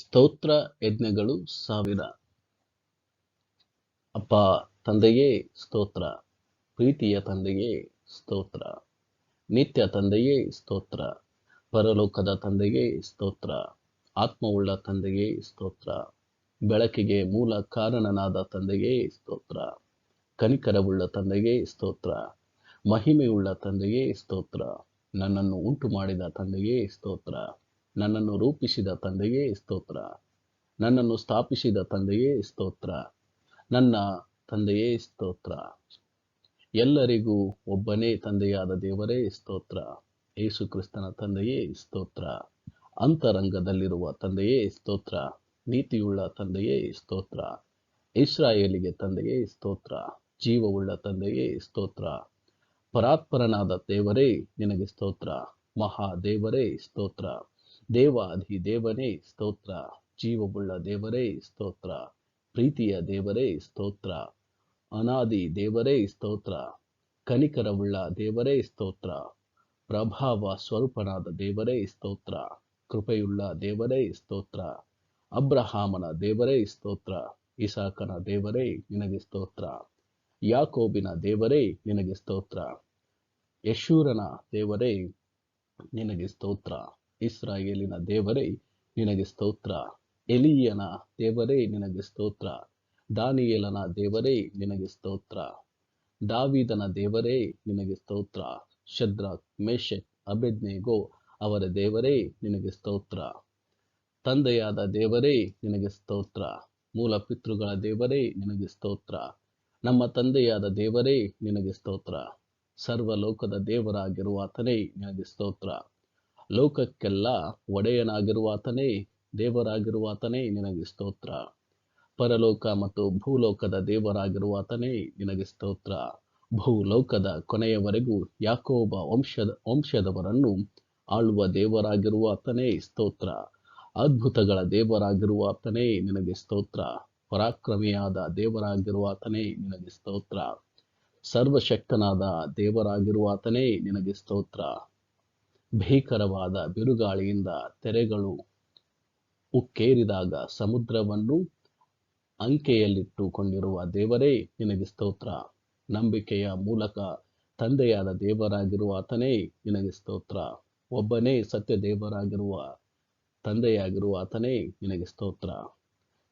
ಸ್ತೋತ್ರ ಯಜ್ಞಗಳು 1000. ಅಪ್ಪ ತಂದೆಯೇ ಸ್ತೋತ್ರ, ಪ್ರೀತಿಯ ತಂದೆಯೇ ಸ್ತೋತ್ರ, ನಿತ್ಯ ತಂದೆಯೇ ಸ್ತೋತ್ರ, ಪರಲೋಕದ ತಂದೆಯೇ ಸ್ತೋತ್ರ, ಆತ್ಮವುಳ್ಳ ತಂದೆಯೇ ಸ್ತೋತ್ರ, ಬೆಳಕಿಗೆ ಮೂಲ ಕಾರಣನಾದ ತಂದೆಯೇ ಸ್ತೋತ್ರ, ಕನಿಕರವುಳ್ಳ ತಂದೆಯೇ ಸ್ತೋತ್ರ, ಮಹಿಮೆಯುಳ್ಳ ತಂದೆಯೇ ಸ್ತೋತ್ರ, ನನ್ನನ್ನು ಉಂಟು ಮಾಡಿದ ತಂದೆಯೇ ಸ್ತೋತ್ರ, ನನ್ನನ್ನು ರೂಪಿಸಿದ ತಂದೆಯೇ ಸ್ತೋತ್ರ, ನನ್ನನ್ನು ಸ್ಥಾಪಿಸಿದ ತಂದೆಯೇ ಸ್ತೋತ್ರ, ನನ್ನ ತಂದೆಯೇ ಸ್ತೋತ್ರ. ಎಲ್ಲರಿಗೂ ಒಬ್ಬನೇ ತಂದೆಯಾದ ದೇವರೇ ಸ್ತೋತ್ರ. ಯೇಸು ಕ್ರಿಸ್ತನ ತಂದೆಯೇ ಸ್ತೋತ್ರ. ಅಂತರಂಗದಲ್ಲಿರುವ ತಂದೆಯೇ ಸ್ತೋತ್ರ. ನೀತಿಯುಳ್ಳ ತಂದೆಯೇ ಸ್ತೋತ್ರ. ಇಸ್ರಾಯೇಲಿಗೆ ತಂದೆಯೇ ಸ್ತೋತ್ರ. ಜೀವವುಳ್ಳ ತಂದೆಯೇ ಸ್ತೋತ್ರ. ಪರಾತ್ಪರನಾದ ದೇವರೇ ನಿನಗೆ ಸ್ತೋತ್ರ. ಮಹಾದೇವರೇ ಸ್ತೋತ್ರ. ದೇವಾಧಿ ದೇವನೇ ಸ್ತೋತ್ರ. ಜೀವವುಳ್ಳ ದೇವರೇ ಸ್ತೋತ್ರ. ಪ್ರೀತಿಯ ದೇವರೇ ಸ್ತೋತ್ರ. ಅನಾದಿ ದೇವರೇ ಸ್ತೋತ್ರ. ಕನಿಕರವುಳ್ಳ ದೇವರೇ ಸ್ತೋತ್ರ. ಪ್ರಭಾವ ಸ್ವರೂಪನಾದ ದೇವರೇ ಸ್ತೋತ್ರ. ಕೃಪೆಯುಳ್ಳ ದೇವರೇ ಸ್ತೋತ್ರ. ಅಬ್ರಹಾಮನ ದೇವರೇ ಸ್ತೋತ್ರ. ಇಸಾಕನ ದೇವರೇ ನಿನಗೆ ಸ್ತೋತ್ರ. ಯಾಕೋಬಿನ ದೇವರೇ ನಿನಗೆ ಸ್ತೋತ್ರ. ಯಶೂರನ ದೇವರೇ ನಿನಗೆ ಸ್ತೋತ್ರ. ಇಸ್ರಾಯೇಲಿನ ದೇವರೇ ನಿನಗೆ ಸ್ತೋತ್ರ. ಎಲೀಯನ ದೇವರೇ ನಿನಗೆ ಸ್ತೋತ್ರ. ದಾನಿಯೇಲನ ದೇವರೇ ನಿನಗೆ ಸ್ತೋತ್ರ. ದಾವೀದನ ದೇವರೇ ನಿನಗೆ ಸ್ತೋತ್ರ. ಶದ್ರಕ್, ಮೇಷಕ್, ಅಬೇದ್ನೆಗೋ ಅವರ ದೇವರೇ ನಿನಗೆ ಸ್ತೋತ್ರ. ತಂದೆಯಾದ ದೇವರೇ ನಿನಗೆ ಸ್ತೋತ್ರ. ಮೂಲ ಪಿತೃಗಳ ದೇವರೇ ನಿನಗೆ ಸ್ತೋತ್ರ. ನಮ್ಮ ತಂದೆಯಾದ ದೇವರೇ ನಿನಗೆ ಸ್ತೋತ್ರ. ಸರ್ವಲೋಕದ ದೇವರಾಗಿರುವಾತನೇ ನಿನಗೆ ಸ್ತೋತ್ರ. ಲೋಕಕ್ಕೆಲ್ಲ ಒಡೆಯನಾಗಿರುವಾತನೇ ದೇವರಾಗಿರುವಾತನೇ ನಿನಗೆ ಸ್ತೋತ್ರ. ಪರಲೋಕ ಮತ್ತು ಭೂಲೋಕದ ದೇವರಾಗಿರುವಾತನೇ ನಿನಗೆ ಸ್ತೋತ್ರ. ಭೂಲೋಕದ ಕೊನೆಯವರೆಗೂ ಯಾಕೋಬ ವಂಶದವರನ್ನು ಆಳುವ ದೇವರಾಗಿರುವಾತನೇ ಸ್ತೋತ್ರ. ಅದ್ಭುತಗಳ ದೇವರಾಗಿರುವಾತನೇ ನಿನಗೆ ಸ್ತೋತ್ರ. ಪರಾಕ್ರಮಿಯಾದ ದೇವರಾಗಿರುವಾತನೇ ನಿನಗೆ ಸ್ತೋತ್ರ. ಸರ್ವಶಕ್ತನಾದ ದೇವರಾಗಿರುವಾತನೇ ನಿನಗೆ ಸ್ತೋತ್ರ. ಭೀಕರವಾದ ಬಿರುಗಾಳಿಯಿಂದ ತೆರೆಗಳು ಉಕ್ಕೇರಿದಾಗ ಸಮುದ್ರವನ್ನು ಅಂಕೆಯಲ್ಲಿಟ್ಟುಕೊಂಡಿರುವ ದೇವರೇ ನಿನಗೆ ಸ್ತೋತ್ರ. ನಂಬಿಕೆಯ ಮೂಲಕ ತಂದೆಯಾದ ದೇವರಾಗಿರುವಾತನೇ ನಿನಗೆ ಸ್ತೋತ್ರ. ಒಬ್ಬನೇ ಸತ್ಯ ದೇವರಾಗಿರುವ ತಂದೆಯಾಗಿರುವಾತನೇ ನಿನಗೆ ಸ್ತೋತ್ರ.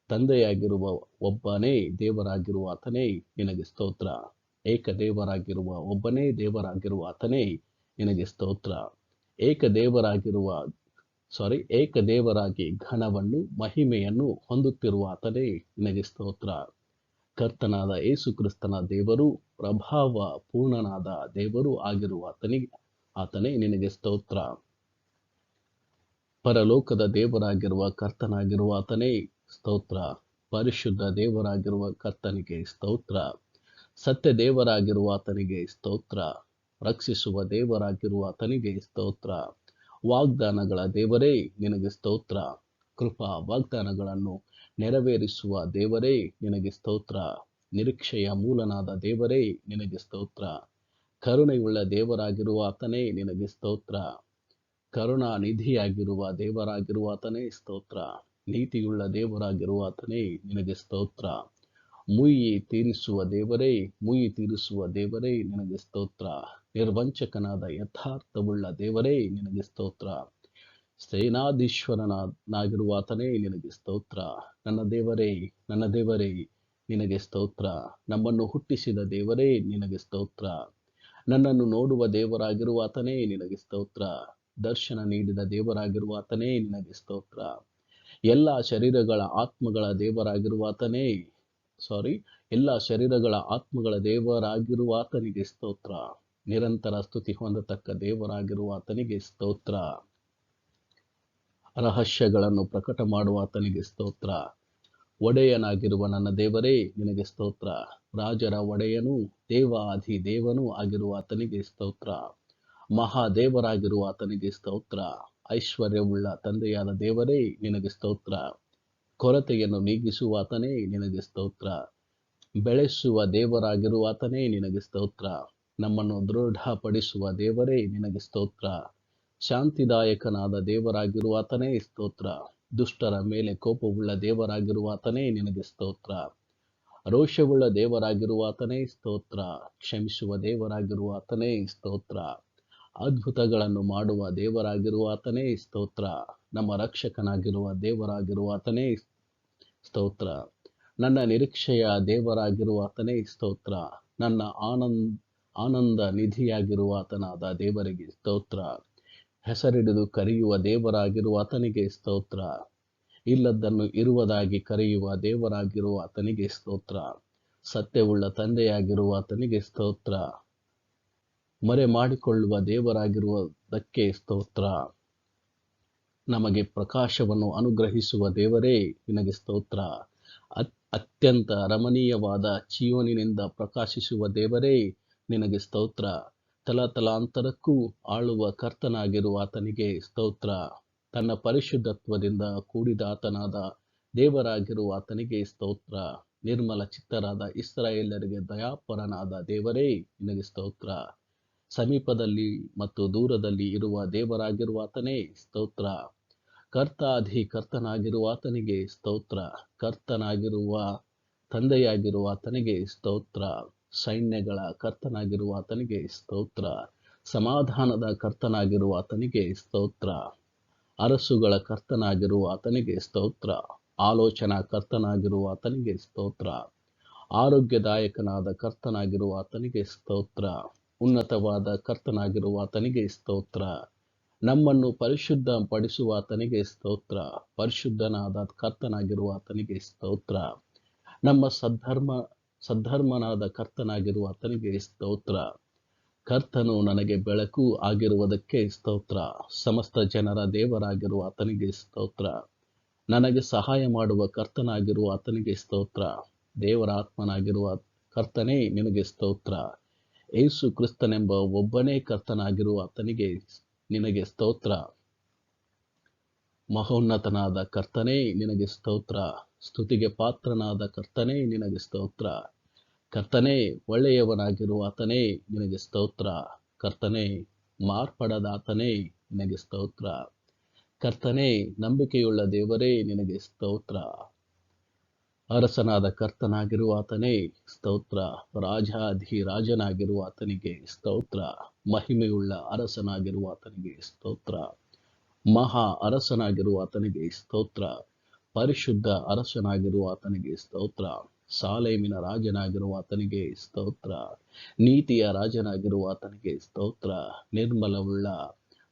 ತಂದೆಯಾಗಿರುವ ಒಬ್ಬನೇ ದೇವರಾಗಿರುವಾತನೇ ನಿನಗೆ ಸ್ತೋತ್ರ. ಏಕದೇವರಾಗಿರುವ ಒಬ್ಬನೇ ದೇವರಾಗಿರುವಾತನೇ ನಿನಗೆ ಸ್ತೋತ್ರ. ಏಕದೇವರಾಗಿ ಘನವನ್ನು ಮಹಿಮೆಯನ್ನು ಹೊಂದುತ್ತಿರುವಾತನೇ ನಿನಗೆ ಸ್ತೋತ್ರ. ಕರ್ತನಾದ ಯೇಸು ಕ್ರಿಸ್ತನ ದೇವರು, ಪ್ರಭಾವ ಪೂರ್ಣನಾದ ದೇವರು ಆತನೇ ನಿನಗೆ ಸ್ತೋತ್ರ. ಪರಲೋಕದ ದೇವರಾಗಿರುವ ಕರ್ತನಾಗಿರುವಾತನೇ ಸ್ತೋತ್ರ. ಪರಿಶುದ್ಧ ದೇವರಾಗಿರುವ ಕರ್ತನಿಗೆ ಸ್ತೋತ್ರ. ಸತ್ಯ ದೇವರಾಗಿರುವಾತನಿಗೆ ಸ್ತೋತ್ರ. ರಕ್ಷಿಸುವ ದೇವರಾಗಿರುವಾತನಿಗೆ ಸ್ತೋತ್ರ. ವಾಗ್ದಾನಗಳ ದೇವರೇ ನಿನಗೆ ಸ್ತೋತ್ರ. ಕೃಪಾ ವಾಗ್ದಾನಗಳನ್ನು ನೆರವೇರಿಸುವ ದೇವರೇ ನಿನಗೆ ಸ್ತೋತ್ರ. ನಿರೀಕ್ಷೆಯ ಮೂಲನಾದ ದೇವರೇ ನಿನಗೆ ಸ್ತೋತ್ರ. ಕರುಣೆಯುಳ್ಳ ದೇವರಾಗಿರುವಾತನೇ ನಿನಗೆ ಸ್ತೋತ್ರ. ಕರುಣಾನಿಧಿಯಾಗಿರುವ ದೇವರಾಗಿರುವಾತನೇ ಸ್ತೋತ್ರ. ನೀತಿಯುಳ್ಳ ದೇವರಾಗಿರುವಾತನೇ ನಿನಗೆ ಸ್ತೋತ್ರ. ಮುಯ್ಯಿ ತೀರಿಸುವ ದೇವರೇ ನಿನಗೆ ಸ್ತೋತ್ರ. ನಿರ್ವಂಚಕನಾದ ಯಥಾರ್ಥವುಳ್ಳ ದೇವರೇ ನಿನಗೆ ಸ್ತೋತ್ರ. ಸೇನಾಧೀಶ್ವರನಾಗಿರುವಾತನೇ ನಿನಗೆ ಸ್ತೋತ್ರ. ನನ್ನ ದೇವರೇ ನಿನಗೆ ಸ್ತೋತ್ರ. ನಮ್ಮನ್ನು ಹುಟ್ಟಿಸಿದ ದೇವರೇ ನಿನಗೆ ಸ್ತೋತ್ರ. ನನ್ನನ್ನು ನೋಡುವ ದೇವರಾಗಿರುವಾತನೇ ನಿನಗೆ ಸ್ತೋತ್ರ. ದರ್ಶನ ನೀಡಿದ ದೇವರಾಗಿರುವಾತನೇ ನಿನಗೆ ಸ್ತೋತ್ರ. ಎಲ್ಲ ಶರೀರಗಳ ಆತ್ಮಗಳ ದೇವರಾಗಿರುವಾತನಿಗೆ ಸ್ತೋತ್ರ. ನಿರಂತರ ಸ್ತುತಿ ಹೊಂದತಕ್ಕ ದೇವರಾಗಿರುವಾತನಿಗೆ ಸ್ತೋತ್ರ. ರಹಸ್ಯಗಳನ್ನು ಪ್ರಕಟ ಮಾಡುವಾತನಿಗೆ ಸ್ತೋತ್ರ. ಒಡೆಯನಾಗಿರುವ ನನ್ನ ದೇವರೇ ನಿನಗೆ ಸ್ತೋತ್ರ. ರಾಜರ ಒಡೆಯನೂ ದೇವಾಧಿ ದೇವನೂ ಆಗಿರುವಾತನಿಗೆ ಸ್ತೋತ್ರ. ಮಹಾದೇವರಾಗಿರುವಾತನಿಗೆ ಸ್ತೋತ್ರ. ಐಶ್ವರ್ಯವುಳ್ಳ ತಂದೆಯಾದ ದೇವರೇ ನಿನಗೆ ಸ್ತೋತ್ರ. ಕೊರತೆಯನ್ನು ನೀಗಿಸುವಾತನೇ ನಿನಗೆ ಸ್ತೋತ್ರ. ಬೆಳೆಸುವ ದೇವರಾಗಿರುವಾತನೇ ನಿನಗೆ ಸ್ತೋತ್ರ. ನಮ್ಮನ್ನು ದೃಢಪಡಿಸುವ ದೇವರೇ ನಿನಗೆ ಸ್ತೋತ್ರ. ಶಾಂತಿದಾಯಕನಾದ ದೇವರಾಗಿರುವಾತನೇ ಸ್ತೋತ್ರ. ದುಷ್ಟರ ಮೇಲೆ ಕೋಪವುಳ್ಳ ದೇವರಾಗಿರುವ ಆತನೇ ನಿನಗೆ ಸ್ತೋತ್ರ. ರೋಷವುಳ್ಳ ದೇವರಾಗಿರುವ ಆತನೇ ಸ್ತೋತ್ರ. ಕ್ಷಮಿಸುವ ದೇವರಾಗಿರುವ ಆತನೇ ಸ್ತೋತ್ರ. ಅದ್ಭುತಗಳನ್ನು ಮಾಡುವ ದೇವರಾಗಿರುವ ಆತನೇ ಸ್ತೋತ್ರ. ನಮ್ಮ ರಕ್ಷಕನಾಗಿರುವ ದೇವರಾಗಿರುವ ಆತನೇ ಸ್ತೋತ್ರ. ನನ್ನ ನಿರೀಕ್ಷೆಯ ದೇವರಾಗಿರುವ ಆತನೇ ಸ್ತೋತ್ರ. ನನ್ನ ಆನಂದ ನಿಧಿಯಾಗಿರುವ ಆತನಾದ ದೇವರಿಗೆ ಸ್ತೋತ್ರ. ಹೆಸರಿಡಿದು ಕರೆಯುವ ದೇವರಾಗಿರುವ ಆತನಿಗೆ ಸ್ತೋತ್ರ. ಇಲ್ಲದನ್ನು ಇರುವುದಾಗಿ ಕರೆಯುವ ದೇವರಾಗಿರುವ ಆತನಿಗೆ ಸ್ತೋತ್ರ. ಸತ್ಯವುಳ್ಳ ತಂದೆಯಾಗಿರುವ ಆತನಿಗೆ ಸ್ತೋತ್ರ. ಮರೆ ಮಾಡಿಕೊಳ್ಳುವ ದೇವರಾಗಿರುವುದಕ್ಕೆ ಸ್ತೋತ್ರ. ನಮಗೆ ಪ್ರಕಾಶವನ್ನು ಅನುಗ್ರಹಿಸುವ ದೇವರೇ ನಿನಗೆ ಸ್ತೋತ್ರ. ಅತ್ಯಂತ ರಮಣೀಯವಾದ ಚೀಯೋನಿನಿಂದ ಪ್ರಕಾಶಿಸುವ ದೇವರೇ ನಿನಗೆ ಸ್ತೋತ್ರ. ತಲಾಂತರಕ್ಕೂ ಆಳುವ ಕರ್ತನಾಗಿರುವ ಆತನಿಗೆ ಸ್ತೋತ್ರ. ತನ್ನ ಪರಿಶುದ್ಧತ್ವದಿಂದ ಕೂಡಿದ ಆತನಾದ ದೇವರಾಗಿರುವ ಆತನಿಗೆ ಸ್ತೋತ್ರ. ನಿರ್ಮಲ ಚಿತ್ತರಾದ ಇಸ್ರಾಯೇಲರಿಗೆ ದಯಾಪರನಾದ ದೇವರೇ ನಿನಗೆ ಸ್ತೋತ್ರ. ಸಮೀಪದಲ್ಲಿ ಮತ್ತು ದೂರದಲ್ಲಿ ಇರುವ ದೇವರಾಗಿರುವ ಆತನೇ ಸ್ತೋತ್ರ. ಕರ್ತನಾಗಿರುವ ಆತನಿಗೆ ಸ್ತೋತ್ರ. ಕರ್ತನಾಗಿರುವ ತಂದೆಯಾಗಿರುವ ಆತನಿಗೆ ಸ್ತೋತ್ರ. ಸೈನ್ಯಗಳ ಕರ್ತನಾಗಿರುವ ಆತನಿಗೆ ಸ್ತೋತ್ರ. ಸಮಾಧಾನದ ಕರ್ತನಾಗಿರುವ ಆತನಿಗೆ ಸ್ತೋತ್ರ. ಅರಸುಗಳ ಕರ್ತನಾಗಿರುವ ಆತನಿಗೆ ಸ್ತೋತ್ರ. ಆಲೋಚನಾ ಕರ್ತನಾಗಿರುವ ಆತನಿಗೆ ಸ್ತೋತ್ರ. ಆರೋಗ್ಯದಾಯಕನಾದ ಕರ್ತನಾಗಿರುವ ಆತನಿಗೆ ಸ್ತೋತ್ರ. ಉನ್ನತವಾದ ಕರ್ತನಾಗಿರುವ ಆತನಿಗೆ ಸ್ತೋತ್ರ. ನಮ್ಮನ್ನು ಪರಿಶುದ್ಧ ಪಡಿಸುವ ಆತನಿಗೆ ಸ್ತೋತ್ರ. ಪರಿಶುದ್ಧನಾದ ಕರ್ತನಾಗಿರುವ ಆತನಿಗೆ ಸ್ತೋತ್ರ. ನಮ್ಮ ಸದ್ಧರ್ಮನಾದ ಕರ್ತನಾಗಿರುವ ಆತನಿಗೆ ಸ್ತೋತ್ರ. ಕರ್ತನು ನನಗೆ ಬೆಳಕು ಆಗಿರುವುದಕ್ಕೆ ಸ್ತೋತ್ರ. ಸಮಸ್ತ ಜನರ ದೇವರಾಗಿರುವ ಆತನಿಗೆ ಸ್ತೋತ್ರ. ನನಗೆ ಸಹಾಯ ಮಾಡುವ ಕರ್ತನಾಗಿರುವ ಆತನಿಗೆ ಸ್ತೋತ್ರ. ದೇವರ ಆತ್ಮನಾಗಿರುವ ಕರ್ತನೇ ನಿನಗೆ ಸ್ತೋತ್ರ. ಯೇಸು ಕ್ರಿಸ್ತನೆಂಬ ಒಬ್ಬನೇ ಕರ್ತನಾಗಿರುವ ಆತನಿಗೆ ನಿನಗೆ ಸ್ತೋತ್ರ. ಮಹೋನ್ನತನಾದ ಕರ್ತನೇ ನಿನಗೆ ಸ್ತೋತ್ರ. ಸ್ತುತಿಗೆ ಪಾತ್ರನಾದ ಕರ್ತನೇ ನಿನಗೆ ಸ್ತೋತ್ರ. ಕರ್ತನೇ ಒಳ್ಳೆಯವನಾಗಿರುವ ಆತನೇ ನಿನಗೆ ಸ್ತೋತ್ರ. ಕರ್ತನೇ ಮಾರ್ಪಡದ ಆತನೇ ನಿನಗೆ ಸ್ತೋತ್ರ. ಕರ್ತನೇ ನಂಬಿಕೆಯುಳ್ಳ ದೇವರೇ ನಿನಗೆ ಸ್ತೋತ್ರ. ಅರಸನಾದ ಕರ್ತನಾಗಿರುವ ಆತನೇ ಸ್ತೋತ್ರ. ರಾಜಾಧಿರಾಜನಾಗಿರುವ ಆತನಿಗೆ ಸ್ತೋತ್ರ. ಮಹಿಮೆಯುಳ್ಳ ಅರಸನಾಗಿರುವ ಆತನಿಗೆ ಸ್ತೋತ್ರ. ಮಹಾ ಅರಸನಾಗಿರುವ ಆತನಿಗೆ ಸ್ತೋತ್ರ. ಪರಿಶುದ್ಧ ಅರಸನಾಗಿರುವ ಆತನಿಗೆ ಸ್ತೋತ್ರ. ಸಾಲೇಮಿನ ರಾಜನಾಗಿರುವ ಆತನಿಗೆ ಸ್ತೋತ್ರ. ನೀತಿಯ ರಾಜನಾಗಿರುವ ಆತನಿಗೆ ಸ್ತೋತ್ರ. ನಿರ್ಮಲವುಳ್ಳ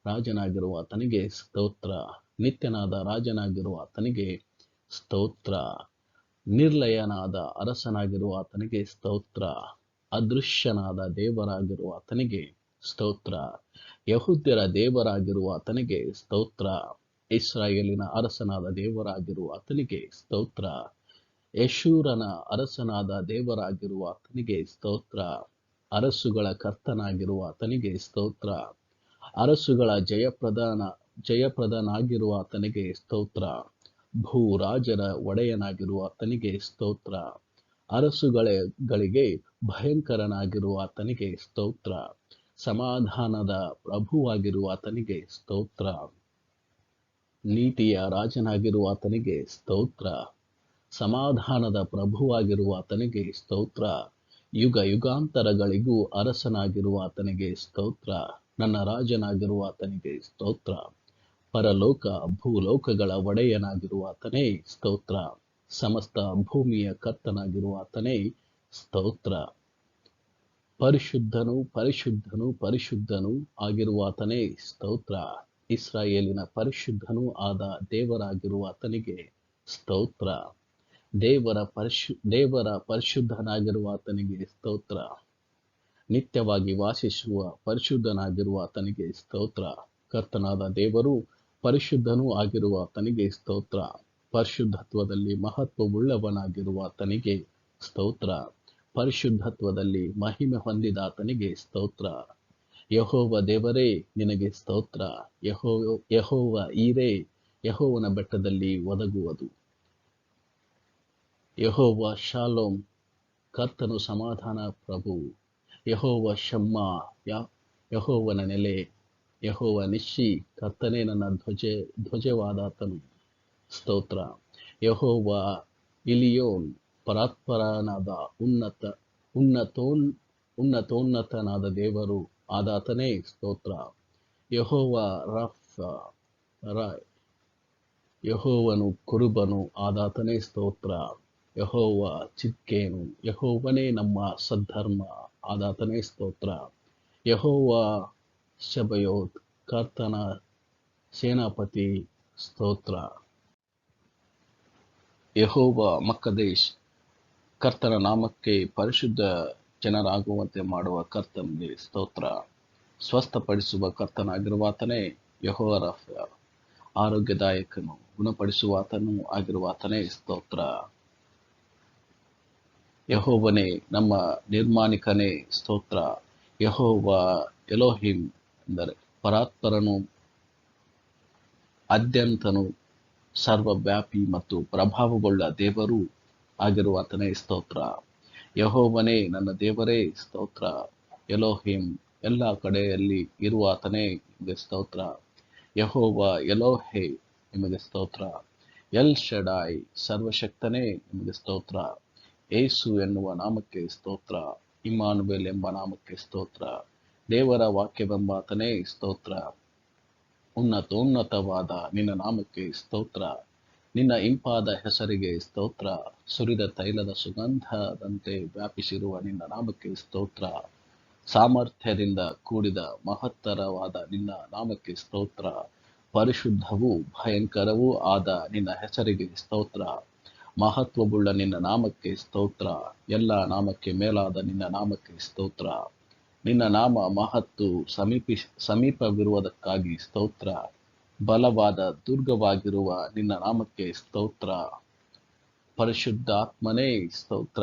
ರಾಜನಾಗಿರುವ ಆತನಿಗೆ ಸ್ತೋತ್ರ. ನಿತ್ಯನಾದ ರಾಜನಾಗಿರುವ ಆತನಿಗೆ ಸ್ತೋತ್ರ. ನಿರ್ಲಯನಾದ ಅರಸನಾಗಿರುವ ಆತನಿಗೆ ಸ್ತೋತ್ರ. ಅದೃಶ್ಯನಾದ ದೇವರಾಗಿರುವ ಆತನಿಗೆ ಸ್ತೋತ್ರ. ಯಹೂದ್ಯರ ದೇವರಾಗಿರುವ ಆತನಿಗೆ ಸ್ತೋತ್ರ. ಇಸ್ರಾಯೇಲಿನ ಅರಸನಾದ ದೇವರಾಗಿರುವ ಆತನಿಗೆ ಸ್ತೋತ್ರ. ಯಶೂರನ ಅರಸನಾದ ದೇವರಾಗಿರುವ ಆತನಿಗೆ ಸ್ತೋತ್ರ. ಅರಸುಗಳ ಕರ್ತನಾಗಿರುವ ಆತನಿಗೆ ಸ್ತೋತ್ರ. ಅರಸುಗಳ ಜಯಪ್ರದನಾಗಿರುವ ಆತನಿಗೆ ಸ್ತೋತ್ರ. ಭೂರಾಜರ ಒಡೆಯನಾಗಿರುವ ಆತನಿಗೆ ಸ್ತೋತ್ರ. ಅರಸುಗಳಿಗೆ ಭಯಂಕರನಾಗಿರುವ ಆತನಿಗೆ ಸ್ತೋತ್ರ. ಸಮಾಧಾನದ ಪ್ರಭುವಾಗಿರುವ ಆತನಿಗೆ ಸ್ತೋತ್ರ. ನೀತಿಯ ರಾಜನಾಗಿರುವ ಆತನಿಗೆ ಸ್ತೋತ್ರ. ಸಮಾಧಾನದ ಪ್ರಭುವಾಗಿರುವ ಆತನಿಗೆ ಸ್ತೋತ್ರ. ಯುಗ ಯುಗಾಂತರಗಳಿಗೂ ಅರಸನಾಗಿರುವ ಆತನಿಗೆ ಸ್ತೋತ್ರ. ನನ್ನ ರಾಜನಾಗಿರುವ ಆತನಿಗೆ ಸ್ತೋತ್ರ. ಪರಲೋಕ ಭೂಲೋಕಗಳ ಒಡೆಯನಾಗಿರುವ ಆತನೇ ಸ್ತೋತ್ರ. ಸಮಸ್ತ ಭೂಮಿಯ ಕರ್ತನಾಗಿರುವ ಆತನೇ ಸ್ತೋತ್ರ. ಪರಿಶುದ್ಧನು ಪರಿಶುದ್ಧನು ಪರಿಶುದ್ಧನು ಆಗಿರುವ ಆತನೇ ಸ್ತೋತ್ರ. ಇಸ್ರಾಯೇಲಿನ ಪರಿಶುದ್ಧನೂ ಆದ ದೇವರಾಗಿರುವ ಆತನಿಗೆ ಸ್ತೋತ್ರ. ದೇವರ ಪರಿಶುದ್ಧನಾಗಿರುವ ಆತನಿಗೆ ಸ್ತೋತ್ರ. ನಿತ್ಯವಾಗಿ ವಾಸಿಸುವ ಪರಿಶುದ್ಧನಾಗಿರುವ ಆತನಿಗೆ ಸ್ತೋತ್ರ. ಕರ್ತನಾದ ದೇವರು ಪರಿಶುದ್ಧನೂ ಆಗಿರುವ ಆತನಿಗೆ ಸ್ತೋತ್ರ. ಪರಿಶುದ್ಧತ್ವದಲ್ಲಿ ಮಹತ್ವವುಳ್ಳವನಾಗಿರುವ ಆತನಿಗೆ ಸ್ತೋತ್ರ. ಪರಿಶುದ್ಧತ್ವದಲ್ಲಿ ಮಹಿಮೆ ಹೊಂದಿದ ಆತನಿಗೆ ಸ್ತೋತ್ರ. ಯೆಹೋವ ದೇವರೇ ನಿನಗೆ ಸ್ತೋತ್ರ. ಯೆಹೋವ ಈರೇ ಯೆಹೋವನ ಬೆಟ್ಟದಲ್ಲಿ ಒದಗುವುದು. ಯೆಹೋವ ಶಾಲೋಮ್ ಕರ್ತನು ಸಮಾಧಾನ ಪ್ರಭು. ಯೆಹೋವ ಶಮ್ಮ ಯೆಹೋವನ ನೆಲೆ. ಯೆಹೋವ ನಿಶ್ಶಿ ಕರ್ತನೇ ನನ್ನ ಧ್ವಜವಾದಾತನು. ಸ್ತೋತ್ರ. ಯೆಹೋವ ಇಲಿಯೋನ್, ಪರಾತ್ಪರನಾದ ಉನ್ನತೋನ್ನತನಾದ ದೇವರು ಆದಾತನೇ ಸ್ತೋತ್ರ. ಯೆಹೋವ ಯೆಹೋವನು ಕುರುಬನು ಆದಾತನೇ ಸ್ತೋತ್ರ. ಯೆಹೋವ ಚಿದ್ಕೇನು, ಯೆಹೋವನೇ ನಮ್ಮ ಸದ್ಧರ್ಮ ಆದಾತನೇ ಸ್ತೋತ್ರ. ಯೆಹೋವ ಶೆಬಯೋತ್, ಕರ್ತನ ಸೇನಾಪತಿ ಸ್ತೋತ್ರ. ಯೆಹೋವ ಮಕ್ಕದೇಶ್, ಕರ್ತನ ನಾಮಕ್ಕೆ ಪರಿಶುದ್ಧ ಜನರಾಗುವಂತೆ ಮಾಡುವ ಕರ್ತನಿಗೆ ಸ್ತೋತ್ರ. ಸ್ವಸ್ಥಪಡಿಸುವ ಕರ್ತನಾಗಿರುವಾತನೇ ಯೆಹೋವ ರಫ, ಆರೋಗ್ಯದಾಯಕನು ಗುಣಪಡಿಸುವಾತನೂ ಆಗಿರುವಾತನೇ ಸ್ತೋತ್ರ. ಯೆಹೋವನೇ ನಮ್ಮ ನಿರ್ಮಾಣಿಕನೇ ಸ್ತೋತ್ರ. ಯೆಹೋವ ಎಲೋಹಿಮ್ ಎಂದರೆ ಪರಾತ್ಪರನು, ಅತ್ಯಂತನು, ಸರ್ವವ್ಯಾಪಿ ಮತ್ತು ಪ್ರಭಾವವುಳ್ಳ ದೇವರೂ ಆಗಿರುವಾತನೇ ಸ್ತೋತ್ರ. ಯೆಹೋವನೇ ನನ್ನ ದೇವರೇ ಸ್ತೋತ್ರ. ಎಲೋಹಿಮ್ ಎಲ್ಲ ಕಡೆಯಲ್ಲಿ ಇರುವಾತನೇ ನಿಮಗೆ ಸ್ತೋತ್ರ. ಯೆಹೋವ ಎಲೋಹೆ ನಿಮಗೆ ಸ್ತೋತ್ರ. ಎಲ್ ಶಡಾಯ್ ಸರ್ವಶಕ್ತನೇ ನಿಮಗೆ ಸ್ತೋತ್ರ. ಏಸು ಎನ್ನುವ ನಾಮಕ್ಕೆ ಸ್ತೋತ್ರ. ಇಮ್ಮಾನುವೇಲ್ ಎಂಬ ನಾಮಕ್ಕೆ ಸ್ತೋತ್ರ. ದೇವರ ವಾಕ್ಯವೆಂಬಾತನೇ ಸ್ತೋತ್ರ. ಉನ್ನತೋನ್ನತವಾದ ನಿನ್ನ ನಾಮಕ್ಕೆ ಸ್ತೋತ್ರ. ನಿನ್ನ ಇಂಪಾದ ಹೆಸರಿಗೆ ಸ್ತೋತ್ರ. ಸುರಿದ ತೈಲದ ಸುಗಂಧದಂತೆ ವ್ಯಾಪಿಸಿರುವ ನಿನ್ನ ನಾಮಕ್ಕೆ ಸ್ತೋತ್ರ. ಸಾಮರ್ಥ್ಯದಿಂದ ಕೂಡಿದ ಮಹತ್ತರವಾದ ನಿನ್ನ ನಾಮಕ್ಕೆ ಸ್ತೋತ್ರ. ಪರಿಶುದ್ಧವೂ ಭಯಂಕರವೂ ಆದ ನಿನ್ನ ಹೆಸರಿಗೆ ಸ್ತೋತ್ರ. ಮಹತ್ವವುಳ್ಳ ನಿನ್ನ ನಾಮಕ್ಕೆ ಸ್ತೋತ್ರ. ಎಲ್ಲ ನಾಮಕ್ಕೆ ಮೇಲಾದ ನಿನ್ನ ನಾಮಕ್ಕೆ ಸ್ತೋತ್ರ. ನಿನ್ನ ನಾಮ ಮಹತ್ತು ಸಮೀಪವಿರುವುದಕ್ಕಾಗಿ ಸ್ತೋತ್ರ. ಬಲವಾದ ದುರ್ಗವಾಗಿರುವ ನಿನ್ನ ನಾಮಕ್ಕೆ ಸ್ತೋತ್ರ. ಪರಿಶುದ್ಧಾತ್ಮನೇ ಸ್ತೋತ್ರ.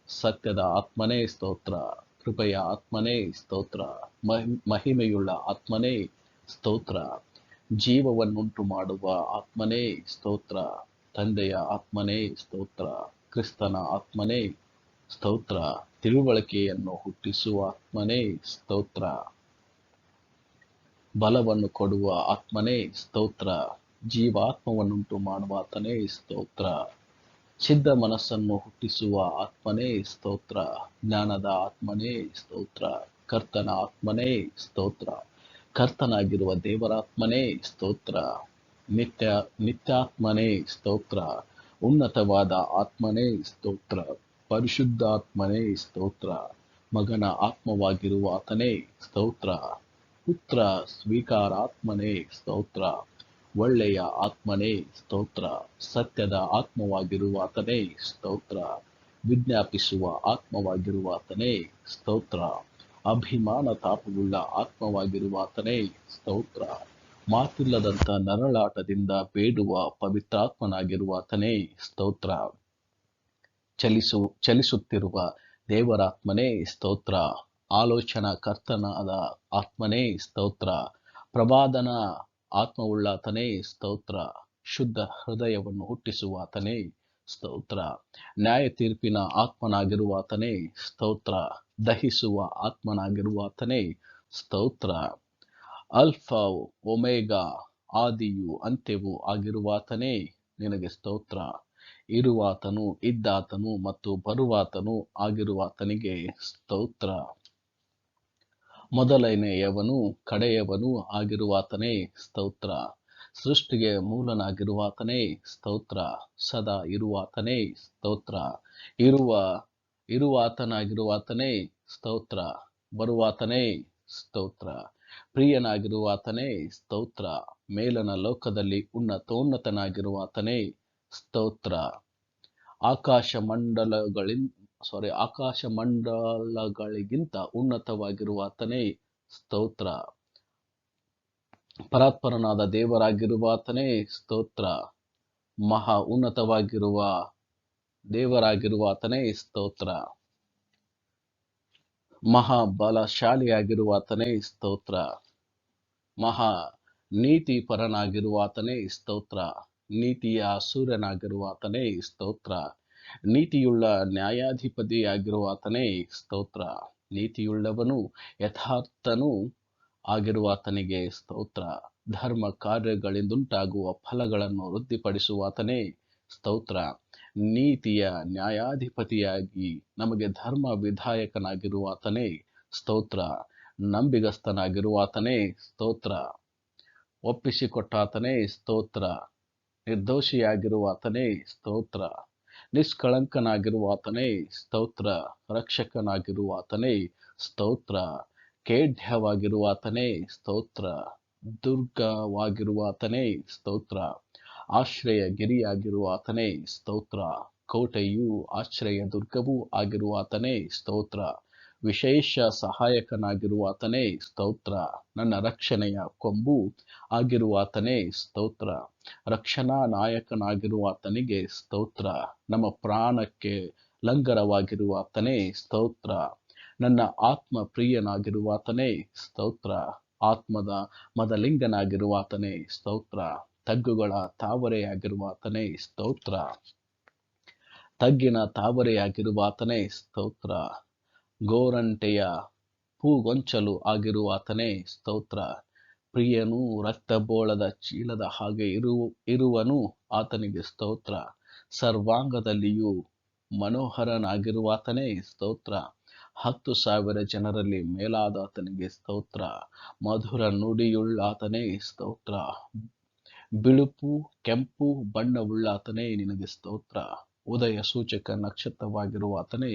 ಸತ್ಯದ ಆತ್ಮನೇ ಸ್ತೋತ್ರ. ಕೃಪೆಯ ಆತ್ಮನೇ ಸ್ತೋತ್ರ. ಮಹಿಮೆಯುಳ್ಳ ಆತ್ಮನೇ ಸ್ತೋತ್ರ. ಜೀವವನ್ನುಂಟು ಮಾಡುವ ಆತ್ಮನೇ ಸ್ತೋತ್ರ. ತಂದೆಯ ಆತ್ಮನೇ ಸ್ತೋತ್ರ. ಕ್ರಿಸ್ತನ ಆತ್ಮನೇ ಸ್ತೋತ್ರ. ತಿಳುವಳಿಕೆಯನ್ನು ಹುಟ್ಟಿಸುವ ಆತ್ಮನೇ ಸ್ತೋತ್ರ. ಬಲವನ್ನು ಕೊಡುವ ಆತ್ಮನೇ ಸ್ತೋತ್ರ. ಜೀವಾತ್ಮವನ್ನುಂಟು ಮಾಡುವಾತನೇ ಸ್ತೋತ್ರ. ಸಿದ್ಧ ಮನಸ್ಸನ್ನು ಹುಟ್ಟಿಸುವ ಆತ್ಮನೇ ಸ್ತೋತ್ರ. ಜ್ಞಾನದ ಆತ್ಮನೇ ಸ್ತೋತ್ರ. ಕರ್ತನ ಆತ್ಮನೇ ಸ್ತೋತ್ರ. ಕರ್ತನಾಗಿರುವ ದೇವರಾತ್ಮನೇ ಸ್ತೋತ್ರ. ನಿತ್ಯಾತ್ಮನೇ ಸ್ತೋತ್ರ. ಉನ್ನತವಾದ ಆತ್ಮನೇ ಸ್ತೋತ್ರ. ಪರಿಶುದ್ಧಾತ್ಮನೇ ಸ್ತೋತ್ರ. ಮಗನ ಆತ್ಮವಾಗಿರುವ ಆತನೇ ಸ್ತೋತ್ರ. ಪುತ್ರ ಸ್ವೀಕಾರಾತ್ಮನೇ ಸ್ತೋತ್ರ. ಒಳ್ಳೆಯ ಆತ್ಮನೇ ಸ್ತೋತ್ರ. ಸತ್ಯದ ಆತ್ಮವಾಗಿರುವ ಆತನೇ ಸ್ತೋತ್ರ. ವಿಜ್ಞಾಪಿಸುವ ಆತ್ಮವಾಗಿರುವ ಆತನೇ ಸ್ತೋತ್ರ. ಅಭಿಮಾನ ತಾಪವುಳ್ಳ ಆತ್ಮವಾಗಿರುವ ಆತನೇ ಸ್ತೋತ್ರ. ಮಾತಿಲ್ಲದಂಥ ನರಳಾಟದಿಂದ ಬೇಡುವ ಪವಿತ್ರಾತ್ಮನಾಗಿರುವ ಆತನೇ ಸ್ತೋತ್ರ. ಚಲಿಸುತ್ತಿರುವ ದೇವರಾತ್ಮನೇ ಸ್ತೋತ್ರ. ಆಲೋಚನಾ ಕರ್ತನಾದ ಆತ್ಮನೇ ಸ್ತೋತ್ರ. ಪ್ರವಾದನ ಆತ್ಮವುಳ್ಳಾತನೇ ಸ್ತೋತ್ರ. ಶುದ್ಧ ಹೃದಯವನ್ನು ಹುಟ್ಟಿಸುವಾತನೇ ಸ್ತೋತ್ರ. ನ್ಯಾಯ ತೀರ್ಪಿನ ಆತ್ಮನಾಗಿರುವಾತನೇ ಸ್ತೋತ್ರ. ದಹಿಸುವ ಆತ್ಮನಾಗಿರುವಾತನೇ ಸ್ತೋತ್ರ. ಅಲ್ಫಾ ಒಮೆಗಾ, ಆದಿಯು ಅಂತ್ಯವೂ ಆಗಿರುವಾತನೇ ನಿನಗೆ ಸ್ತೋತ್ರ. ಇರುವಾತನು, ಇದ್ದಾತನು ಮತ್ತು ಬರುವಾತನು ಆಗಿರುವಾತನಿಗೆ ಸ್ತೋತ್ರ. ಮೊದಲನೆಯವನು ಕಡೆಯವನು ಆಗಿರುವಾತನೇ ಸ್ತೋತ್ರ. ಸೃಷ್ಟಿಗೆ ಮೂಲನಾಗಿರುವಾತನೇ ಸ್ತೋತ್ರ. ಸದಾ ಇರುವಾತನೇ ಸ್ತೋತ್ರ. ಇರುವಾತನಾಗಿರುವಾತನೇ ಸ್ತೋತ್ರ. ಬರುವಾತನೇ ಸ್ತೋತ್ರ. ಪ್ರಿಯನಾಗಿರುವಾತನೇ ಸ್ತೋತ್ರ. ಮೇಲನ ಲೋಕದಲ್ಲಿ ಉನ್ನತೋನ್ನತನಾಗಿರುವಾತನೇ ಸ್ತೋತ್ರ. ಆಕಾಶಮಂಡಲಗಳಿಗಿಂತ ಉನ್ನತವಾಗಿರುವಾತನೇ ಸ್ತೋತ್ರ. ಪರಾತ್ಪರನಾದ ದೇವರಾಗಿರುವಾತನೇ ಸ್ತೋತ್ರ. ಮಹಾ ಉನ್ನತವಾಗಿರುವ ದೇವರಾಗಿರುವಾತನೇ ಸ್ತೋತ್ರ. ಮಹಾ ಬಲಶಾಲಿಯಾಗಿರುವಾತನೇ ಸ್ತೋತ್ರ. ಮಹಾ ನೀತಿಪರನಾಗಿರುವಾತನೇ ಸ್ತೋತ್ರ. ನೀತಿಯ ಸೂರ್ಯನಾಗಿರುವಾತನೇ ಸ್ತೋತ್ರ. ನೀತಿಯುಳ್ಳ ನ್ಯಾಯಾಧಿಪತಿಯಾಗಿರುವಾತನೇ ಸ್ತೋತ್ರ. ನೀತಿಯುಳ್ಳವನು ಯಥಾರ್ಥನೂ ಆಗಿರುವಾತನಿಗೆ ಸ್ತೋತ್ರ. ಧರ್ಮ ಕಾರ್ಯಗಳಿಂದುಂಟಾಗುವ ಫಲಗಳನ್ನು ವೃದ್ಧಿಪಡಿಸುವಾತನೇ ಸ್ತೋತ್ರ. ನೀತಿಯ ನ್ಯಾಯಾಧಿಪತಿಯಾಗಿ ನಮಗೆ ಧರ್ಮ ವಿಧಾಯಕನಾಗಿರುವಾತನೇ ಸ್ತೋತ್ರ. ನಂಬಿಗಸ್ತನಾಗಿರುವಾತನೇ ಸ್ತೋತ್ರ. ಒಪ್ಪಿಸಿಕೊಟ್ಟಾತನೇ ಸ್ತೋತ್ರ. ನಿರ್ದೋಷಿಯಾಗಿರುವಾತನೇ ಸ್ತೋತ್ರ. ನಿಷ್ಕಳಂಕನಾಗಿರುವಾತನೇ ಸ್ತೋತ್ರ. ರಕ್ಷಕನಾಗಿರುವಾತನೇ ಸ್ತೋತ್ರ. ಖೇಡ್ಯವಾಗಿರುವಾತನೇ ಸ್ತೋತ್ರ. ದುರ್ಗವಾಗಿರುವಾತನೇ ಸ್ತೋತ್ರ. ಆಶ್ರಯಗಿರಿಯಾಗಿರುವಾತನೇ ಸ್ತೋತ್ರ. ಕೋಟೆಯೂ ಆಶ್ರಯ ದುರ್ಗವೂ ಆಗಿರುವಾತನೇ ಸ್ತೋತ್ರ. ವಿಶೇಷ ಸಹಾಯಕನಾಗಿರುವಾತನೇ ಸ್ತೋತ್ರ. ನನ್ನ ರಕ್ಷಣೆಯ ಕೊಂಬು ಆಗಿರುವಾತನೇ ಸ್ತೋತ್ರ. ರಕ್ಷಣಾ ನಾಯಕನಾಗಿರುವಾತನಿಗೆ ಸ್ತೋತ್ರ. ನಮ್ಮ ಪ್ರಾಣಕ್ಕೆ ಲಂಗರವಾಗಿರುವಾತನೇ ಸ್ತೋತ್ರ. ನನ್ನ ಆತ್ಮ ಪ್ರಿಯನಾಗಿರುವಾತನೇ ಸ್ತೋತ್ರ. ಆತ್ಮದ ಮದಲಿಂಗನಾಗಿರುವಾತನೇ ಸ್ತೋತ್ರ. ತಗ್ಗುಗಳ ತಾವರೆಯಾಗಿರುವಾತನೇ ಸ್ತೋತ್ರ. ತಗ್ಗಿನ ತಾವರೆಯಾಗಿರುವಾತನೇ ಸ್ತೋತ್ರ. ಗೋರಂಟೆಯ ಹೂಗೊಂಚಲು ಆಗಿರುವಾತನೇ ಸ್ತೋತ್ರ. ಪ್ರಿಯನೂ ರಕ್ತಬೋಳದ ಚೀಲದ ಹಾಗೆ ಇರುವನು ಆತನಿಗೆ ಸ್ತೋತ್ರ. ಸರ್ವಾಂಗದಲ್ಲಿಯೂ ಮನೋಹರನಾಗಿರುವಾತನೇ ಸ್ತೋತ್ರ. 10,000 ಜನರಲ್ಲಿ ಮೇಲಾದಾತನಿಗೆ ಸ್ತೋತ್ರ. ಮಧುರ ನುಡಿಯುಳ್ಳಾತನೇ ಸ್ತೋತ್ರ. ಬಿಳುಪು ಕೆಂಪು ಬಣ್ಣವುಳ್ಳಾತನೇ ನಿನಗೆ ಸ್ತೋತ್ರ. ಉದಯ ಸೂಚಕ ನಕ್ಷತ್ರವಾಗಿರುವಾತನೇ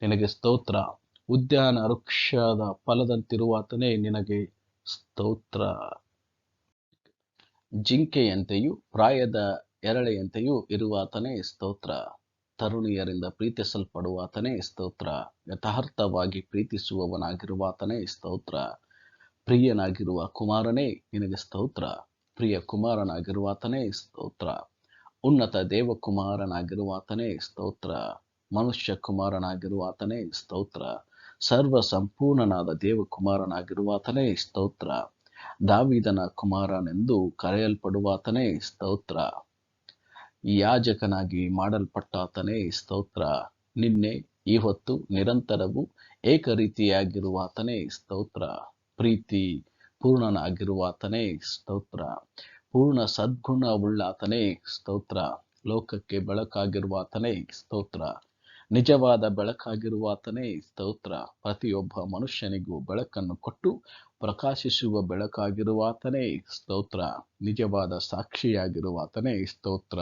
ನಿನಗೆ ಸ್ತೋತ್ರ. ಉದ್ಯಾನ ವೃಕ್ಷದ ಫಲದಂತಿರುವಾತನೇ ನಿನಗೆ ಸ್ತೋತ್ರ. ಜಿಂಕೆಯಂತೆಯೂ ಪ್ರಾಯದ ಎರಳೆಯಂತೆಯೂ ಇರುವಾತನೇ ಸ್ತೋತ್ರ. ತರುಣಿಯರಿಂದ ಪ್ರೀತಿಸಲ್ಪಡುವಾತನೇ ಸ್ತೋತ್ರ. ಯಥಾರ್ಥವಾಗಿ ಪ್ರೀತಿಸುವವನಾಗಿರುವಾತನೇ ಸ್ತೋತ್ರ. ಪ್ರಿಯನಾಗಿರುವ ಕುಮಾರನೇ ನಿನಗೆ ಸ್ತೋತ್ರ. ಪ್ರಿಯ ಕುಮಾರನಾಗಿರುವಾತನೇ ಸ್ತೋತ್ರ. ಉನ್ನತ ದೇವಕುಮಾರನಾಗಿರುವಾತನೇ ಸ್ತೋತ್ರ. ಮನುಷ್ಯ ಕುಮಾರನಾಗಿರುವಾತನೇ ಸ್ತೋತ್ರ. ಸರ್ವ ಸಂಪೂರ್ಣನಾದ ದೇವಕುಮಾರನಾಗಿರುವಾತನೇ ಸ್ತೋತ್ರ. ದಾವೀದನ ಕುಮಾರನೆಂದು ಕರೆಯಲ್ಪಡುವಾತನೇ ಸ್ತೋತ್ರ. ಯಾಜಕನಾಗಿ ಮಾಡಲ್ಪಟ್ಟಾತನೇ ಸ್ತೋತ್ರ. ನಿನ್ನೆ ಇವತ್ತು ನಿರಂತರವೂ ಏಕರೀತಿಯಾಗಿರುವಾತನೇ ಸ್ತೋತ್ರ. ಪ್ರೀತಿ ಪೂರ್ಣನಾಗಿರುವಾತನೇ ಸ್ತೋತ್ರ. ಪೂರ್ಣ ಸದ್ಗುಣವುಳ್ಳಾತನೇ ಸ್ತೋತ್ರ. ಲೋಕಕ್ಕೆ ಬೆಳಕಾಗಿರುವಾತನೇ ಸ್ತೋತ್ರ. ನಿಜವಾದ ಬೆಳಕಾಗಿರುವಾತನೇ ಸ್ತೋತ್ರ. ಪ್ರತಿಯೊಬ್ಬ ಮನುಷ್ಯನಿಗೂ ಬೆಳಕನ್ನು ಕೊಟ್ಟು ಪ್ರಕಾಶಿಸುವ ಬೆಳಕಾಗಿರುವಾತನೇ ಸ್ತೋತ್ರ. ನಿಜವಾದ ಸಾಕ್ಷಿಯಾಗಿರುವಾತನೇ ಸ್ತೋತ್ರ.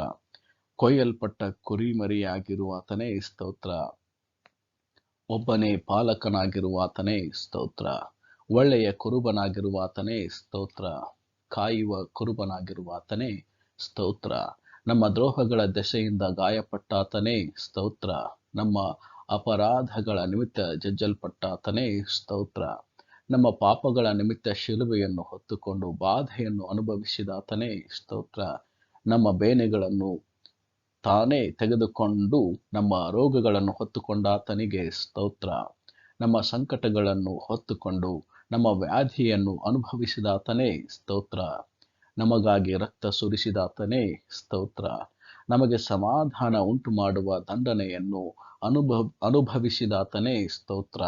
ಕೊಯ್ಯಲ್ಪಟ್ಟ ಕುರಿಮರಿಯಾಗಿರುವಾತನೇ ಸ್ತೋತ್ರ. ಒಬ್ಬನೇ ಪಾಲಕನಾಗಿರುವಾತನೇ ಸ್ತೋತ್ರ. ಒಳ್ಳೆಯ ಕುರುಬನಾಗಿರುವಾತನೇ ಸ್ತೋತ್ರ. ಕಾಯುವ ಕುರುಬನಾಗಿರುವಾತನೇ ಸ್ತೋತ್ರ. ನಮ್ಮ ದ್ರೋಹಗಳ ದೆಸೆಯಿಂದ ಗಾಯಪಟ್ಟಾತನೇ ಸ್ತೋತ್ರ. ನಮ್ಮ ಅಪರಾಧಗಳ ನಿಮಿತ್ತ ಜಜ್ಜಲ್ಪಟ್ಟಾತನೇ ಸ್ತೋತ್ರ. ನಮ್ಮ ಪಾಪಗಳ ನಿಮಿತ್ತ ಶಿಲುಬೆಯನ್ನು ಹೊತ್ತುಕೊಂಡು ಬಾಧೆಯನ್ನು ಅನುಭವಿಸಿದಾತನೇ ಸ್ತೋತ್ರ. ನಮ್ಮ ಬೇನೆಗಳನ್ನು ತಾನೇ ತೆಗೆದುಕೊಂಡು ನಮ್ಮ ರೋಗಗಳನ್ನು ಹೊತ್ತುಕೊಂಡಾತನಿಗೆ ಸ್ತೋತ್ರ. ನಮ್ಮ ಸಂಕಟಗಳನ್ನು ಹೊತ್ತುಕೊಂಡು ನಮ್ಮ ವ್ಯಾಧಿಯನ್ನು ಅನುಭವಿಸಿದಾತನೇ ಸ್ತೋತ್ರ. ನಮಗಾಗಿ ರಕ್ತ ಸುರಿಸಿದಾತನೇ ಸ್ತೋತ್ರ. ನಮಗೆ ಸಮಾಧಾನ ಉಂಟು ಮಾಡುವ ದಂಡನೆಯನ್ನು ಅನುಭವಿಸಿದಾತನೇ ಸ್ತೋತ್ರ.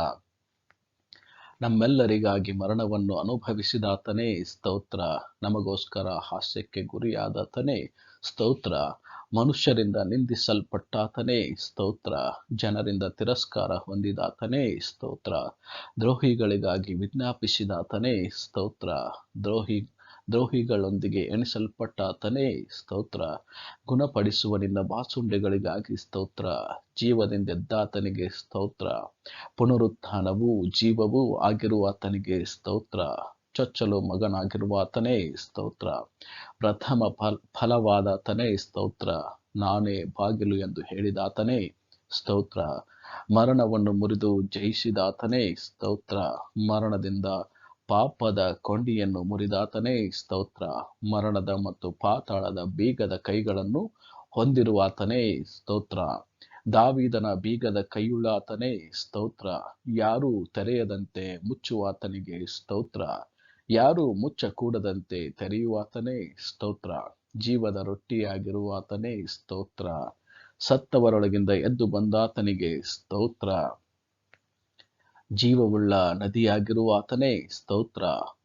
ನಮ್ಮೆಲ್ಲರಿಗಾಗಿ ಮರಣವನ್ನು ಅನುಭವಿಸಿದಾತನೇ ಸ್ತೋತ್ರ. ನಮಗೋಸ್ಕರ ಹಾಸ್ಯಕ್ಕೆ ಗುರಿಯಾದಾತನೇ ಸ್ತೋತ್ರ. ಮನುಷ್ಯರಿಂದ ನಿಂದಿಸಲ್ಪಟ್ಟಾತನೇ ಸ್ತೋತ್ರ. ಜನರಿಂದ ತಿರಸ್ಕಾರ ಹೊಂದಿದಾತನೇ ಸ್ತೋತ್ರ. ದ್ರೋಹಿಗಳಿಗಾಗಿ ವಿಜ್ಞಾಪಿಸಿದಾತನೇ ಸ್ತೋತ್ರ. ದ್ರೋಹಿಗಳೊಂದಿಗೆ ಎಣಿಸಲ್ಪಟ್ಟಾತನೇ ಸ್ತೋತ್ರ. ಗುಣಪಡಿಸುವನಿಂದ ಬಾಸುಂಡೆಗಳಿಗಾಗಿ ಸ್ತೋತ್ರ. ಜೀವದಿಂದೆದ್ದಾತನಿಗೆ ಸ್ತೋತ್ರ. ಪುನರುತ್ಥಾನವೂ ಜೀವವೂ ಆಗಿರುವಾತನಿಗೆ ಸ್ತೋತ್ರ. ಚೊಚ್ಚಲು ಮಗನಾಗಿರುವಾತನೇ ಸ್ತೋತ್ರ. ಪ್ರಥಮ ಫಲವಾದಾತನೇ ಸ್ತೋತ್ರ. ನಾನೇ ಬಾಗಿಲು ಎಂದು ಹೇಳಿದಾತನೇ ಸ್ತೋತ್ರ. ಮರಣವನ್ನು ಮುರಿದು ಜಯಿಸಿದಾತನೇ ಸ್ತೋತ್ರ. ಮರಣದಿಂದ ಪಾಪದ ಕೊಂಡಿಯನ್ನು ಮುರಿದಾತನೇ ಸ್ತೋತ್ರ. ಮರಣದ ಮತ್ತು ಪಾತಾಳದ ಬೀಗದ ಕೈಗಳನ್ನು ಹೊಂದಿರುವಾತನೇ ಸ್ತೋತ್ರ. ದಾವೀದನ ಬೀಗದ ಕೈಯುಳ್ಳಾತನೇ ಸ್ತೋತ್ರ. ಯಾರೂ ತೆರೆಯದಂತೆ ಮುಚ್ಚುವಾತನಿಗೆ ಸ್ತೋತ್ರ. ಯಾರೂ ಮುಚ್ಚಕೂಡದಂತೆ ತೆರೆಯುವಾತನೇ ಸ್ತೋತ್ರ. ಜೀವದ ರೊಟ್ಟಿಯಾಗಿರುವಾತನೇ ಸ್ತೋತ್ರ. ಸತ್ತವರೊಳಗಿಂದ ಎದ್ದು ಬಂದಾತನಿಗೆ ಸ್ತೋತ್ರ. ಜೀವವುಳ್ಳ ನದಿಯಾಗಿರುವಾತನೇ ಸ್ತೋತ್ರ.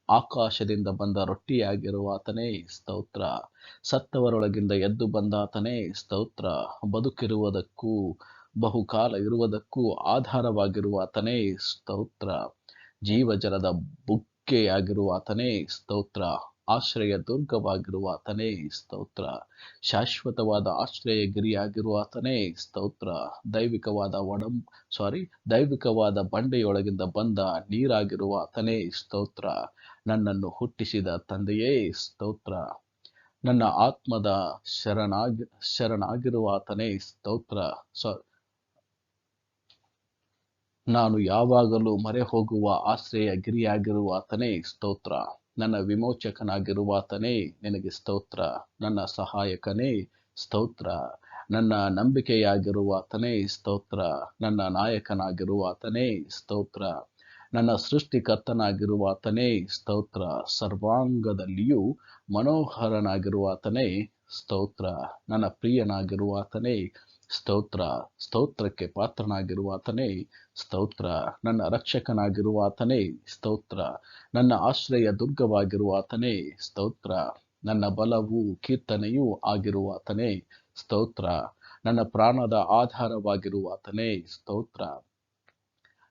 ಆಕಾಶದಿಂದ ಬಂದ ರೊಟ್ಟಿಯಾಗಿರುವಾತನೇ ಸ್ತೋತ್ರ. ಸತ್ತವರೊಳಗಿಂದ ಎದ್ದು ಬಂದಾತನೇ ಸ್ತೋತ್ರ. ಬದುಕಿರುವುದಕ್ಕೂ ಬಹುಕಾಲ ಇರುವುದಕ್ಕೂ ಆಧಾರವಾಗಿರುವಾತನೇ ಸ್ತೋತ್ರ. ಜೀವಜಲದ ಬುಗ್ಗೆಯಾಗಿರುವಾತನೇ ಸ್ತೋತ್ರ. ಆಶ್ರಯ ದುರ್ಗವಾಗಿರುವಾತನೇ ಸ್ತೋತ್ರ. ಶಾಶ್ವತವಾದ ಆಶ್ರಯ ಗಿರಿಯಾಗಿರುವಾತನೇ ಸ್ತೋತ್ರ. ದೈವಿಕವಾದ ಬಂಡೆಯೊಳಗಿಂದ ಬಂದ ನೀರಾಗಿರುವಾತನೇ ಸ್ತೋತ್ರ. ನನ್ನನ್ನು ಹುಟ್ಟಿಸಿದ ತಂದೆಯೇ ಸ್ತೋತ್ರ. ನನ್ನ ಆತ್ಮದ ಶರಣಾಗಿರುವಾತನೇ ಸ್ತೋತ್ರ. ನಾನು ಯಾವಾಗಲೂ ಮೊರೆ ಹೋಗುವ ಆಶ್ರಯ ಗಿರಿಯಾಗಿರುವಾತನೇ ಸ್ತೋತ್ರ. ನನ್ನ ವಿಮೋಚಕನಾಗಿರುವಾತನೇ ನಿನಗೆ ಸ್ತೋತ್ರ. ನನ್ನ ಸಹಾಯಕನೇ ಸ್ತೋತ್ರ. ನನ್ನ ನಂಬಿಕೆಯಾಗಿರುವಾತನೇ ಸ್ತೋತ್ರ. ನನ್ನ ನಾಯಕನಾಗಿರುವಾತನೇ ಸ್ತೋತ್ರ. ನನ್ನ ಸೃಷ್ಟಿಕರ್ತನಾಗಿರುವಾತನೇ ಸ್ತೋತ್ರ. ಸರ್ವಾಂಗದಲ್ಲಿಯೂ ಮನೋಹರನಾಗಿರುವಾತನೇ ಸ್ತೋತ್ರ. ನನ್ನ ಪ್ರಿಯನಾಗಿರುವಾತನೇ ಸ್ತೋತ್ರ. ಸ್ತೋತ್ರಕ್ಕೆ ಪಾತ್ರನಾಗಿರುವಾತನೇ ಸ್ತೋತ್ರ. ನನ್ನ ರಕ್ಷಕನಾಗಿರುವಾತನೇ ಸ್ತೋತ್ರ. ನನ್ನ ಆಶ್ರಯ ದುರ್ಗವಾಗಿರುವಾತನೇ ಸ್ತೋತ್ರ. ನನ್ನ ಬಲವೂ ಕೀರ್ತನೆಯೂ ಆಗಿರುವಾತನೇ ಸ್ತೋತ್ರ. ನನ್ನ ಪ್ರಾಣದ ಆಧಾರವಾಗಿರುವಾತನೇ ಸ್ತೋತ್ರ.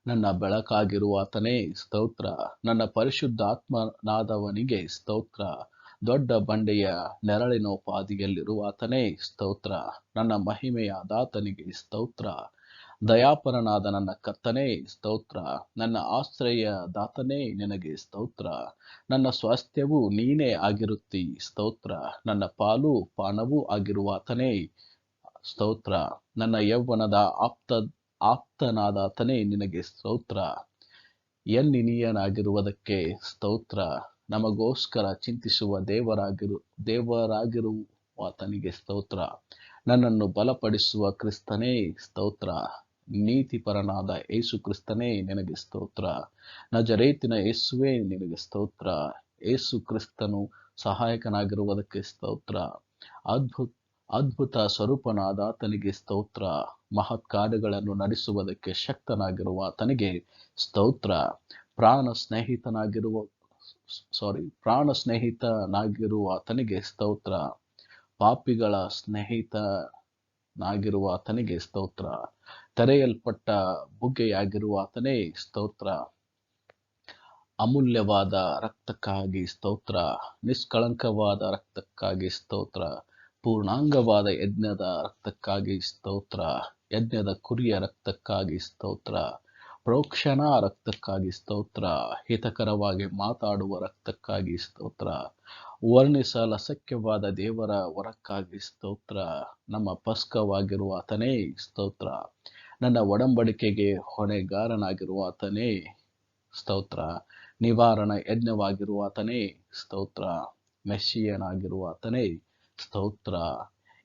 ನನ್ನ ಬೆಳಕಾಗಿರುವಾತನೇ ಸ್ತೋತ್ರ. ನನ್ನ ಪರಿಶುದ್ಧಾತ್ಮನಾದವನಿಗೆ ಸ್ತೋತ್ರ. ದೊಡ್ಡ ಬಂಡೆಯ ನೆರಳಿನೋಪಾದಿಯಲ್ಲಿರುವಾತನೇ ಸ್ತೋತ್ರ. ನನ್ನ ಮಹಿಮೆಯಾದಾತನಿಗೆ ಸ್ತೋತ್ರ. ದಯಾಪರನಾದ ನನ್ನ ಕರ್ತನೇ ಸ್ತೋತ್ರ. ನನ್ನ ಆಶ್ರಯದಾತನೇ ನಿನಗೆ ಸ್ತೋತ್ರ. ನನ್ನ ಸ್ವಾಸ್ಥ್ಯವೂ ನೀನೇ ಆಗಿರುತ್ತಿ ಸ್ತೋತ್ರ. ನನ್ನ ಪಾಲು ಪಾನವೂ ಆಗಿರುವಾತನೇ ಸ್ತೋತ್ರ. ನನ್ನ ಯೌವನದ ಆಪ್ತನಾದಾತನೇ ನಿನಗೆ ಸ್ತೋತ್ರ. ಎನ್ನಿನಿಯನಾಗಿರುವುದಕ್ಕೆ ಸ್ತೋತ್ರ. ನಮಗೋಸ್ಕರ ಚಿಂತಿಸುವ ದೇವರಾಗಿರುವಾತನಿಗೆ ಸ್ತೋತ್ರ. ನನ್ನನ್ನು ಬಲಪಡಿಸುವ ಕ್ರಿಸ್ತನೇ ಸ್ತೋತ್ರ. ನೀತಿಪರನಾದ ಯೇಸು ಕ್ರಿಸ್ತನೇ ನಿನಗೆ ಸ್ತೋತ್ರ. ನಜರೇತಿನ ಯೇಸುವೇ ನಿನಗೆ ಸ್ತೋತ್ರ. ಯೇಸು ಕ್ರಿಸ್ತನು ಸಹಾಯಕನಾಗಿರುವುದಕ್ಕೆ ಸ್ತೋತ್ರ. ಅದ್ಭುತ ಸ್ವರೂಪನಾದಾತನಿಗೆ ಸ್ತೋತ್ರ. ಮಹತ್ ಕಾರ್ಯಗಳನ್ನು ನಡೆಸುವುದಕ್ಕೆ ಶಕ್ತನಾಗಿರುವಾತನಿಗೆ ಸ್ತೋತ್ರ. ಪ್ರಾಣ ಸ್ನೇಹಿತನಾಗಿರುವಾತನಿಗೆ ಸ್ತೋತ್ರ. ಪಾಪಿಗಳ ಸ್ನೇಹಿತನಾಗಿರುವಾತನಿಗೆ ಸ್ತೋತ್ರ. ತೆರೆಯಲ್ಪಟ್ಟ ಬುಗ್ಗೆಯಾಗಿರುವಾತನೇ ಸ್ತೋತ್ರ. ಅಮೂಲ್ಯವಾದ ರಕ್ತಕ್ಕಾಗಿ ಸ್ತೋತ್ರ. ನಿಷ್ಕಳಂಕವಾದ ರಕ್ತಕ್ಕಾಗಿ ಸ್ತೋತ್ರ. ಪೂರ್ಣಾಂಗವಾದ ಯಜ್ಞದ ರಕ್ತಕ್ಕಾಗಿ ಸ್ತೋತ್ರ. ಯಜ್ಞದ ಕುರಿಯ ರಕ್ತಕ್ಕಾಗಿ ಸ್ತೋತ್ರ. ಪ್ರೋಕ್ಷಣ ರಕ್ತಕ್ಕಾಗಿ ಸ್ತೋತ್ರ. ಹಿತಕರವಾಗಿ ಮಾತಾಡುವ ರಕ್ತಕ್ಕಾಗಿ ಸ್ತೋತ್ರ. ವರ್ಣಿಸಲಸಕ್ಯವಾದ ದೇವರ ವರಕ್ಕಾಗಿ ಸ್ತೋತ್ರ. ನಮ್ಮ ಪಸ್ಕವಾಗಿರುವಾತನೇ ಸ್ತೋತ್ರ. ನನ್ನ ಒಡಂಬಡಿಕೆಗೆ ಹೊಣೆಗಾರನಾಗಿರುವಾತನೇ ಸ್ತೋತ್ರ. ನಿವಾರಣ ಯಜ್ಞವಾಗಿರುವಾತನೇ ಸ್ತೋತ್ರ. ಮೆಸ್ಸಿಯನಾಗಿರುವಾತನೇ ಸ್ತೋತ್ರ.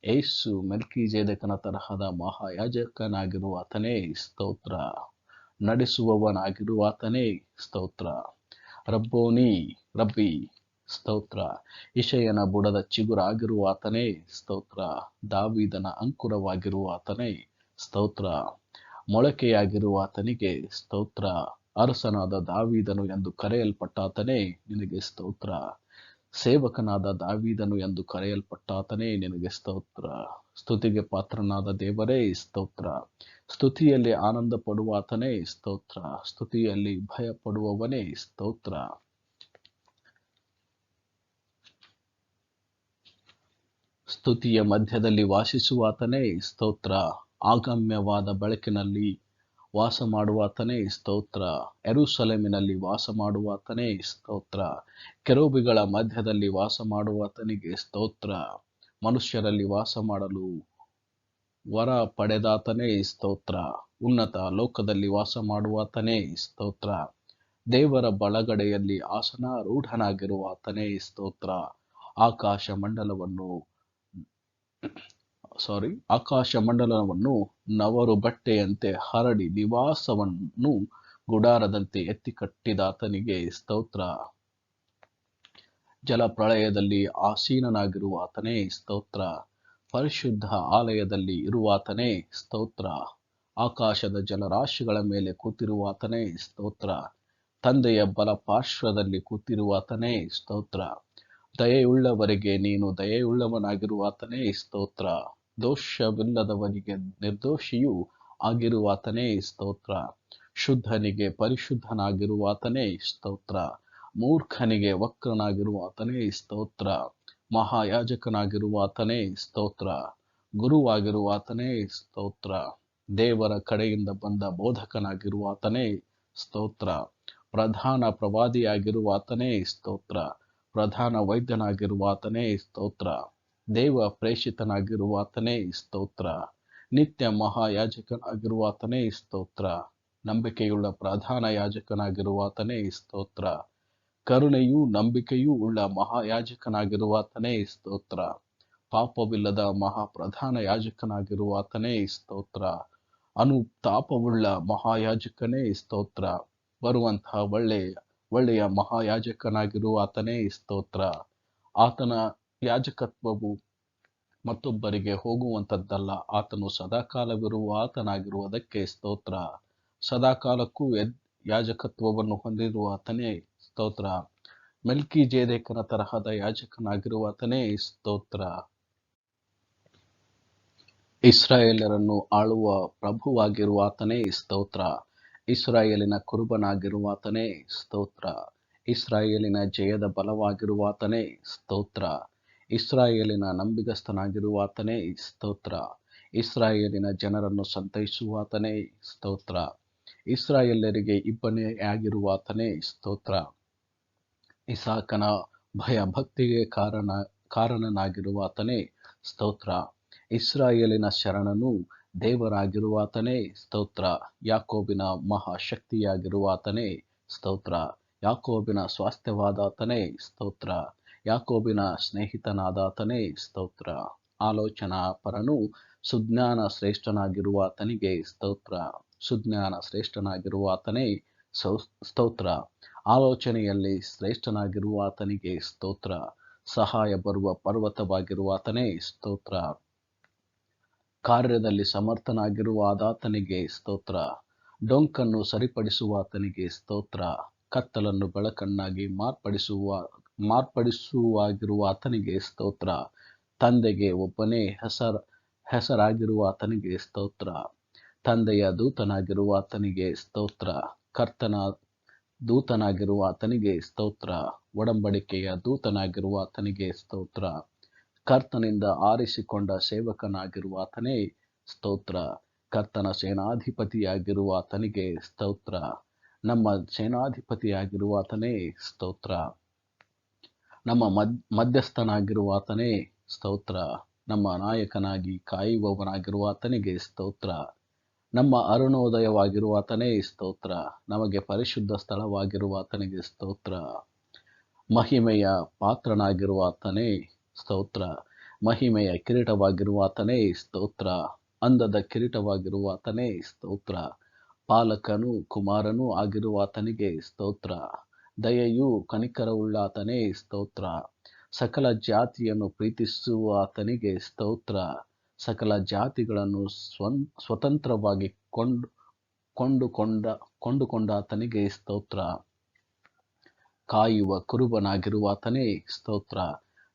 ಯೇಸು ಮೆಲ್ಕಿಜೆದೇಕನ ತರಹದ ಮಹಾಯಾಜಕನಾಗಿರುವಾತನೇ ಸ್ತೋತ್ರ. ನಡೆಸುವವನಾಗಿರುವಾತನೇ ಸ್ತೋತ್ರ. ರಬ್ಬಿ ಸ್ತೋತ್ರ. ಇಷಯನ ಬುಡದ ಚಿಗುರಾಗಿರುವಾತನೇ ಸ್ತೋತ್ರ. ದಾವೀದನ ಅಂಕುರವಾಗಿರುವಾತನೇ ಸ್ತೋತ್ರ. ಮೊಳಕೆಯಾಗಿರುವಾತನಿಗೆ ಸ್ತೋತ್ರ. ಅರಸನಾದ ದಾವೀದನು ಎಂದು ಕರೆಯಲ್ಪಟ್ಟಾತನೇ ನಿನಗೆ ಸ್ತೋತ್ರ. ಸೇವಕನಾದ ದಾವೀದನು ಎಂದು ಕರೆಯಲ್ಪಟ್ಟಾತನೇ ನಿನಗೆ ಸ್ತೋತ್ರ. ಸ್ತುತಿಗೆ ಪಾತ್ರನಾದ ದೇವರೇ ಸ್ತೋತ್ರ. ಸ್ತುತಿಯಲ್ಲಿ ಆನಂದ ಪಡುವಾತನೇ ಸ್ತೋತ್ರ. ಸ್ತುತಿಯಲ್ಲಿ ಭಯ ಪಡುವವನೇ ಸ್ತೋತ್ರ. ಸ್ತುತಿಯ ಮಧ್ಯದಲ್ಲಿ ವಾಸಿಸುವಾತನೇ ಸ್ತೋತ್ರ. ಆಗಮ್ಯವಾದ ಬೆಳಕಿನಲ್ಲಿ ವಾಸ ಮಾಡುವಾತನೇ ಸ್ತೋತ್ರ. ಯೆರೂಸಲೇಮಿನಲ್ಲಿ ವಾಸ ಮಾಡುವಾತನೇ ಸ್ತೋತ್ರ. ಕೆರೂಬಿಗಳ ಮಧ್ಯದಲ್ಲಿ ವಾಸ ಮಾಡುವಾತನಿಗೆ ಸ್ತೋತ್ರ. ಮನುಷ್ಯರಲ್ಲಿ ವಾಸ ಮಾಡಲು ವರ ಪಡೆದಾತನೇ ಸ್ತೋತ್ರ. ಉನ್ನತ ಲೋಕದಲ್ಲಿ ವಾಸ ಮಾಡುವಾತನೇ ಸ್ತೋತ್ರ. ದೇವರ ಬಲಗಡೆಯಲ್ಲಿ ಆಸನಾರೂಢನಾಗಿರುವಾತನೇ ಸ್ತೋತ್ರ. ಆಕಾಶ ಮಂಡಲವನ್ನು ನವರು ಬಟ್ಟೆಯಂತೆ ಹರಡಿ ನಿವಾಸವನ್ನು ಗುಡಾರದಂತೆ ಎತ್ತಿ ಕಟ್ಟಿದಾತನಿಗೆ ಸ್ತೋತ್ರ. ಜಲಪ್ರಳಯದಲ್ಲಿ ಆಸೀನನಾಗಿರುವಾತನೇ ಸ್ತೋತ್ರ. ಪರಿಶುದ್ಧ ಆಲಯದಲ್ಲಿ ಇರುವಾತನೇ ಸ್ತೋತ್ರ. ಆಕಾಶದ ಜಲರಾಶಿಗಳ ಮೇಲೆ ಕೂತಿರುವಾತನೇ ಸ್ತೋತ್ರ. ತಂದೆಯ ಬಲ ಪಾರ್ಶ್ವದಲ್ಲಿ ಕೂತಿರುವಾತನೇ ಸ್ತೋತ್ರ. ದಯೆಯುಳ್ಳವರಿಗೆ ನೀನು ದಯೆಯುಳ್ಳವನಾಗಿರುವಾತನೇ ಸ್ತೋತ್ರ. ದೋಷವಿಲ್ಲದವನಿಗೆ ನಿರ್ದೋಷಿಯೂ ಆಗಿರುವಾತನೇ ಸ್ತೋತ್ರ. ಶುದ್ಧನಿಗೆ ಪರಿಶುದ್ಧನಾಗಿರುವಾತನೇ ಸ್ತೋತ್ರ. ಮೂರ್ಖನಿಗೆ ವಕ್ರನಾಗಿರುವಾತನೇ ಸ್ತೋತ್ರ. ಮಹಾಯಾಜಕನಾಗಿರುವಾತನೇ ಸ್ತೋತ್ರ. ಗುರುವಾಗಿರುವಾತನೇ ಸ್ತೋತ್ರ. ದೇವರ ಕಡೆಯಿಂದ ಬಂದ ಬೋಧಕನಾಗಿರುವಾತನೇ ಸ್ತೋತ್ರ. ಪ್ರಧಾನ ಪ್ರವಾದಿಯಾಗಿರುವಾತನೇ ಸ್ತೋತ್ರ. ಪ್ರಧಾನ ವೈದ್ಯನಾಗಿರುವಾತನೇ ಸ್ತೋತ್ರ. ದೇವ ಪ್ರೇಷಿತನಾಗಿರುವಾತನೇ ಸ್ತೋತ್ರ. ನಿತ್ಯ ಮಹಾಯಾಜಕನಾಗಿರುವಾತನೇ ಸ್ತೋತ್ರ. ನಂಬಿಕೆಯುಳ್ಳ ಪ್ರಧಾನ ಯಾಜಕನಾಗಿರುವಾತನೇ ಸ್ತೋತ್ರ. ಕರುಣೆಯೂ ನಂಬಿಕೆಯೂ ಉಳ್ಳ ಮಹಾಯಾಜಕನಾಗಿರುವಾತನೇ ಸ್ತೋತ್ರ. ಪಾಪವಿಲ್ಲದ ಮಹಾಪ್ರಧಾನ ಯಾಜಕನಾಗಿರುವಾತನೇ ಸ್ತೋತ್ರ. ಅನುತಾಪವುಳ್ಳ ಮಹಾಯಾಜಕನೇ ಸ್ತೋತ್ರ. ಬರುವಂತಹ ಒಳ್ಳೆಯ ಮಹಾಯಾಜಕನಾಗಿರುವಾತನೇ ಸ್ತೋತ್ರ. ಆತನ ಯಾಜಕತ್ವವು ಮತ್ತೊಬ್ಬರಿಗೆ ಹೋಗುವಂಥದ್ದಲ್ಲ. ಆತನು ಸದಾಕಾಲವಿರುವ ಆತನಾಗಿರುವುದಕ್ಕೆ ಸ್ತೋತ್ರ. ಸದಾಕಾಲಕ್ಕೂ ಯಾಜಕತ್ವವನ್ನು ಹೊಂದಿರುವಾತನೇ ಸ್ತೋತ್ರ. ಮೆಲ್ಕಿಜೆದೇಕನ ತರಹದ ಯಾಜಕನಾಗಿರುವಾತನೇ ಸ್ತೋತ್ರ. ಇಸ್ರಾಯೇಲರನ್ನು ಆಳುವ ಪ್ರಭುವಾಗಿರುವಾತನೇ ಸ್ತೋತ್ರ. ಇಸ್ರಾಯೇಲಿನ ಕುರುಬನಾಗಿರುವಾತನೇ ಸ್ತೋತ್ರ. ಇಸ್ರಾಯೇಲಿನ ಜಯದ ಬಲವಾಗಿರುವಾತನೇ ಸ್ತೋತ್ರ. ಇಸ್ರಾಯೇಲಿನ ನಂಬಿಗಸ್ತನಾಗಿರುವಾತನೇ ಸ್ತೋತ್ರ. ಇಸ್ರಾಯೇಲಿನ ಜನರನ್ನು ಸಂತೈಸುವಾತನೇ ಸ್ತೋತ್ರ. ಇಸ್ರಾಯೇಲರಿಗೆ ಇಬ್ಬನಿಯಾಗಿರುವಾತನೇ ಸ್ತೋತ್ರ. ಇಸಾಕನ ಭಯಭಕ್ತಿಗೆ ಕಾರಣನಾಗಿರುವಾತನೇ ಸ್ತೋತ್ರ. ಇಸ್ರಾಯೇಲಿನ ಶರಣನು ದೇವರಾಗಿರುವಾತನೇ ಸ್ತೋತ್ರ. ಯಾಕೋಬಿನ ಮಹಾಶಕ್ತಿಯಾಗಿರುವಾತನೇ ಸ್ತೋತ್ರ. ಯಾಕೋಬಿನ ಸ್ವಾಸ್ಥ್ಯವಾದಾತನೇ ಸ್ತೋತ್ರ. ಯಾಕೋಬಿನ ಸ್ನೇಹಿತನಾದಾತನೇ ಸ್ತೋತ್ರ. ಆಲೋಚನಾ ಪರನು ಸುಜ್ಞಾನ ಶ್ರೇಷ್ಠನಾಗಿರುವಾತನಿಗೆ ಸ್ತೋತ್ರ. ಸುಜ್ಞಾನ ಶ್ರೇಷ್ಠನಾಗಿರುವಾತನೇ ಸ್ತೋತ್ರ. ಆಲೋಚನೆಯಲ್ಲಿ ಶ್ರೇಷ್ಠನಾಗಿರುವಾತನಿಗೆ ಸ್ತೋತ್ರ. ಸಹಾಯ ಬರುವ ಪರ್ವತವಾಗಿರುವಾತನೇ ಸ್ತೋತ್ರ. ಕಾರ್ಯದಲ್ಲಿ ಸಮರ್ಥನಾಗಿರುವಾದಾತನಿಗೆ ಸ್ತೋತ್ರ. ಡೊಂಕನ್ನು ಸರಿಪಡಿಸುವಾತನಿಗೆ ಸ್ತೋತ್ರ. ಕತ್ತಲನ್ನು ಬೆಳಕನ್ನಾಗಿ ಮಾರ್ಪಡಿಸುವಾಗಿರುವಾತನಿಗೆ ಸ್ತೋತ್ರ. ತಂದೆಗೆ ಒಬ್ಬನೇ ಹೆಸರಾಗಿರುವಾತನಿಗೆ ಸ್ತೋತ್ರ. ತಂದೆಯ ದೂತನಾಗಿರುವಾತನಿಗೆ ಸ್ತೋತ್ರ. ಕರ್ತನ ದೂತನಾಗಿರುವಾತನಿಗೆ ಸ್ತೋತ್ರ. ಒಡಂಬಡಿಕೆಯ ದೂತನಾಗಿರುವಾತನಿಗೆ ಸ್ತೋತ್ರ. ಕರ್ತನಿಂದ ಆರಿಸಿಕೊಂಡ ಸೇವಕನಾಗಿರುವಾತನೇ ಸ್ತೋತ್ರ. ಕರ್ತನ ಸೇನಾಧಿಪತಿಯಾಗಿರುವಾತನಿಗೆ ಸ್ತೋತ್ರ. ನಮ್ಮ ಸೇನಾಧಿಪತಿಯಾಗಿರುವಾತನೇ ಸ್ತೋತ್ರ. ನಮ್ಮ ಮಧ್ಯಸ್ಥನಾಗಿರುವಾತನೇ ಸ್ತೋತ್ರ. ನಮ್ಮ ನಾಯಕನಾಗಿ ಕಾಯುವವನಾಗಿರುವಾತನಿಗೆ ಸ್ತೋತ್ರ. ನಮ್ಮ ಅರುಣೋದಯವಾಗಿರುವಾತನೇ ಸ್ತೋತ್ರ. ನಮಗೆ ಪರಿಶುದ್ಧ ಸ್ಥಳವಾಗಿರುವಾತನಿಗೆ ಸ್ತೋತ್ರ. ಮಹಿಮೆಯ ಪಾತ್ರನಾಗಿರುವಾತನೇ ಸ್ತೋತ್ರ. ಮಹಿಮೆಯ ಕಿರೀಟವಾಗಿರುವಾತನೇ ಸ್ತೋತ್ರ. ಅಂದದ ಕಿರೀಟವಾಗಿರುವಾತನೇ ಸ್ತೋತ್ರ. ಪಾಲಕನೂ ಕುಮಾರನೂ ಆಗಿರುವಾತನಿಗೆ ಸ್ತೋತ್ರ. ದಯೆಯೂ ಕನಿಕರವುಳ್ಳಾತನೇ ಸ್ತೋತ್ರ. ಸಕಲ ಜಾತಿಯನ್ನು ಪ್ರೀತಿಸುವಾತನಿಗೆ ಸ್ತೋತ್ರ. ಸಕಲ ಜಾತಿಗಳನ್ನು ಸ್ವತಂತ್ರವಾಗಿ ಕೊಂಡುಕೊಂಡಾತನಿಗೆ ಸ್ತೋತ್ರ. ಕಾಯುವ ಕುರುಬನಾಗಿರುವಾತನೇ ಸ್ತೋತ್ರ.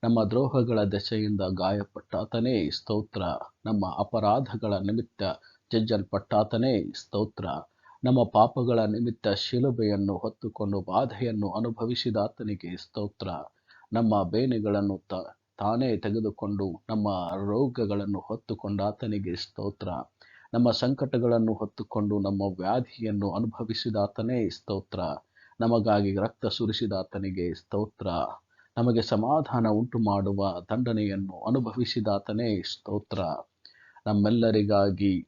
ನಮ್ಮ ದ್ರೋಹಗಳ ದೆಸೆಯಿಂದ ಗಾಯಪಟ್ಟಾತನೇ ಸ್ತೋತ್ರ. ನಮ್ಮ ಅಪರಾಧಗಳ ನಿಮಿತ್ತ ಜಜ್ಜಲ್ಪಟ್ಟಾತನೇ ಸ್ತೋತ್ರ. ನಮ್ಮ ಪಾಪಗಳ ನಿಮಿತ್ತ ಶಿಲುಬೆಯನ್ನು ಹೊತ್ತುಕೊಂಡು ಬಾಧೆಯನ್ನು ಅನುಭವಿಸಿದಾತನಿಗೆ ಸ್ತೋತ್ರ. ನಮ್ಮ ಬೇನೆಗಳನ್ನು ತಾನೇ ತೆಗೆದುಕೊಂಡು ನಮ್ಮ ರೋಗಗಳನ್ನು ಹೊತ್ತುಕೊಂಡಾತನಿಗೆ ಸ್ತೋತ್ರ. ನಮ್ಮ ಸಂಕಟಗಳನ್ನು ಹೊತ್ತುಕೊಂಡು ನಮ್ಮ ವ್ಯಾಧಿಯನ್ನು ಅನುಭವಿಸಿದಾತನೇ ಸ್ತೋತ್ರ. ನಮಗಾಗಿ ರಕ್ತ ಸುರಿಸಿದಾತನಿಗೆ ಸ್ತೋತ್ರ. ನಮಗೆ ಸಮಾಧಾನ ಉಂಟು ಮಾಡುವ ದಂಡನೆಯನ್ನು ಅನುಭವಿಸಿದಾತನೇ ಸ್ತೋತ್ರ. ನಮ್ಮೆಲ್ಲರಿಗಾಗಿ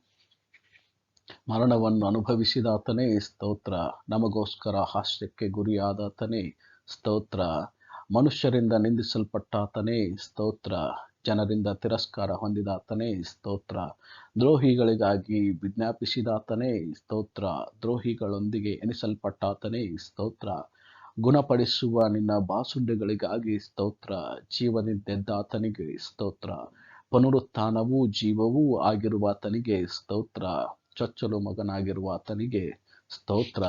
ಮರಣವನ್ನು ಅನುಭವಿಸಿದಾತನೇ ಸ್ತೋತ್ರ. ನಮಗೋಸ್ಕರ ಹಾಸ್ಯಕ್ಕೆ ಗುರಿಯಾದಾತನೇ ಸ್ತೋತ್ರ. ಮನುಷ್ಯರಿಂದ ನಿಂದಿಸಲ್ಪಟ್ಟಾತನೇ ಸ್ತೋತ್ರ. ಜನರಿಂದ ತಿರಸ್ಕಾರ ಹೊಂದಿದಾತನೇ ಸ್ತೋತ್ರ. ದ್ರೋಹಿಗಳಿಗಾಗಿ ವಿಜ್ಞಾಪಿಸಿದಾತನೇ ಸ್ತೋತ್ರ. ದ್ರೋಹಿಗಳೊಂದಿಗೆ ಎಣಿಸಲ್ಪಟ್ಟಾತನೇ ಸ್ತೋತ್ರ. ಗುಣಪಡಿಸುವ ನಿನ್ನ ಬಾಸುಂಡೆಗಳಿಗಾಗಿ ಸ್ತೋತ್ರ. ಜೀವದಿಂದೆದ್ದಾತನಿಗೆ ಸ್ತೋತ್ರ. ಪುನರುತ್ಥಾನವೂ ಜೀವವೂ ಆಗಿರುವಾತನಿಗೆ ಸ್ತೋತ್ರ. ಚೊಚ್ಚಲು ಮಗನಾಗಿರುವಾತನಿಗೆ ಸ್ತೋತ್ರ.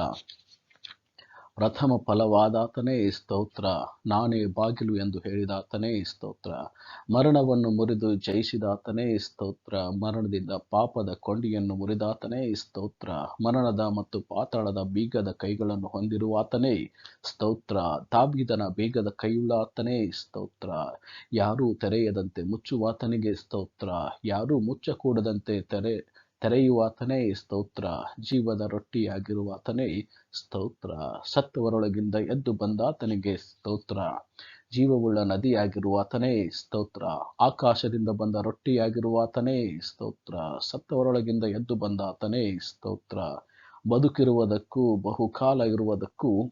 ಪ್ರಥಮ ಫಲವಾದಾತನೇ ಸ್ತೋತ್ರ. ನಾನೇ ಬಾಗಿಲು ಎಂದು ಹೇಳಿದಾತನೇ ಸ್ತೋತ್ರ. ಮರಣವನ್ನು ಮುರಿದು ಜಯಿಸಿದಾತನೇ ಸ್ತೋತ್ರ. ಮರಣದಿಂದ ಪಾಪದ ಕೊಂಡಿಯನ್ನು ಮುರಿದಾತನೇ ಸ್ತೋತ್ರ. ಮರಣದ ಮತ್ತು ಪಾತಾಳದ ಬೀಗದ ಕೈಗಳನ್ನು ಹೊಂದಿರುವಾತನೇ ಸ್ತೋತ್ರ. ದಾವೀದನ ಬೀಗದ ಕೈಯುಳ್ಳಾತನೇ ಸ್ತೋತ್ರ. ಯಾರೂ ತೆರೆಯದಂತೆ ಮುಚ್ಚುವಾತನಿಗೆ ಸ್ತೋತ್ರ. ಯಾರೂ ಮುಚ್ಚಕೂಡದಂತೆ ತೆರೆಯುವಾತನೇ ಸ್ತೋತ್ರ. ಜೀವದ ರೊಟ್ಟಿಯಾಗಿರುವಾತನೇ ಸ್ತೋತ್ರ. ಸತ್ತವರೊಳಗಿಂದ ಎದ್ದು ಬಂದಾತನಿಗೆ ಸ್ತೋತ್ರ. ಜೀವವುಳ್ಳ ನದಿಯಾಗಿರುವಾತನೇ ಸ್ತೋತ್ರ. ಆಕಾಶದಿಂದ ಬಂದ ರೊಟ್ಟಿಯಾಗಿರುವಾತನೇ ಸ್ತೋತ್ರ. ಸತ್ತವರೊಳಗಿಂದ ಎದ್ದು ಬಂದಾತನೇ ಸ್ತೋತ್ರ. ಬದುಕಿರುವುದಕ್ಕೂ ಬಹುಕಾಲ ಇರುವುದಕ್ಕೂ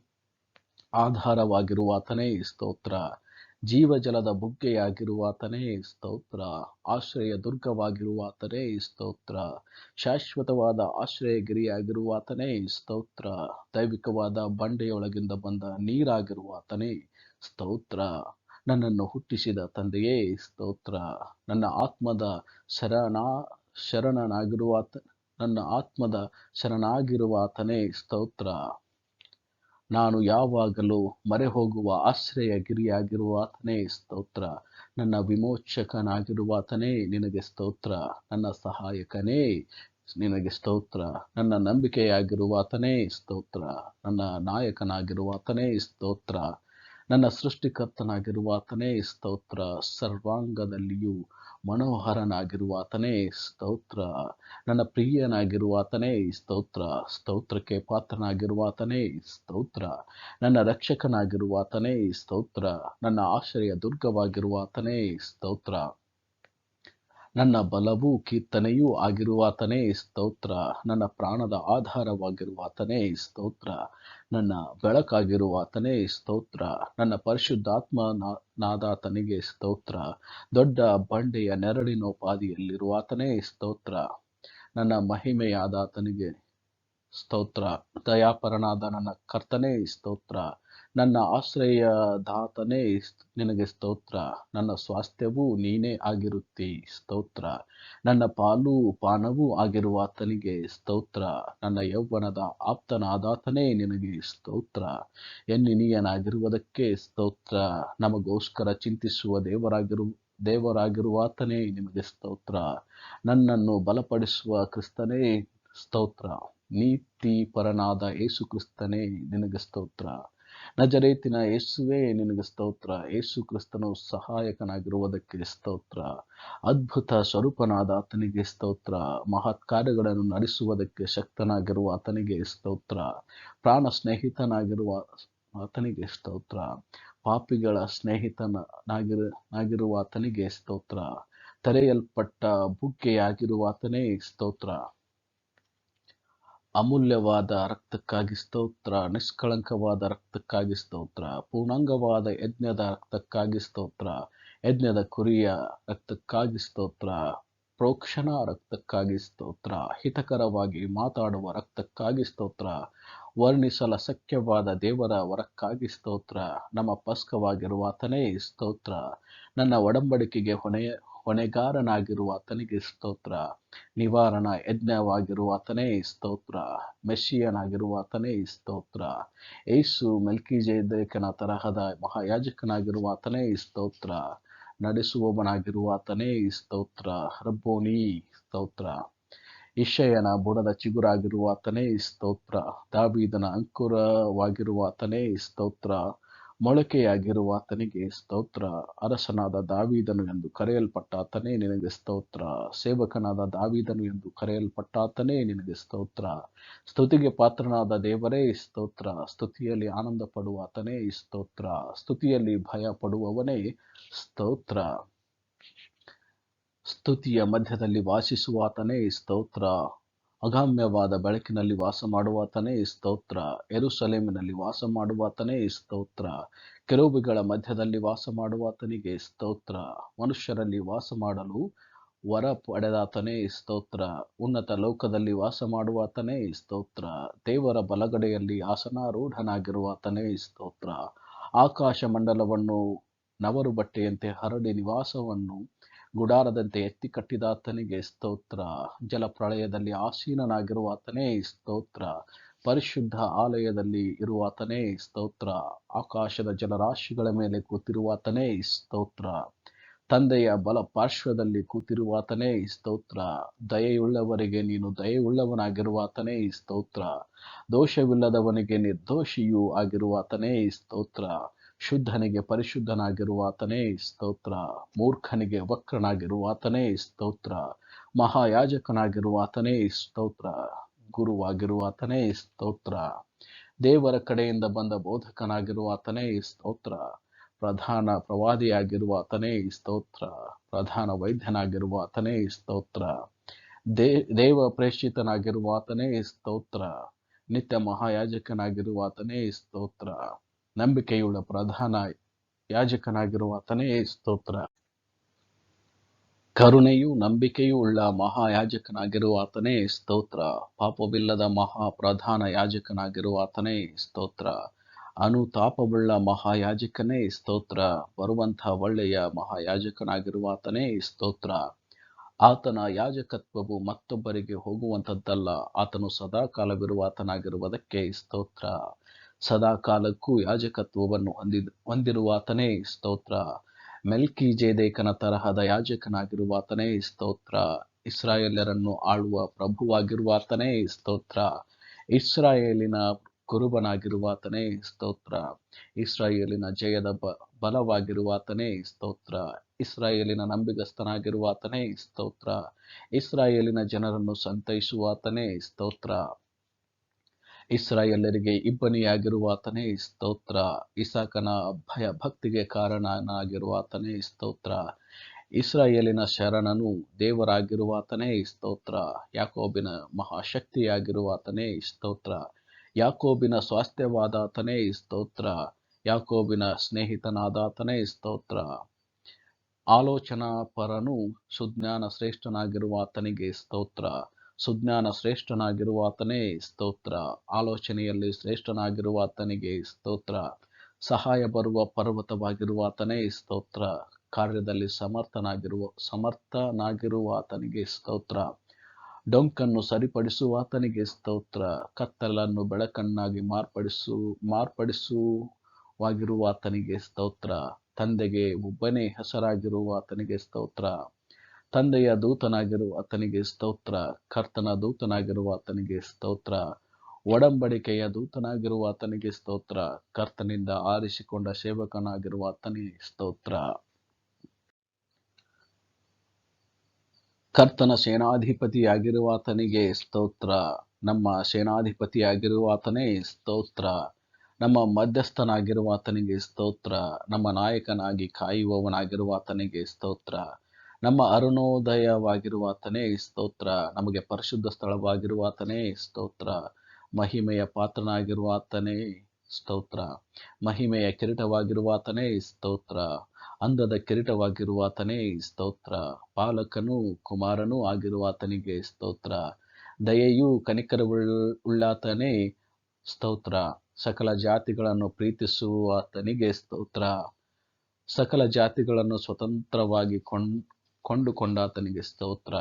ಆಧಾರವಾಗಿರುವಾತನೇ ಸ್ತೋತ್ರ. ಜೀವಜಲದ ಬುಗ್ಗೆಯಾಗಿರುವಾತನೇ ಸ್ತೋತ್ರ. ಆಶ್ರಯ ದುರ್ಗವಾಗಿರುವಾತನೇ ಸ್ತೋತ್ರ. ಶಾಶ್ವತವಾದ ಆಶ್ರಯಗಿರಿಯಾಗಿರುವಾತನೇ ಸ್ತೋತ್ರ. ದೈವಿಕವಾದ ಬಂಡೆಯೊಳಗಿಂದ ಬಂದ ನೀರಾಗಿರುವಾತನೇ ಸ್ತೋತ್ರ. ನನ್ನನ್ನು ಹುಟ್ಟಿಸಿದ ತಂದೆಯೇ ಸ್ತೋತ್ರ. ನನ್ನ ಆತ್ಮದ ಶರಣಾಗಿರುವಾತನೇ ಸ್ತೋತ್ರ. ನಾನು ಯಾವಾಗಲೂ ಮರೆಹೋಗುವ ಆಶ್ರಯ ಗಿರಿಯಾಗಿರುವಾತನೇ ಸ್ತೋತ್ರ. ನನ್ನ ವಿಮೋಚಕನಾಗಿರುವಾತನೇ ನಿನಗೆ ಸ್ತೋತ್ರ. ನನ್ನ ಸಹಾಯಕನೇ ನಿನಗೆ ಸ್ತೋತ್ರ. ನನ್ನ ನಂಬಿಕೆಯಾಗಿರುವಾತನೇ ಸ್ತೋತ್ರ. ನನ್ನ ನಾಯಕನಾಗಿರುವಾತನೇ ಸ್ತೋತ್ರ. ನನ್ನ ಸೃಷ್ಟಿಕರ್ತನಾಗಿರುವಾತನೇ ಸ್ತೋತ್ರ. ಸರ್ವಾಂಗದಲ್ಲಿಯೂ ಮನೋಹರನಾಗಿರುವಾತನೇ ಸ್ತೋತ್ರ. ನನ್ನ ಪ್ರಿಯನಾಗಿರುವಾತನೇ ಸ್ತೋತ್ರ. ಸ್ತೋತ್ರಕ್ಕೆ ಪಾತ್ರನಾಗಿರುವಾತನೇ ಸ್ತೋತ್ರ. ನನ್ನ ರಕ್ಷಕನಾಗಿರುವಾತನೇ ಸ್ತೋತ್ರ. ನನ್ನ ಆಶ್ರಯ ದುರ್ಗವಾಗಿರುವಾತನೇ ಸ್ತೋತ್ರ. ನನ್ನ ಬಲವೂ ಕೀರ್ತನೆಯೂ ಆಗಿರುವಾತನೇ ಸ್ತೋತ್ರ. ನನ್ನ ಪ್ರಾಣದ ಆಧಾರವಾಗಿರುವಾತನೇ ಸ್ತೋತ್ರ. ನನ್ನ ಬೆಳಕಾಗಿರುವಾತನೇ ಸ್ತೋತ್ರ. ನನ್ನ ಪರಿಶುದ್ಧಾತ್ಮನಾದಾತನಿಗೆ ಸ್ತೋತ್ರ. ದೊಡ್ಡ ಬಂಡೆಯ ನೆರಳಿನೋಪಾದಿಯಲ್ಲಿರುವಾತನೇ ಸ್ತೋತ್ರ. ನನ್ನ ಮಹಿಮೆಯಾದಾತನಿಗೆ ಸ್ತೋತ್ರ. ದಯಾಪರನಾದ ನನ್ನ ಕರ್ತನೇ ಸ್ತೋತ್ರ. ನನ್ನ ಆಶ್ರಯದಾತನೇ ನಿನಗೆ ಸ್ತೋತ್ರ. ನನ್ನ ಸ್ವಾಸ್ಥ್ಯವೂ ನೀನೇ ಆಗಿರುತ್ತಿ ಸ್ತೋತ್ರ. ನನ್ನ ಪಾಲೂ ಪಾನವೂ ಆಗಿರುವಾತನಿಗೆ ಸ್ತೋತ್ರ. ನನ್ನ ಯೌವನದ ಆಪ್ತನಾದಾತನೇ ನಿನಗೆ ಸ್ತೋತ್ರ. ಎನ್ನಿನೀಯನಾಗಿರುವುದಕ್ಕೆ ಸ್ತೋತ್ರ. ನಮಗೋಸ್ಕರ ಚಿಂತಿಸುವ ದೇವರಾಗಿರುವಾತನೇ ನಿಮಗೆ ಸ್ತೋತ್ರ. ನನ್ನನ್ನು ಬಲಪಡಿಸುವ ಕ್ರಿಸ್ತನೇ ಸ್ತೋತ್ರ. ನೀತಿಪರನಾದ ಯೇಸು ಕ್ರಿಸ್ತನೇ ನಿನಗೆ ಸ್ತೋತ್ರ. ನಜರೇತಿನ ಯೇಸುವೇ ನಿನಗೆ ಸ್ತೋತ್ರ. ಯೇಸು ಕ್ರಿಸ್ತನು ಸಹಾಯಕನಾಗಿರುವುದಕ್ಕೆ ಸ್ತೋತ್ರ. ಅದ್ಭುತ ಸ್ವರೂಪನಾದ ಆತನಿಗೆ ಸ್ತೋತ್ರ. ಮಹತ್ ಕಾರ್ಯಗಳನ್ನು ನಡೆಸುವುದಕ್ಕೆ ಶಕ್ತನಾಗಿರುವ ಆತನಿಗೆ ಸ್ತೋತ್ರ. ಪ್ರಾಣ ಸ್ನೇಹಿತನಾಗಿರುವ ಆತನಿಗೆ ಸ್ತೋತ್ರ. ಪಾಪಿಗಳ ಸ್ನೇಹಿತನಾಗಿರುವ ಆತನಿಗೆ ಸ್ತೋತ್ರ. ತೆರೆಯಲ್ಪಟ್ಟ ಬುಗ್ಗೆಯಾಗಿರುವ ಆತನೇ ಸ್ತೋತ್ರ. ಅಮೂಲ್ಯವಾದ ರಕ್ತಕ್ಕಾಗಿ ಸ್ತೋತ್ರ. ನಿಷ್ಕಳಂಕವಾದ ರಕ್ತಕ್ಕಾಗಿ ಸ್ತೋತ್ರ. ಪೂರ್ಣಾಂಗವಾದ ಯಜ್ಞದ ರಕ್ತಕ್ಕಾಗಿ ಸ್ತೋತ್ರ. ಯಜ್ಞದ ಕುರಿಯ ರಕ್ತಕ್ಕಾಗಿ ಸ್ತೋತ್ರ. ಪ್ರೋಕ್ಷಣ ರಕ್ತಕ್ಕಾಗಿ ಸ್ತೋತ್ರ. ಹಿತಕರವಾಗಿ ಮಾತಾಡುವ ರಕ್ತಕ್ಕಾಗಿ ಸ್ತೋತ್ರ. ವರ್ಣಿಸಲ ಸಖ್ಯವಾದ ದೇವರ ವರಕ್ಕಾಗಿ ಸ್ತೋತ್ರ. ನಮ್ಮ ಪಸ್ಕವಾಗಿರುವಾತನೇ ಸ್ತೋತ್ರ. ನನ್ನ ಒಡಂಬಡಿಕೆಗೆ ಹೊಣೆಗಾರನಾಗಿರುವಾತನಿಗೆ ಸ್ತೋತ್ರ. ನಿವಾರಣಾ ಯಜ್ಞವಾಗಿರುವಾತನೇ ಸ್ತೋತ್ರ. ಮೆಸ್ಸಿಯನಾಗಿರುವಾತನೇ ಸ್ತೋತ್ರ. ಯೇಸು ಮೆಲ್ಕಿಜೆದೇಕನ ತರಹದ ಮಹಾಯಾಜಕನಾಗಿರುವಾತನೇ ಸ್ತೋತ್ರ. ನಡೆಸುವವನಾಗಿರುವಾತನೇ ಸ್ತೋತ್ರ. ರಬ್ಬೋನಿ ಸ್ತೋತ್ರ. ಇಷಯನ ಬುಡದ ಚಿಗುರಾಗಿರುವಾತನೇ ಸ್ತೋತ್ರ. ದಾವೀದನ ಅಂಕುರವಾಗಿರುವಾತನೇ ಸ್ತೋತ್ರ. ಮೊಳಕೆಯಾಗಿರುವಾತನಿಗೆ ಸ್ತೋತ್ರ. ಅರಸನಾದ ದಾವೀದನು ಎಂದು ಕರೆಯಲ್ಪಟ್ಟಾತನೇ ನಿನಗೆ ಸ್ತೋತ್ರ. ಸೇವಕನಾದ ದಾವೀದನು ಎಂದು ಕರೆಯಲ್ಪಟ್ಟಾತನೇ ನಿನಗೆ ಸ್ತೋತ್ರ. ಸ್ತುತಿಗೆ ಪಾತ್ರನಾದ ದೇವರೇ ಸ್ತೋತ್ರ. ಸ್ತುತಿಯಲ್ಲಿ ಆನಂದ ಪಡುವಾತನೇ ಸ್ತೋತ್ರ. ಸ್ತುತಿಯಲ್ಲಿ ಭಯ ಪಡುವವನೇ ಸ್ತೋತ್ರ. ಸ್ತುತಿಯ ಮಧ್ಯದಲ್ಲಿ ವಾಸಿಸುವಾತನೇ ಸ್ತೋತ್ರ. ಅಗಮ್ಯವಾದ ಬೆಳಕಿನಲ್ಲಿ ವಾಸ ಮಾಡುವಾತನೇ ಸ್ತೋತ್ರ. ಯೆರೂಸಲೇಮಿನಲ್ಲಿ ವಾಸ ಮಾಡುವಾತನೇ ಸ್ತೋತ್ರ. ಕೆರೂಬಿಗಳ ಮಧ್ಯದಲ್ಲಿ ವಾಸ ಮಾಡುವಾತನಿಗೆ ಸ್ತೋತ್ರ. ಮನುಷ್ಯರಲ್ಲಿ ವಾಸ ಮಾಡಲು ವರ ಪಡೆದಾತನೇ ಸ್ತೋತ್ರ. ಉನ್ನತ ಲೋಕದಲ್ಲಿ ವಾಸ ಮಾಡುವಾತನೇ ಸ್ತೋತ್ರ. ದೇವರ ಬಲಗಡೆಯಲ್ಲಿ ಆಸನಾರೂಢನಾಗಿರುವಾತನೇ ಸ್ತೋತ್ರ. ಆಕಾಶ ಮಂಡಲವನ್ನು ನವರು ಬಟ್ಟೆಯಂತೆ ಹರಡಿ ನಿವಾಸವನ್ನು ಗುಡಾರದಂತೆ ಎತ್ತಿ ಕಟ್ಟಿದಾತನಿಗೆ ಸ್ತೋತ್ರ. ಜಲಪ್ರಳಯದಲ್ಲಿ ಆಸೀನನಾಗಿರುವಾತನೇ ಸ್ತೋತ್ರ. ಪರಿಶುದ್ಧ ಆಲಯದಲ್ಲಿ ಇರುವಾತನೇ ಸ್ತೋತ್ರ. ಆಕಾಶದ ಜಲರಾಶಿಗಳ ಮೇಲೆ ಕೂತಿರುವಾತನೇ ಸ್ತೋತ್ರ. ತಂದೆಯ ಬಲ ಪಾರ್ಶ್ವದಲ್ಲಿ ಕೂತಿರುವಾತನೇ ಸ್ತೋತ್ರ. ದಯೆಯುಳ್ಳವರಿಗೆ ನೀನು ದಯೆಯುಳ್ಳವನಾಗಿರುವಾತನೇ ಸ್ತೋತ್ರ. ದೋಷವಿಲ್ಲದವನಿಗೆ ನಿರ್ದೋಷಿಯೂ ಆಗಿರುವಾತನೇ ಸ್ತೋತ್ರ. ಶುದ್ಧನಿಗೆ ಪರಿಶುದ್ಧನಾಗಿರುವಾತನೇ ಸ್ತೋತ್ರ. ಮೂರ್ಖನಿಗೆ ವಕ್ರನಾಗಿರುವಾತನೇ ಸ್ತೋತ್ರ. ಮಹಾಯಾಜಕನಾಗಿರುವಾತನೇ ಸ್ತೋತ್ರ. ಗುರುವಾಗಿರುವಾತನೇ ಸ್ತೋತ್ರ. ದೇವರ ಕಡೆಯಿಂದ ಬಂದ ಬೋಧಕನಾಗಿರುವಾತನೇ ಸ್ತೋತ್ರ. ಪ್ರಧಾನ ಪ್ರವಾದಿಯಾಗಿರುವಾತನೇ ಸ್ತೋತ್ರ. ಪ್ರಧಾನ ವೈದ್ಯನಾಗಿರುವಾತನೇ ಸ್ತೋತ್ರ. ದೇವ ಪ್ರೇಷಿತನಾಗಿರುವಾತನೇ ಸ್ತೋತ್ರ. ನಿತ್ಯ ಮಹಾಯಾಜಕನಾಗಿರುವಾತನೇ ಸ್ತೋತ್ರ. ನಂಬಿಕೆಯುಳ್ಳ ಪ್ರಧಾನ ಯಾಜಕನಾಗಿರುವಾತನೇ ಸ್ತೋತ್ರ. ಕರುಣೆಯೂ ನಂಬಿಕೆಯೂ ಉಳ್ಳ ಮಹಾಯಾಜಕನಾಗಿರುವಾತನೇ ಸ್ತೋತ್ರ. ಪಾಪವಿಲ್ಲದ ಮಹಾಪ್ರಧಾನ ಯಾಜಕನಾಗಿರುವಾತನೇ ಸ್ತೋತ್ರ. ಅನುತಾಪವುಳ್ಳ ಮಹಾಯಾಜಕನೇ ಸ್ತೋತ್ರ. ಬರುವಂಥ ಒಳ್ಳೆಯ ಮಹಾಯಾಜಕನಾಗಿರುವಾತನೇ ಸ್ತೋತ್ರ. ಆತನ ಯಾಜಕತ್ವವು ಮತ್ತೊಬ್ಬರಿಗೆ ಹೋಗುವಂಥದ್ದಲ್ಲ. ಆತನು ಸದಾಕಾಲವಿರುವಾತನಾಗಿರುವುದಕ್ಕೆ ಸ್ತೋತ್ರ. ಸದಾಕಾಲಕ್ಕೂ ಯಾಜಕತ್ವವನ್ನು ಹೊಂದಿರುವಾತನೇ ಸ್ತೋತ್ರ. ಮೆಲ್ಕಿಜೆದೇಕನ ತರಹದ ಯಾಜಕನಾಗಿರುವಾತನೇ ಸ್ತೋತ್ರ. ಇಸ್ರಾಯೇಲ್ಯರನ್ನು ಆಳುವ ಪ್ರಭುವಾಗಿರುವಾತನೇ ಸ್ತೋತ್ರ. ಇಸ್ರಾಯೇಲಿನ ಕುರುಬನಾಗಿರುವಾತನೇ ಸ್ತೋತ್ರ. ಇಸ್ರಾಯೇಲಿನ ಜಯದ ಬಲವಾಗಿರುವಾತನೇ ಸ್ತೋತ್ರ. ಇಸ್ರಾಯೇಲಿನ ನಂಬಿಗಸ್ತನಾಗಿರುವಾತನೇ ಸ್ತೋತ್ರ. ಇಸ್ರಾಯೇಲಿನ ಜನರನ್ನು ಸಂತೈಸುವಾತನೇ ಸ್ತೋತ್ರ. ಇಸ್ರಾಯೇಲರಿಗೆ ಇಬ್ಬನಿಯಾಗಿರುವಾತನೇ ಸ್ತೋತ್ರ. ಇಸಾಕನ ಭಯ ಭಕ್ತಿಗೆ ಕಾರಣನಾಗಿರುವಾತನೇ ಸ್ತೋತ್ರ. ಇಸ್ರಾಯೇಲಿನ ಶರಣನು ದೇವರಾಗಿರುವಾತನೇ ಸ್ತೋತ್ರ. ಯಾಕೋಬಿನ ಮಹಾಶಕ್ತಿಯಾಗಿರುವಾತನೇ ಸ್ತೋತ್ರ. ಯಾಕೋಬಿನ ಸ್ವಾಸ್ಥ್ಯವಾದಾತನೇ ಸ್ತೋತ್ರ. ಯಾಕೋಬಿನ ಸ್ನೇಹಿತನಾದಾತನೇ ಸ್ತೋತ್ರ. ಆಲೋಚನಾ ಪರನು ಸುಜ್ಞಾನ ಶ್ರೇಷ್ಠನಾಗಿರುವಾತನಿಗೆ ಸ್ತೋತ್ರ. ಸುಜ್ಞಾನ ಶ್ರೇಷ್ಠನಾಗಿರುವಾತನೇ ಸ್ತೋತ್ರ. ಆಲೋಚನೆಯಲ್ಲಿ ಶ್ರೇಷ್ಠನಾಗಿರುವಾತನಿಗೆ ಸ್ತೋತ್ರ. ಸಹಾಯ ಬರುವ ಪರ್ವತವಾಗಿರುವಾತನೇ ಸ್ತೋತ್ರ. ಕಾರ್ಯದಲ್ಲಿ ಸಮರ್ಥನಾಗಿರುವಾತನಿಗೆ ಸ್ತೋತ್ರ. ಡೊಂಕನ್ನು ಸರಿಪಡಿಸುವಾತನಿಗೆ ಸ್ತೋತ್ರ. ಕತ್ತಲನ್ನು ಬೆಳಕನ್ನಾಗಿ ಮಾರ್ಪಡಿಸುವಾಗಿರುವಾತನಿಗೆ ಸ್ತೋತ್ರ. ತಂದೆಗೆ ಒಬ್ಬನೇ ಹೆಸರಾಗಿರುವಾತನಿಗೆ ಸ್ತೋತ್ರ. ತಂದೆಯ ದೂತನಾಗಿರುವಾತನಿಗೆ ಸ್ತೋತ್ರ. ಕರ್ತನ ದೂತನಾಗಿರುವಾತನಿಗೆ ಸ್ತೋತ್ರ. ಒಡಂಬಡಿಕೆಯ ದೂತನಾಗಿರುವಾತನಿಗೆ ಸ್ತೋತ್ರ. ಕರ್ತನಿಂದ ಆರಿಸಿಕೊಂಡ ಸೇವಕನಾಗಿರುವಾತನಿಗೆ ಸ್ತೋತ್ರ. ಕರ್ತನ ಸೇನಾಧಿಪತಿಯಾಗಿರುವಾತನಿಗೆ ಸ್ತೋತ್ರ. ನಮ್ಮ ಸೇನಾಧಿಪತಿಯಾಗಿರುವಾತನೇ ಸ್ತೋತ್ರ. ನಮ್ಮ ಮಧ್ಯಸ್ಥನಾಗಿರುವಾತನಿಗೆ ಸ್ತೋತ್ರ. ನಮ್ಮ ನಾಯಕನಾಗಿ ಕಾಯುವವನಾಗಿರುವಾತನಿಗೆ ಸ್ತೋತ್ರ. ನಮ್ಮ ಅರುಣೋದಯವಾಗಿರುವಾತನೇ ಸ್ತೋತ್ರ. ನಮಗೆ ಪರಿಶುದ್ಧ ಸ್ಥಳವಾಗಿರುವಾತನೇ ಸ್ತೋತ್ರ. ಮಹಿಮೆಯ ಪಾತ್ರನಾಗಿರುವಾತನೇ ಸ್ತೋತ್ರ. ಮಹಿಮೆಯ ಕಿರೀಟವಾಗಿರುವಾತನೇ ಸ್ತೋತ್ರ. ಅಂದದ ಕಿರೀಟವಾಗಿರುವಾತನೇ ಸ್ತೋತ್ರ. ಪಾಲಕನೂ ಕುಮಾರನೂ ಆಗಿರುವಾತನಿಗೆ ಸ್ತೋತ್ರ. ದಯೆಯೂ ಕನಿಕರವುಳ್ಳಾತನೇ ಸ್ತೋತ್ರ. ಸಕಲ ಜಾತಿಗಳನ್ನು ಪ್ರೀತಿಸುವಾತನಿಗೆ ಸ್ತೋತ್ರ. ಸಕಲ ಜಾತಿಗಳನ್ನು ಸ್ವತಂತ್ರವಾಗಿ ಕೊಂಡುಕೊಂಡಾತನಿಗೆ ಸ್ತೋತ್ರ.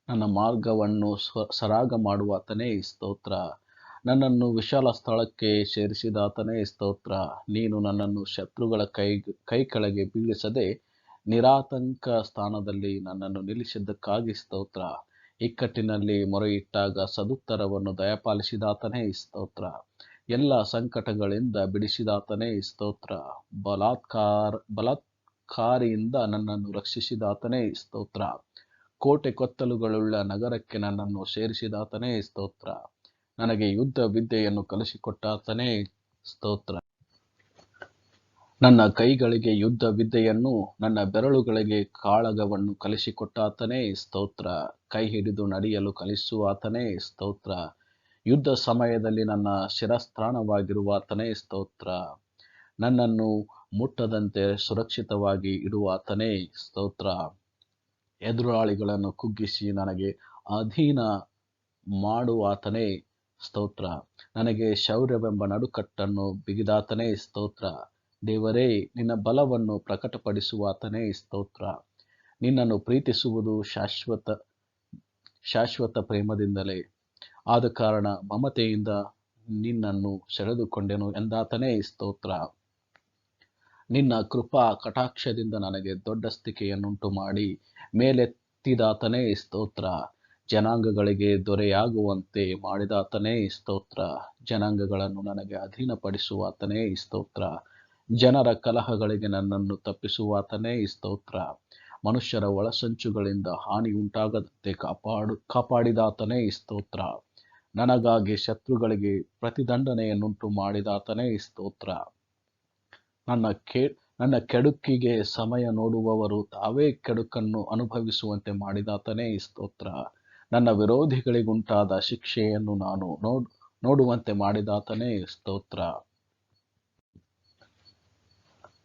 ನನ್ನ ಮಾರ್ಗವನ್ನು ಸರಾಗ ಮಾಡುವಾತನೇ ಸ್ತೋತ್ರ. ನನ್ನನ್ನು ವಿಶಾಲ ಸ್ಥಳಕ್ಕೆ ಸೇರಿಸಿದಾತನೇ ಸ್ತೋತ್ರ. ನೀನು ನನ್ನನ್ನು ಶತ್ರುಗಳ ಕೈ ಕೆಳಗೆ ಬೀಳಿಸದೆ ನಿರಾತಂಕ ಸ್ಥಾನದಲ್ಲಿ ನನ್ನನ್ನು ನಿಲ್ಲಿಸಿದ್ದಕ್ಕಾಗಿ ಸ್ತೋತ್ರ. ಇಕ್ಕಟ್ಟಿನಲ್ಲಿ ಮೊರೆಯಿಟ್ಟಾಗ ಸದುತ್ತರವನ್ನು ದಯಪಾಲಿಸಿದಾತನೇ ಸ್ತೋತ್ರ. ಎಲ್ಲ ಸಂಕಟಗಳಿಂದ ಬಿಡಿಸಿದಾತನೇ ಸ್ತೋತ್ರ. ಬಲಾತ್ಕಾರಿಯಿಂದ ನನ್ನನ್ನು ರಕ್ಷಿಸಿದಾತನೇ ಸ್ತೋತ್ರ. ಕೋಟೆ ಕೊತ್ತಲುಗಳುಳ್ಳ ನಗರಕ್ಕೆ ನನ್ನನ್ನು ಸೇರಿಸಿದಾತನೇ ಸ್ತೋತ್ರ. ನನಗೆ ಯುದ್ಧ ವಿದ್ಯೆಯನ್ನು ಕಲಿಸಿಕೊಟ್ಟಾತನೇ ಸ್ತೋತ್ರ. ನನ್ನ ಕೈಗಳಿಗೆ ಯುದ್ಧ ವಿದ್ಯೆಯನ್ನು, ನನ್ನ ಬೆರಳುಗಳಿಗೆ ಕಾಳಗವನ್ನು ಕಲಿಸಿಕೊಟ್ಟಾತನೇ ಸ್ತೋತ್ರ. ಕೈ ಹಿಡಿದು ನಡೆಯಲು ಕಲಿಸುವಾತನೇ ಸ್ತೋತ್ರ. ಯುದ್ಧ ಸಮಯದಲ್ಲಿ ನನ್ನ ಶಿರಸ್ತ್ರಾಣವಾಗಿರುವಾತನೇ ಸ್ತೋತ್ರ. ನನ್ನನ್ನು ಮುಟ್ಟದಂತೆ ಸುರಕ್ಷಿತವಾಗಿ ಇಡುವಾತನೇ ಸ್ತೋತ್ರ. ಎದುರಾಳಿಗಳನ್ನು ಕುಗ್ಗಿಸಿ ನನಗೆ ಅಧೀನ ಮಾಡುವಾತನೇ ಸ್ತೋತ್ರ. ನನಗೆ ಶೌರ್ಯವೆಂಬ ನಡುಕಟ್ಟನ್ನು ಬಿಗಿದಾತನೇ ಸ್ತೋತ್ರ. ದೇವರೇ, ನಿನ್ನ ಬಲವನ್ನು ಪ್ರಕಟಪಡಿಸುವಾತನೇ ಸ್ತೋತ್ರ. ನಿನ್ನನ್ನು ಪ್ರೀತಿಸುವುದು ಶಾಶ್ವತ ಪ್ರೇಮದಿಂದಲೇ. ಆದ ಕಾರಣ ಮಮತೆಯಿಂದ ನಿನ್ನನ್ನು ಸೆಳೆದುಕೊಂಡೆನು ಎಂದಾತನೇ ಸ್ತೋತ್ರ. ನಿನ್ನ ಕೃಪಾ ಕಟಾಕ್ಷದಿಂದ ನನಗೆ ದೊಡ್ಡ ಸ್ಥಿತಿಯನ್ನುಂಟು ಮಾಡಿ ಮೇಲೆತ್ತಿದಾತನೇ ಸ್ತೋತ್ರ. ಜನಾಂಗಗಳಿಗೆ ದೊರೆಯಾಗುವಂತೆ ಮಾಡಿದಾತನೇ ಸ್ತೋತ್ರ. ಜನಾಂಗಗಳನ್ನು ನನಗೆ ಅಧೀನಪಡಿಸುವಾತನೇ ಸ್ತೋತ್ರ. ಜನರ ಕಲಹಗಳಿಗೆ ನನ್ನನ್ನು ತಪ್ಪಿಸುವಾತನೇ ಸ್ತೋತ್ರ. ಮನುಷ್ಯರ ಒಳಸಂಚುಗಳಿಂದ ಹಾನಿ ಉಂಟಾಗದಂತೆ ಕಾಪಾಡಿದಾತನೇ ಸ್ತೋತ್ರ. ನನಗಾಗಿ ಶತ್ರುಗಳಿಗೆ ಪ್ರತಿದಂಡನೆಯನ್ನುಂಟು ಮಾಡಿದಾತನೇ ಸ್ತೋತ್ರ. ನನ್ನ ಕೆಡುಕಿಗೆ ಸಮಯ ನೋಡುವವರು ತಾವೇ ಕೆಡುಕನ್ನು ಅನುಭವಿಸುವಂತೆ ಮಾಡಿದಾತನೇ ಸ್ತೋತ್ರ. ನನ್ನ ವಿರೋಧಿಗಳಿಗುಂಟಾದ ಶಿಕ್ಷೆಯನ್ನು ನಾನು ನೋಡುವಂತೆ ಮಾಡಿದಾತನೇ ಸ್ತೋತ್ರ.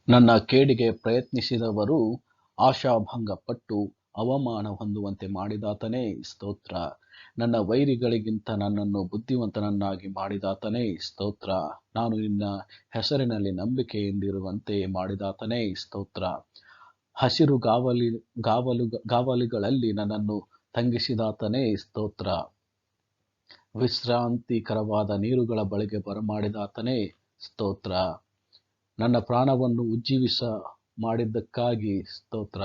ನನ್ನ ಕೇಡಿಗೆ ಪ್ರಯತ್ನಿಸಿದವರು ಆಶಾಭಂಗಪಟ್ಟು ಅವಮಾನ ಹೊಂದುವಂತೆ ಮಾಡಿದಾತನೇ ಸ್ತೋತ್ರ. ನನ್ನ ವೈರಿಗಳಿಗಿಂತ ನನ್ನನ್ನು ಬುದ್ಧಿವಂತನನ್ನಾಗಿ ಮಾಡಿದಾತನೇ ಸ್ತೋತ್ರ. ನಾನು ನಿನ್ನ ಹೆಸರಿನಲ್ಲಿ ನಂಬಿಕೆಯಿಂದಿರುವಂತೆ ಮಾಡಿದಾತನೇ ಸ್ತೋತ್ರ. ಹಸಿರು ಗಾವಲುಗಳಲ್ಲಿ ನನ್ನನ್ನು ತಂಗಿಸಿದಾತನೇ ಸ್ತೋತ್ರ. ವಿಶ್ರಾಂತಿಕರವಾದ ನೀರುಗಳ ಬಳಿಗೆ ಬರಮಾಡಿದಾತನೇ ಸ್ತೋತ್ರ. ನನ್ನ ಪ್ರಾಣವನ್ನು ಉಜ್ಜೀವಿಸ ಮಾಡಿದ್ದಕ್ಕಾಗಿ ಸ್ತೋತ್ರ.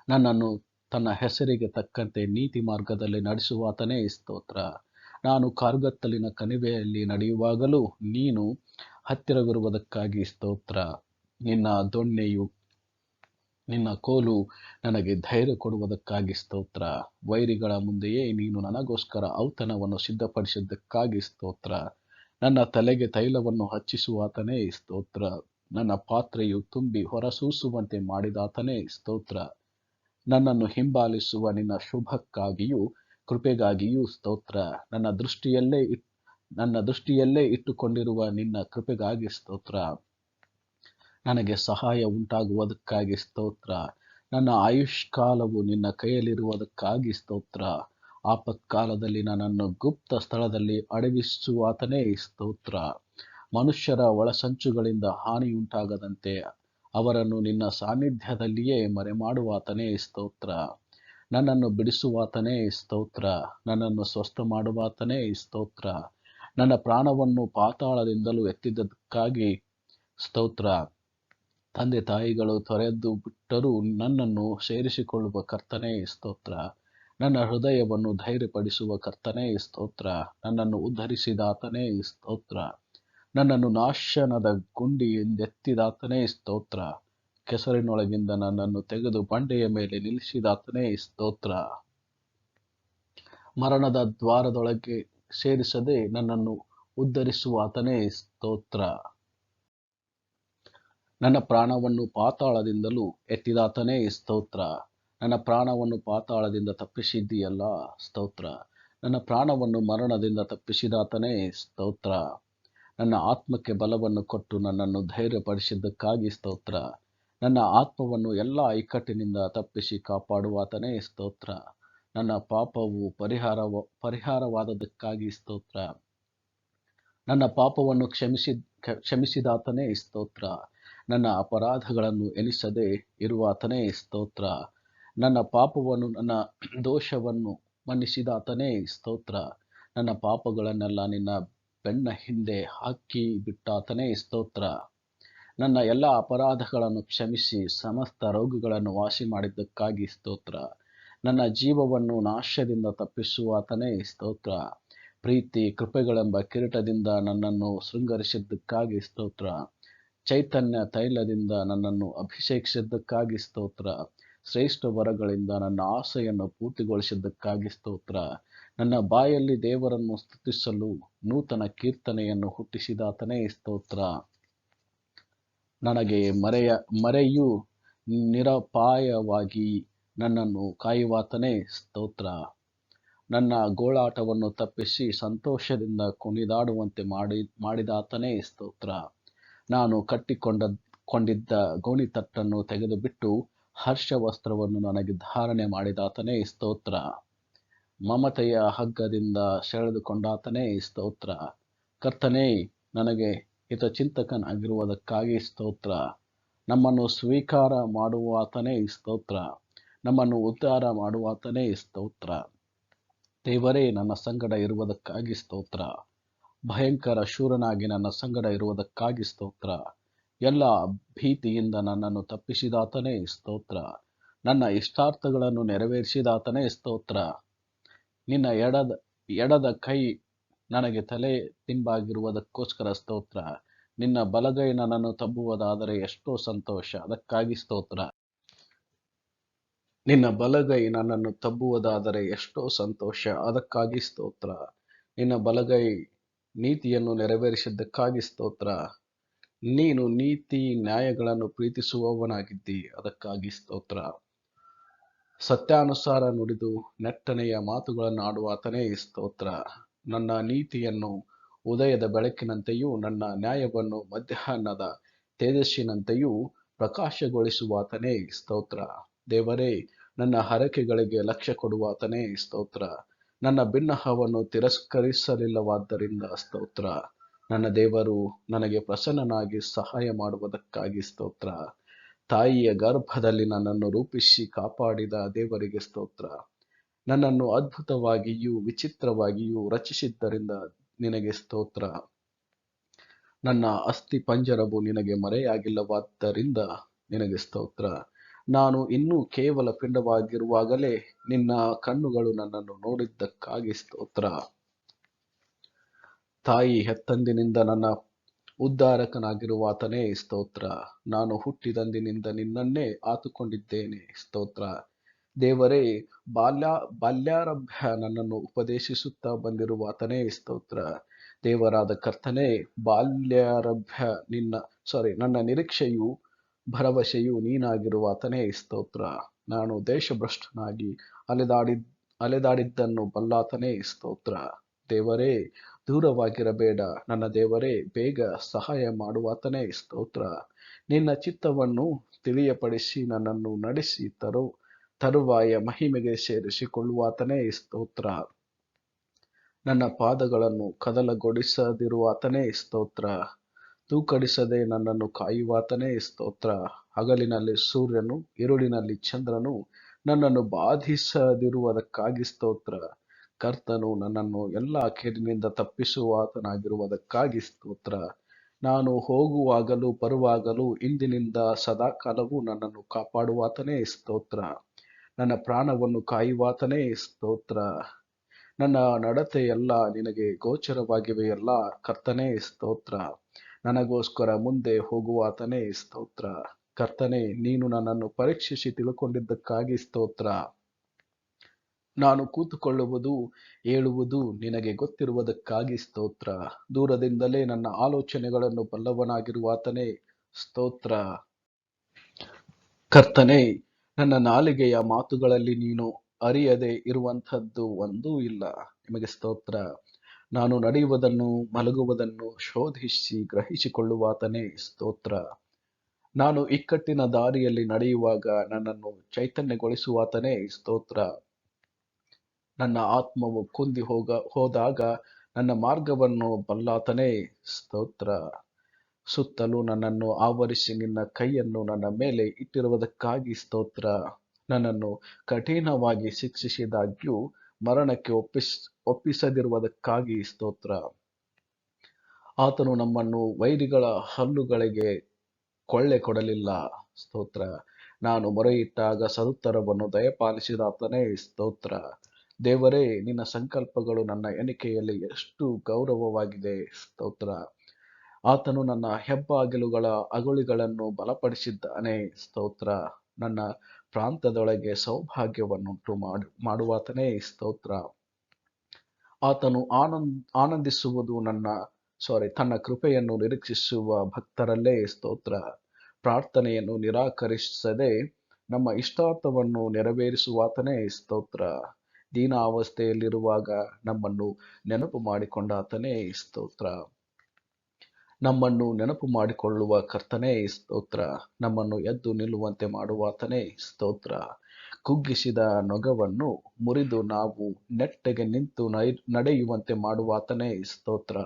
ನನ್ನನ್ನು ತನ್ನ ಹೆಸರಿಗೆ ತಕ್ಕಂತೆ ನೀತಿ ಮಾರ್ಗದಲ್ಲಿ ನಡೆಸುವಾತನೇ ಸ್ತೋತ್ರ. ನಾನು ಕಾರ್ಗತ್ತಲಿನ ಕಣಿವೆಯಲ್ಲಿ ನಡೆಯುವಾಗಲೂ ನೀನು ಹತ್ತಿರವಿರುವುದಕ್ಕಾಗಿ ಸ್ತೋತ್ರ. ನಿನ್ನ ದೊಣ್ಣೆಯು ನಿನ್ನ ಕೋಲು ನನಗೆ ಧೈರ್ಯ ಕೊಡುವುದಕ್ಕಾಗಿ ಸ್ತೋತ್ರ. ವೈರಿಗಳ ಮುಂದೆಯೇ ನೀನು ನನಗೋಸ್ಕರ ಔತಣವನ್ನು ಸಿದ್ಧಪಡಿಸಿದ್ದಕ್ಕಾಗಿ ಸ್ತೋತ್ರ. ನನ್ನ ತಲೆಗೆ ತೈಲವನ್ನು ಹಚ್ಚಿಸುವಾತನೇ ಸ್ತೋತ್ರ. ನನ್ನ ಪಾತ್ರೆಯು ತುಂಬಿ ಹೊರಸೂಸುವಂತೆ ಮಾಡಿದಾತನೇ ಸ್ತೋತ್ರ. ನನ್ನನ್ನು ಹಿಂಬಾಲಿಸುವ ನಿನ್ನ ಶುಭಕ್ಕಾಗಿಯೂ ಕೃಪೆಗಾಗಿಯೂ ಸ್ತೋತ್ರ. ನನ್ನ ದೃಷ್ಟಿಯಲ್ಲೇ ಇಟ್ಟುಕೊಂಡಿರುವ ನಿನ್ನ ಕೃಪೆಗಾಗಿ ಸ್ತೋತ್ರ. ನನಗೆ ಸಹಾಯ ಉಂಟಾಗುವುದಕ್ಕಾಗಿ ಸ್ತೋತ್ರ. ನನ್ನ ಆಯುಷ್ಕಾಲವು ನಿನ್ನ ಕೈಯಲ್ಲಿರುವುದಕ್ಕಾಗಿ ಸ್ತೋತ್ರ. ಆಪತ್ಕಾಲದಲ್ಲಿ ನನ್ನನ್ನು ಗುಪ್ತ ಸ್ಥಳದಲ್ಲಿ ಅಡಗಿಸುವಾತನೇ ಸ್ತೋತ್ರ. ಮನುಷ್ಯರ ಒಳಸಂಚುಗಳಿಂದ ಹಾನಿಯುಂಟಾಗದಂತೆ ಅವರನ್ನು ನಿನ್ನ ಸಾನ್ನಿಧ್ಯದಲ್ಲಿಯೇ ಮರೆಮಾಡುವಾತನೇ ಸ್ತೋತ್ರ. ನನ್ನನ್ನು ಬಿಡಿಸುವಾತನೇ ಸ್ತೋತ್ರ. ನನ್ನನ್ನು ಸ್ವಸ್ಥ ಮಾಡುವಾತನೇ ಸ್ತೋತ್ರ. ನನ್ನ ಪ್ರಾಣವನ್ನು ಪಾತಾಳದಿಂದಲೂ ಎತ್ತಿದ್ದಕ್ಕಾಗಿ ಸ್ತೋತ್ರ. ತಂದೆ ತಾಯಿಗಳು ತೊರೆದು ಬಿಟ್ಟರೂ ನನ್ನನ್ನು ಸೇರಿಸಿಕೊಳ್ಳುವ ಕರ್ತನೇ ಸ್ತೋತ್ರ. ನನ್ನ ಹೃದಯವನ್ನು ಧೈರ್ಯಪಡಿಸುವ ಕರ್ತನೇ ಸ್ತೋತ್ರ. ನನ್ನನ್ನು ಉದ್ಧರಿಸಿದಾತನೇ ಸ್ತೋತ್ರ. ನನ್ನನ್ನು ನಾಶನದ ಗುಂಡಿಯಿಂದೆತ್ತಿದಾತನೇ ಸ್ತೋತ್ರ. ಕೆಸರಿನೊಳಗಿಂದ ನನ್ನನ್ನು ತೆಗೆದು ಬಂಡೆಯ ಮೇಲೆ ನಿಲ್ಲಿಸಿದಾತನೇ ಸ್ತೋತ್ರ. ಮರಣದ ದ್ವಾರದೊಳಗೆ ಸೇರಿಸದೆ ನನ್ನನ್ನು ಉದ್ಧರಿಸುವಾತನೇ ಸ್ತೋತ್ರ. ನನ್ನ ಪ್ರಾಣವನ್ನು ಪಾತಾಳದಿಂದಲೂ ಎತ್ತಿದಾತನೇ ಸ್ತೋತ್ರ. ನನ್ನ ಪ್ರಾಣವನ್ನು ಪಾತಾಳದಿಂದ ತಪ್ಪಿಸಿದ್ದೀಯಲ್ಲ, ಸ್ತೋತ್ರ. ನನ್ನ ಪ್ರಾಣವನ್ನು ಮರಣದಿಂದ ತಪ್ಪಿಸಿದಾತನೇ ಸ್ತೋತ್ರ. ನನ್ನ ಆತ್ಮಕ್ಕೆ ಬಲವನ್ನು ಕೊಟ್ಟು ನನ್ನನ್ನು ಧೈರ್ಯಪಡಿಸಿದ್ದಕ್ಕಾಗಿ ಸ್ತೋತ್ರ. ನನ್ನ ಆತ್ಮವನ್ನು ಎಲ್ಲ ಇಕ್ಕಟ್ಟಿನಿಂದ ತಪ್ಪಿಸಿ ಕಾಪಾಡುವಾತನೇ ಸ್ತೋತ್ರ. ನನ್ನ ಪಾಪವು ಪರಿಹಾರವಾದದ್ದಕ್ಕಾಗಿ ಸ್ತೋತ್ರ. ನನ್ನ ಪಾಪವನ್ನು ಕ್ಷಮಿಸಿದಾತನೇ ಸ್ತೋತ್ರ. ನನ್ನ ಅಪರಾಧಗಳನ್ನು ಎಣಿಸದೆ ಇರುವಾತನೇ ಸ್ತೋತ್ರ. ನನ್ನ ಪಾಪವನ್ನು ನನ್ನ ದೋಷವನ್ನು ಮನ್ನಿಸಿದಾತನೇ ಸ್ತೋತ್ರ. ನನ್ನ ಪಾಪಗಳನ್ನೆಲ್ಲ ನಿನ್ನ ಬೆನ್ನ ಹಿಂದೆ ಹಾಕಿ ಬಿಟ್ಟಾತನೇ ಸ್ತೋತ್ರ. ನನ್ನ ಎಲ್ಲ ಅಪರಾಧಗಳನ್ನು ಕ್ಷಮಿಸಿ ಸಮಸ್ತ ರೋಗಗಳನ್ನು ವಾಸಿ ಮಾಡಿದ್ದಕ್ಕಾಗಿ ಸ್ತೋತ್ರ. ನನ್ನ ಜೀವವನ್ನು ನಾಶದಿಂದ ತಪ್ಪಿಸುವಾತನೇ ಸ್ತೋತ್ರ. ಪ್ರೀತಿ ಕೃಪೆಗಳೆಂಬ ಕಿರೀಟದಿಂದ ನನ್ನನ್ನು ಶೃಂಗರಿಸಿದ್ದಕ್ಕಾಗಿ ಸ್ತೋತ್ರ. ಚೈತನ್ಯ ತೈಲದಿಂದ ನನ್ನನ್ನು ಅಭಿಷೇಕಿಸಿದ್ದಕ್ಕಾಗಿ ಸ್ತೋತ್ರ. ಶ್ರೇಷ್ಠ ವರಗಳಿಂದ ನನ್ನ ಆಸೆಯನ್ನು ಪೂರ್ತಿಗೊಳಿಸಿದ್ದಕ್ಕಾಗಿ ಸ್ತೋತ್ರ. ನನ್ನ ಬಾಯಲ್ಲಿ ದೇವರನ್ನು ಸ್ತುತಿಸಲು ನೂತನ ಕೀರ್ತನೆಯನ್ನು ಹುಟ್ಟಿಸಿದಾತನೇ ಸ್ತೋತ್ರ. ನನಗೆ ಮರೆಯು ನಿರಪಾಯವಾಗಿ ನನ್ನನ್ನು ಕಾಯುವಾತನೇ ಸ್ತೋತ್ರ. ನನ್ನ ಗೋಳಾಟವನ್ನು ತಪ್ಪಿಸಿ ಸಂತೋಷದಿಂದ ಕುಣಿದಾಡುವಂತೆ ಮಾಡಿದಾತನೇ ಸ್ತೋತ್ರ. ನಾನು ಕಟ್ಟಿಕೊಂಡಿದ್ದ ಗೋಣಿತಟ್ಟನ್ನು ತೆಗೆದುಬಿಟ್ಟು ಹರ್ಷವಸ್ತ್ರವನ್ನು ನನಗೆ ಧಾರಣೆ ಮಾಡಿದಾತನೇ ಸ್ತೋತ್ರ. ಮಮತೆಯ ಹಗ್ಗದಿಂದ ಸೆಳೆದುಕೊಂಡಾತನೇ ಸ್ತೋತ್ರ. ಕರ್ತನೇ, ನನಗೆ ಹಿತಚಿಂತಕನಾಗಿರುವುದಕ್ಕಾಗಿ ಸ್ತೋತ್ರ. ನಮ್ಮನ್ನು ಸ್ವೀಕಾರ ಮಾಡುವಾತನೇ ಸ್ತೋತ್ರ. ನಮ್ಮನ್ನು ಉದ್ಧಾರ ಮಾಡುವಾತನೇ ಸ್ತೋತ್ರ. ದೇವರೇ, ನನ್ನ ಸಂಗಡ ಇರುವುದಕ್ಕಾಗಿ ಸ್ತೋತ್ರ. ಭಯಂಕರ ಶೂರನಾಗಿ ನನ್ನ ಸಂಗಡ ಇರುವುದಕ್ಕಾಗಿ ಸ್ತೋತ್ರ. ಎಲ್ಲ ಭೀತಿಯಿಂದ ನನ್ನನ್ನು ತಪ್ಪಿಸಿದಾತನೇ ಸ್ತೋತ್ರ. ನನ್ನ ಇಷ್ಟಾರ್ಥಗಳನ್ನು ನೆರವೇರಿಸಿದಾತನೇ ಸ್ತೋತ್ರ. ನಿನ್ನ ಎಡದ ಕೈ ನನಗೆ ತಲೆ ತಿಂಬಾಗಿರುವುದಕ್ಕೋಸ್ಕರ ಸ್ತೋತ್ರ. ನಿನ್ನ ಬಲಗೈ ನನ್ನನ್ನು ತಬ್ಬುವುದಾದರೆ ಎಷ್ಟೋ ಸಂತೋಷ, ಅದಕ್ಕಾಗಿ ಸ್ತೋತ್ರ. ನಿನ್ನ ಬಲಗೈ ನನ್ನನ್ನು ತಬ್ಬುವುದಾದರೆ ಎಷ್ಟೋ ಸಂತೋಷ, ಅದಕ್ಕಾಗಿ ಸ್ತೋತ್ರ. ನಿನ್ನ ಬಲಗೈ ನೀತಿಯನ್ನು ನೆರವೇರಿಸಿದ್ದಕ್ಕಾಗಿ ಸ್ತೋತ್ರ. ನೀನು ನೀತಿ ನ್ಯಾಯಗಳನ್ನು ಪ್ರೀತಿಸುವವನಾಗಿದ್ದಿ, ಅದಕ್ಕಾಗಿ ಸ್ತೋತ್ರ. ಸತ್ಯಾನುಸಾರ ನುಡಿದು ನೆಟ್ಟನೆಯ ಮಾತುಗಳನ್ನು ಆಡುವಾತನೇ ಸ್ತೋತ್ರ. ನನ್ನ ನೀತಿಯನ್ನು ಉದಯದ ಬೆಳಕಿನಂತೆಯೂ ನನ್ನ ನ್ಯಾಯವನ್ನು ಮಧ್ಯಾಹ್ನದ ತೇಜಸ್ಸಿನಂತೆಯೂ ಪ್ರಕಾಶಗೊಳಿಸುವಾತನೇ ಸ್ತೋತ್ರ. ದೇವರೇ, ನನ್ನ ಹರಕೆಗಳಿಗೆ ಲಕ್ಷ್ಯ ಕೊಡುವಾತನೇ ಸ್ತೋತ್ರ. ನನ್ನ ಬಿನ್ನಹವನ್ನು ತಿರಸ್ಕರಿಸಲಿಲ್ಲವಾದ್ದರಿಂದ ಸ್ತೋತ್ರ. ನನ್ನ ದೇವರು ನನಗೆ ಪ್ರಸನ್ನನಾಗಿ ಸಹಾಯ ಮಾಡುವುದಕ್ಕಾಗಿ ಸ್ತೋತ್ರ. ತಾಯಿಯ ಗರ್ಭದಲ್ಲಿ ನನ್ನನ್ನು ರೂಪಿಸಿ ಕಾಪಾಡಿದ ದೇವರಿಗೆ ಸ್ತೋತ್ರ. ನನ್ನನ್ನು ಅದ್ಭುತವಾಗಿಯೂ ವಿಚಿತ್ರವಾಗಿಯೂ ರಚಿಸಿದ್ದರಿಂದ ನಿನಗೆ ಸ್ತೋತ್ರ. ನನ್ನ ಅಸ್ಥಿ ಪಂಜರವು ನಿನಗೆ ಮರೆಯಾಗಿಲ್ಲವಾದ್ದರಿಂದ ನಿನಗೆ ಸ್ತೋತ್ರ. ನಾನು ಇನ್ನೂ ಕೇವಲ ಪಿಂಡವಾಗಿರುವಾಗಲೇ ನಿನ್ನ ಕಣ್ಣುಗಳು ನನ್ನನ್ನು ನೋಡಿದ್ದಕ್ಕಾಗಿ ಸ್ತೋತ್ರ. ತಾಯಿ ಹೆತ್ತಂದಿನಿಂದ ನನ್ನ ಉದ್ಧಾರಕನಾಗಿರುವಾತನೇ ಸ್ತೋತ್ರ. ನಾನು ಹುಟ್ಟಿದಂದಿನಿಂದ ನಿನ್ನನ್ನೇ ಆತುಕೊಂಡಿದ್ದೇನೆ ಸ್ತೋತ್ರ. ದೇವರೇ, ಬಾಲ್ಯಾರಭ್ಯ ನನ್ನನ್ನು ಉಪದೇಶಿಸುತ್ತಾ ಬಂದಿರುವಾತನೇ ಸ್ತೋತ್ರ. ದೇವರಾದ ಕರ್ತನೇ, ಬಾಲ್ಯಾರಭ್ಯ ನನ್ನ ನಿರೀಕ್ಷೆಯು ಭರವಸೆಯು ನೀನಾಗಿರುವಾತನೇ ಸ್ತೋತ್ರ. ನಾನು ದೇಶಭ್ರಷ್ಟನಾಗಿ ಅಲೆದಾಡಿದ್ದನ್ನು ಬಲ್ಲಾತನೇ ಸ್ತೋತ್ರ. ದೇವರೇ, ದೂರವಾಗಿರಬೇಡ. ನನ್ನ ದೇವರೇ, ಬೇಗ ಸಹಾಯ ಮಾಡುವಾತನೇ ಸ್ತೋತ್ರ. ನಿನ್ನ ಚಿತ್ತವನ್ನು ತಿಳಿಯಪಡಿಸಿ ನನ್ನನ್ನು ನಡೆಸಿ ತರುವಾಯ ಮಹಿಮೆಗೆ ಸೇರಿಸಿಕೊಳ್ಳುವಾತನೇ ಸ್ತೋತ್ರ. ನನ್ನ ಪಾದಗಳನ್ನು ಕದಲಗೊಳಿಸದಿರುವಾತನೇ ಸ್ತೋತ್ರ. ತೂಕಡಿಸದೆ ನನ್ನನ್ನು ಕಾಯುವಾತನೇ ಸ್ತೋತ್ರ. ಹಗಲಿನಲ್ಲಿ ಸೂರ್ಯನು ഇരുಳಿನಲ್ಲಿ ಚಂದ್ರನು ನನ್ನನ್ನು ಬಾಧಿಸದಿರುವುದಕ್ಕಾಗಿ ಸ್ತೋತ್ರ. ಕರ್ತನು ನನ್ನನ್ನು ಎಲ್ಲ ಕೇಡಿನಿಂದ ತಪ್ಪಿಸುವಾತನಾಗಿರುವುದಕ್ಕಾಗಿ ಸ್ತೋತ್ರ. ನಾನು ಹೋಗುವಾಗಲೂ ಬರುವಾಗಲೂ ಇಂದಿನಿಂದ ಸದಾಕಾಲವೂ ನನ್ನನ್ನು ಕಾಪಾಡುವಾತನೇ ಸ್ತೋತ್ರ. ನನ್ನ ಪ್ರಾಣವನ್ನು ಕಾಯುವಾತನೇ ಸ್ತೋತ್ರ. ನನ್ನ ನಡತೆಯೆಲ್ಲ ನಿನಗೆ ಗೋಚರವಾಗಿವೆಯಲ್ಲ ಕರ್ತನೇ ಸ್ತೋತ್ರ. ನನಗೋಸ್ಕರ ಮುಂದೆ ಹೋಗುವಾತನೇ ಸ್ತೋತ್ರ. ಕರ್ತನೇ, ನೀನು ನನ್ನನ್ನು ಪರೀಕ್ಷಿಸಿ ತಿಳ್ಕೊಂಡಿದ್ದಕ್ಕಾಗಿ ಸ್ತೋತ್ರ. ನಾನು ಕೂತುಕೊಳ್ಳುವುದು ಏಳುವುದು ನಿನಗೆ ಗೊತ್ತಿರುವುದಕ್ಕಾಗಿ ಸ್ತೋತ್ರ. ದೂರದಿಂದಲೇ ನನ್ನ ಆಲೋಚನೆಗಳನ್ನು ಬಲ್ಲವನಾಗಿರುವಾತನೇ ಸ್ತೋತ್ರ. ಕರ್ತನೇ, ನನ್ನ ನಾಲಿಗೆಯ ಮಾತುಗಳಲ್ಲಿ ನೀನು ಅರಿಯದೆ ಇರುವಂಥದ್ದು ಒಂದೂ ಇಲ್ಲ. ನಿಮಗೆ ಸ್ತೋತ್ರ. ನಾನು ನಡೆಯುವುದನ್ನು ಮಲಗುವುದನ್ನು ಶೋಧಿಸಿ ಗ್ರಹಿಸಿಕೊಳ್ಳುವಾತನೇ ಸ್ತೋತ್ರ. ನಾನು ಇಕ್ಕಟ್ಟಿನ ದಾರಿಯಲ್ಲಿ ನಡೆಯುವಾಗ ನನ್ನನ್ನು ಚೈತನ್ಯಗೊಳಿಸುವಾತನೇ ಸ್ತೋತ್ರ. ನನ್ನ ಆತ್ಮವು ಕುಂದಿ ಹೋದಾಗ ನನ್ನ ಮಾರ್ಗವನ್ನು ಬಲ್ಲಾತನೇ ಸ್ತೋತ್ರ. ಸುತ್ತಲೂ ನನ್ನನ್ನು ಆವರಿಸಿ ನಿನ್ನ ಕೈಯನ್ನು ನನ್ನ ಮೇಲೆ ಇಟ್ಟಿರುವುದಕ್ಕಾಗಿ ಸ್ತೋತ್ರ. ನನ್ನನ್ನು ಕಠಿಣವಾಗಿ ಶಿಕ್ಷಿಸಿದಾಗ್ಯೂ ಮರಣಕ್ಕೆ ಒಪ್ಪಿಸದಿರುವುದಕ್ಕಾಗಿ ಸ್ತೋತ್ರ. ಆತನು ನಮ್ಮನ್ನು ವೈರಿಗಳ ಹಲ್ಲುಗಳಿಗೆ ಕೊಳ್ಳೆ ಕೊಡಲಿಲ್ಲ ಸ್ತೋತ್ರ. ನಾನು ಮೊರೆಯಿಟ್ಟಾಗ ಸದುತ್ತರವನ್ನು ದಯಪಾಲಿಸಿದಾತನೇ ಸ್ತೋತ್ರ. ದೇವರೇ, ನಿನ್ನ ಸಂಕಲ್ಪಗಳು ನನ್ನ ಎಣಿಕೆಯಲ್ಲಿ ಎಷ್ಟು ಗೌರವವಾಗಿದೆ ಸ್ತೋತ್ರ. ಆತನು ನನ್ನ ಹೆಬ್ಬಾಗಿಲುಗಳ ಅಗುಳಿಗಳನ್ನು ಬಲಪಡಿಸಿದ್ದಾನೆ ಸ್ತೋತ್ರ. ನನ್ನ ಪ್ರಾಂತದೊಳಗೆ ಸೌಭಾಗ್ಯವನ್ನುಂಟು ಮಾಡುವಾತನೇ ಸ್ತೋತ್ರ. ಆತನು ಆನಂದಿಸುವುದು ತನ್ನ ಕೃಪೆಯನ್ನು ನಿರೀಕ್ಷಿಸುವ ಭಕ್ತರಲ್ಲೇ ಸ್ತೋತ್ರ. ಪ್ರಾರ್ಥನೆಯನ್ನು ನಿರಾಕರಿಸದೆ ನಮ್ಮ ಇಷ್ಟಾರ್ಥವನ್ನು ನೆರವೇರಿಸುವಾತನೇ ಸ್ತೋತ್ರ. ದೀನಾವಸ್ಥೆಯಲ್ಲಿರುವಾಗ ನಮ್ಮನ್ನು ನೆನಪು ಮಾಡಿಕೊಂಡಾತನೇ ಸ್ತೋತ್ರ. ನಮ್ಮನ್ನು ನೆನಪು ಮಾಡಿಕೊಳ್ಳುವ ಕರ್ತನೇ ಸ್ತೋತ್ರ. ನಮ್ಮನ್ನು ಎದ್ದು ನಿಲ್ಲುವಂತೆ ಮಾಡುವಾತನೇ ಸ್ತೋತ್ರ. ಕುಗ್ಗಿಸಿದ ನೊಗವನ್ನು ಮುರಿದು ನಾವು ನೆಟ್ಟಗೆ ನಿಂತು ನಡೆಯುವಂತೆ ಮಾಡುವಾತನೇ ಸ್ತೋತ್ರ.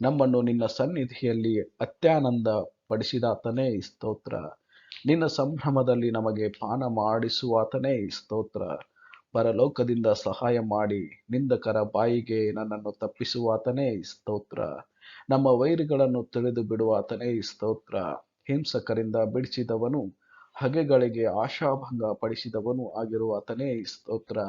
ನಮ್ಮನ್ನು ನಿನ್ನ ಸನ್ನಿಧಿಯಲ್ಲಿ ಅತ್ಯಾನಂದ ಪಡಿಸಿದಾತನೇ ಸ್ತೋತ್ರ. ನಿನ್ನ ಸಂಭ್ರಮದಲ್ಲಿ ನಮಗೆ ಪಾನ ಮಾಡಿಸುವಾತನೇ ಸ್ತೋತ್ರ. ಪರಲೋಕದಿಂದ ಸಹಾಯ ಮಾಡಿ ನಿಂದಕರ ಬಾಯಿಗೆ ನನ್ನನ್ನು ತಪ್ಪಿಸುವಾತನೇ ಸ್ತೋತ್ರ. ನಮ್ಮ ವೈರಿಗಳನ್ನು ತಿಳಿದು ಬಿಡುವಾತನೇ ಸ್ತೋತ್ರ. ಹಿಂಸಕರಿಂದ ಬಿಡಿಸಿದವನು, ಹಗೆಗಳಿಗೆ ಆಶಾಭಂಗ ಪಡಿಸಿದವನು ಆಗಿರುವಾತನೇ ಸ್ತೋತ್ರ.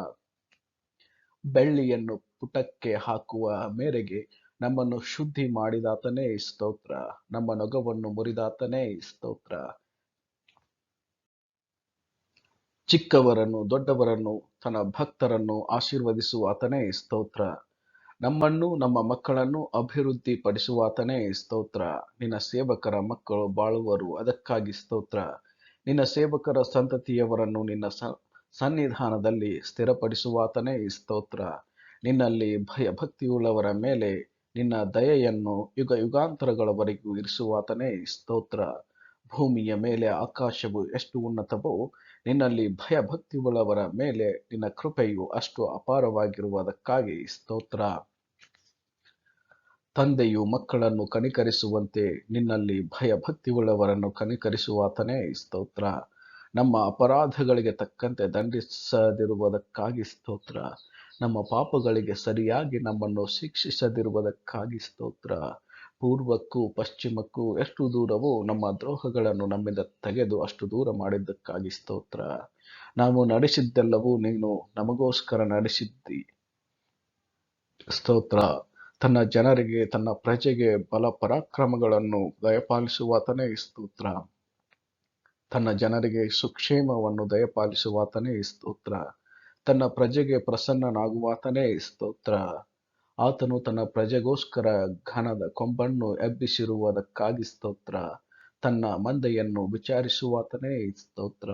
ಬೆಳ್ಳಿಯನ್ನು ಪುಟಕ್ಕೆ ಹಾಕುವ ಮೇರೆಗೆ ನಮ್ಮನ್ನು ಶುದ್ಧಿ ಮಾಡಿದಾತನೇ ಸ್ತೋತ್ರ. ನಮ್ಮ ನೊಗವನ್ನು ಮುರಿದಾತನೇ ಸ್ತೋತ್ರ. ಚಿಕ್ಕವರನ್ನು ದೊಡ್ಡವರನ್ನು ತನ್ನ ಭಕ್ತರನ್ನು ಆಶೀರ್ವದಿಸುವಾತನೇ ಸ್ತೋತ್ರ. ನಮ್ಮನ್ನು ನಮ್ಮ ಮಕ್ಕಳನ್ನು ಅಭಿವೃದ್ಧಿ ಪಡಿಸುವಾತನೇ ಸ್ತೋತ್ರ. ನಿನ್ನ ಸೇವಕರ ಮಕ್ಕಳು ಬಾಳುವರು, ಅದಕ್ಕಾಗಿ ಸ್ತೋತ್ರ. ನಿನ್ನ ಸೇವಕರ ಸಂತತಿಯವರನ್ನು ನಿನ್ನ ಸನ್ನಿಧಾನದಲ್ಲಿ ಸ್ಥಿರಪಡಿಸುವಾತನೇ ಸ್ತೋತ್ರ. ನಿನ್ನಲ್ಲಿ ಭಯಭಕ್ತಿಯುಳ್ಳವರ ಮೇಲೆ ನಿನ್ನ ದಯೆಯನ್ನು ಯುಗ ಯುಗಾಂತರಗಳವರೆಗೂ ಇರಿಸುವಾತನೇ ಸ್ತೋತ್ರ. ಭೂಮಿಯ ಮೇಲೆ ಆಕಾಶವು ಎಷ್ಟು ಉನ್ನತವೋ, ನಿನ್ನಲ್ಲಿ ಭಯಭಕ್ತಿಯುಳ್ಳವರ ಮೇಲೆ ನಿನ್ನ ಕೃಪೆಯು ಅಷ್ಟು ಅಪಾರವಾಗಿರುವುದಕ್ಕಾಗಿ ಸ್ತೋತ್ರ. ತಂದೆಯು ಮಕ್ಕಳನ್ನು ಕನಿಕರಿಸುವಂತೆ ನಿನ್ನಲ್ಲಿ ಭಯಭಕ್ತಿಯುಳ್ಳವರನ್ನು ಕನಿಕರಿಸುವಾತನೇ ಸ್ತೋತ್ರ. ನಮ್ಮ ಅಪರಾಧಗಳಿಗೆ ತಕ್ಕಂತೆ ದಂಡಿಸದಿರುವುದಕ್ಕಾಗಿ ಸ್ತೋತ್ರ. ನಮ್ಮ ಪಾಪಗಳಿಗೆ ಸರಿಯಾಗಿ ನಮ್ಮನ್ನು ಶಿಕ್ಷಿಸದಿರುವುದಕ್ಕಾಗಿ ಸ್ತೋತ್ರ. ಪೂರ್ವಕ್ಕೂ ಪಶ್ಚಿಮಕ್ಕೂ ಎಷ್ಟು ದೂರವೋ ನಮ್ಮ ದ್ರೋಹಗಳನ್ನು ನಮ್ಮಿಂದ ತೆಗೆದು ಅಷ್ಟು ದೂರ ಮಾಡಿದ್ದಕ್ಕಾಗಿ ಸ್ತೋತ್ರ. ನಾವು ನಡೆಸಿದ್ದೆಲ್ಲವೂ ನೀನು ನಮಗೋಸ್ಕರ ನಡೆಸಿದ್ದಿ. ಸ್ತೋತ್ರ. ತನ್ನ ಜನರಿಗೆ, ತನ್ನ ಪ್ರಜೆಗೆ ಬಲ ಪರಾಕ್ರಮಗಳನ್ನು ದಯಪಾಲಿಸುವಾತನೇ ಸ್ತೋತ್ರ. ತನ್ನ ಜನರಿಗೆ ಸುಕ್ಷೇಮವನ್ನು ದಯಪಾಲಿಸುವಾತನೇ ಸ್ತೋತ್ರ. ತನ್ನ ಪ್ರಜೆಗೆ ಪ್ರಸನ್ನನಾಗುವಾತನೇ ಸ್ತೋತ್ರ. ಆತನು ತನ್ನ ಪ್ರಜೆಗೋಸ್ಕರ ಘನದ ಕೊಂಬನ್ನು ಎಬ್ಬಿಸಿರುವುದಕ್ಕಾಗಿ ಸ್ತೋತ್ರ. ತನ್ನ ಮಂದೆಯನ್ನು ವಿಚಾರಿಸುವಾತನೇ ಸ್ತೋತ್ರ.